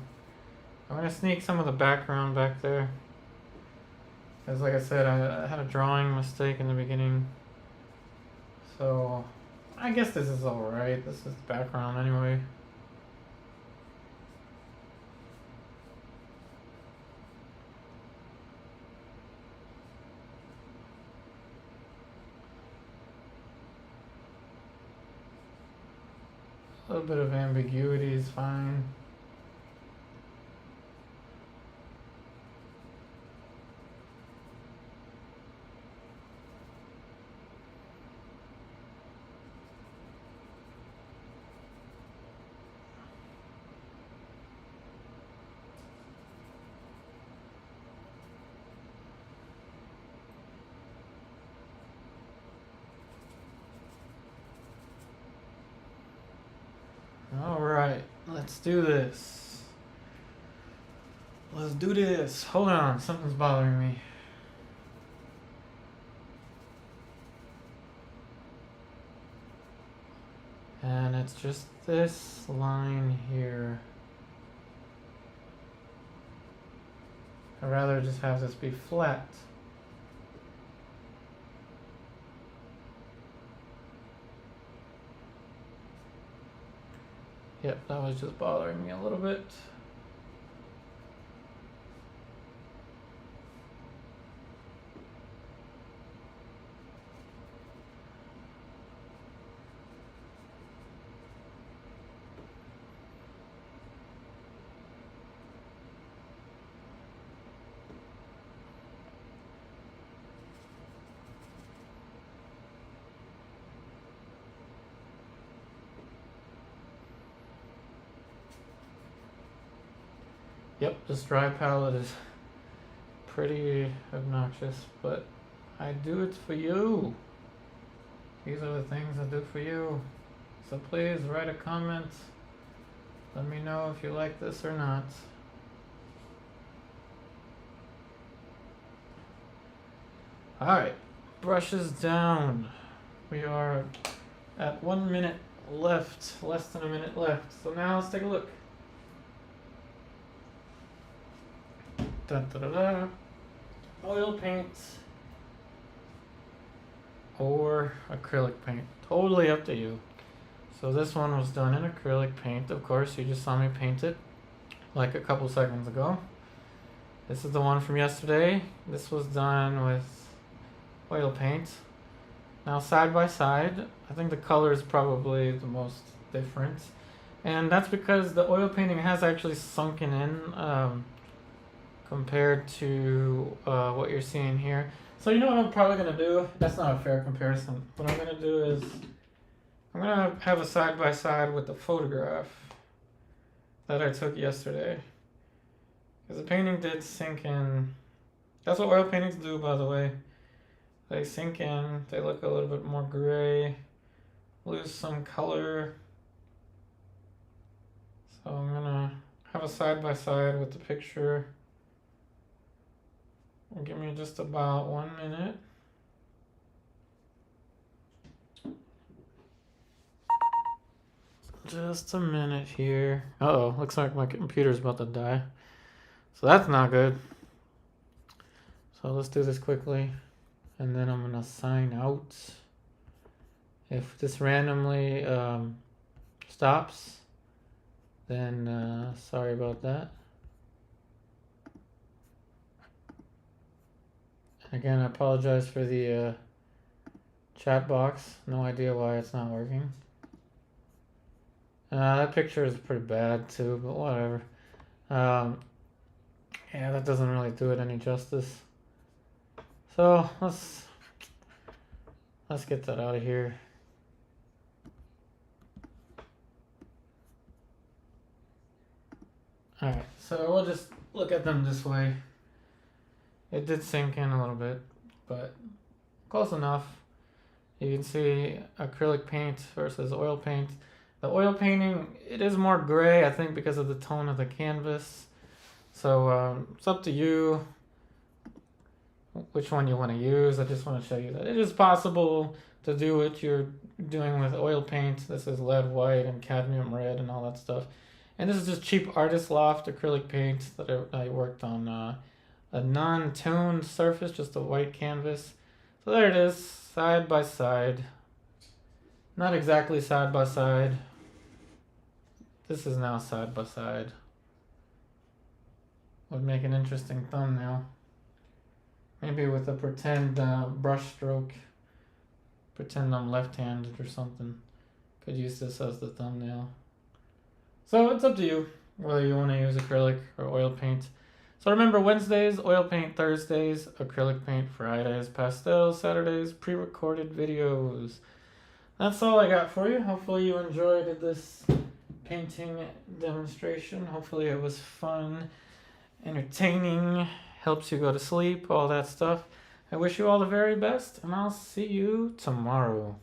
I'm gonna sneak some of the background back there. Because like I said, I had a drawing mistake in the beginning. So I guess this is alright. This is the background anyway. A little bit of ambiguity is fine. Alright, let's do this. Let's do this. Hold on, something's bothering me. And it's just this line here. I'd rather just have this be flat. Yep, that was just bothering me a little bit. Yep, this dry palette is pretty obnoxious, but I do it for you. These are the things I do for you. So please write a comment. Let me know if you like this or not. Alright, brushes down. We are at 1 minute left, less than a minute left. So now let's take a look. Dun, da, da, da. Oil paint or acrylic paint, totally up to you. So this one was done in acrylic paint. Of course, you just saw me paint it like a couple seconds ago. This is the one from yesterday. This was done with oil paint. Now side by side, I think the color is probably the most different, and that's because the oil painting has actually sunken in compared to what you're seeing here. So you know what I'm probably gonna do? That's not a fair comparison. What I'm gonna do is I'm gonna have a side by side with the photograph that I took yesterday. Because the painting did sink in. That's what oil paintings do, by the way. They sink in, they look a little bit more gray, lose some color. So I'm gonna have a side by side with the picture. Give me just about 1 minute. Just a minute here. Uh-oh, looks like my computer's about to die. So that's not good. So let's do this quickly. And then I'm gonna sign out. If this randomly stops, then sorry about that. Again, I apologize for the chat box. No idea why it's not working. That picture is pretty bad too, but whatever. Yeah, that doesn't really do it any justice. So let's get that out of here. Alright, so we'll just look at them this way. It did sink in a little bit, but close enough. You can see acrylic paint versus oil paint. The oil painting, it is more gray, I think, because of the tone of the canvas. So it's up to you which one you want to use. I just want to show you that it is possible to do what you're doing with oil paint. This is lead white and cadmium red and all that stuff. And this is just cheap Artist Loft acrylic paint that I worked on a non-toned surface, just a white canvas. So there it is, side by side. Not exactly side by side. This is now side by side. Would make an interesting thumbnail. Maybe with a pretend brush stroke. Pretend I'm left-handed or something. Could use this as the thumbnail. So it's up to you whether you want to use acrylic or oil paint. So remember, Wednesdays, oil paint; Thursdays, acrylic paint; Fridays, pastels; Saturdays, pre-recorded videos. That's all I got for you. Hopefully you enjoyed this painting demonstration. Hopefully it was fun, entertaining, helps you go to sleep, all that stuff. I wish you all the very best, and I'll see you tomorrow.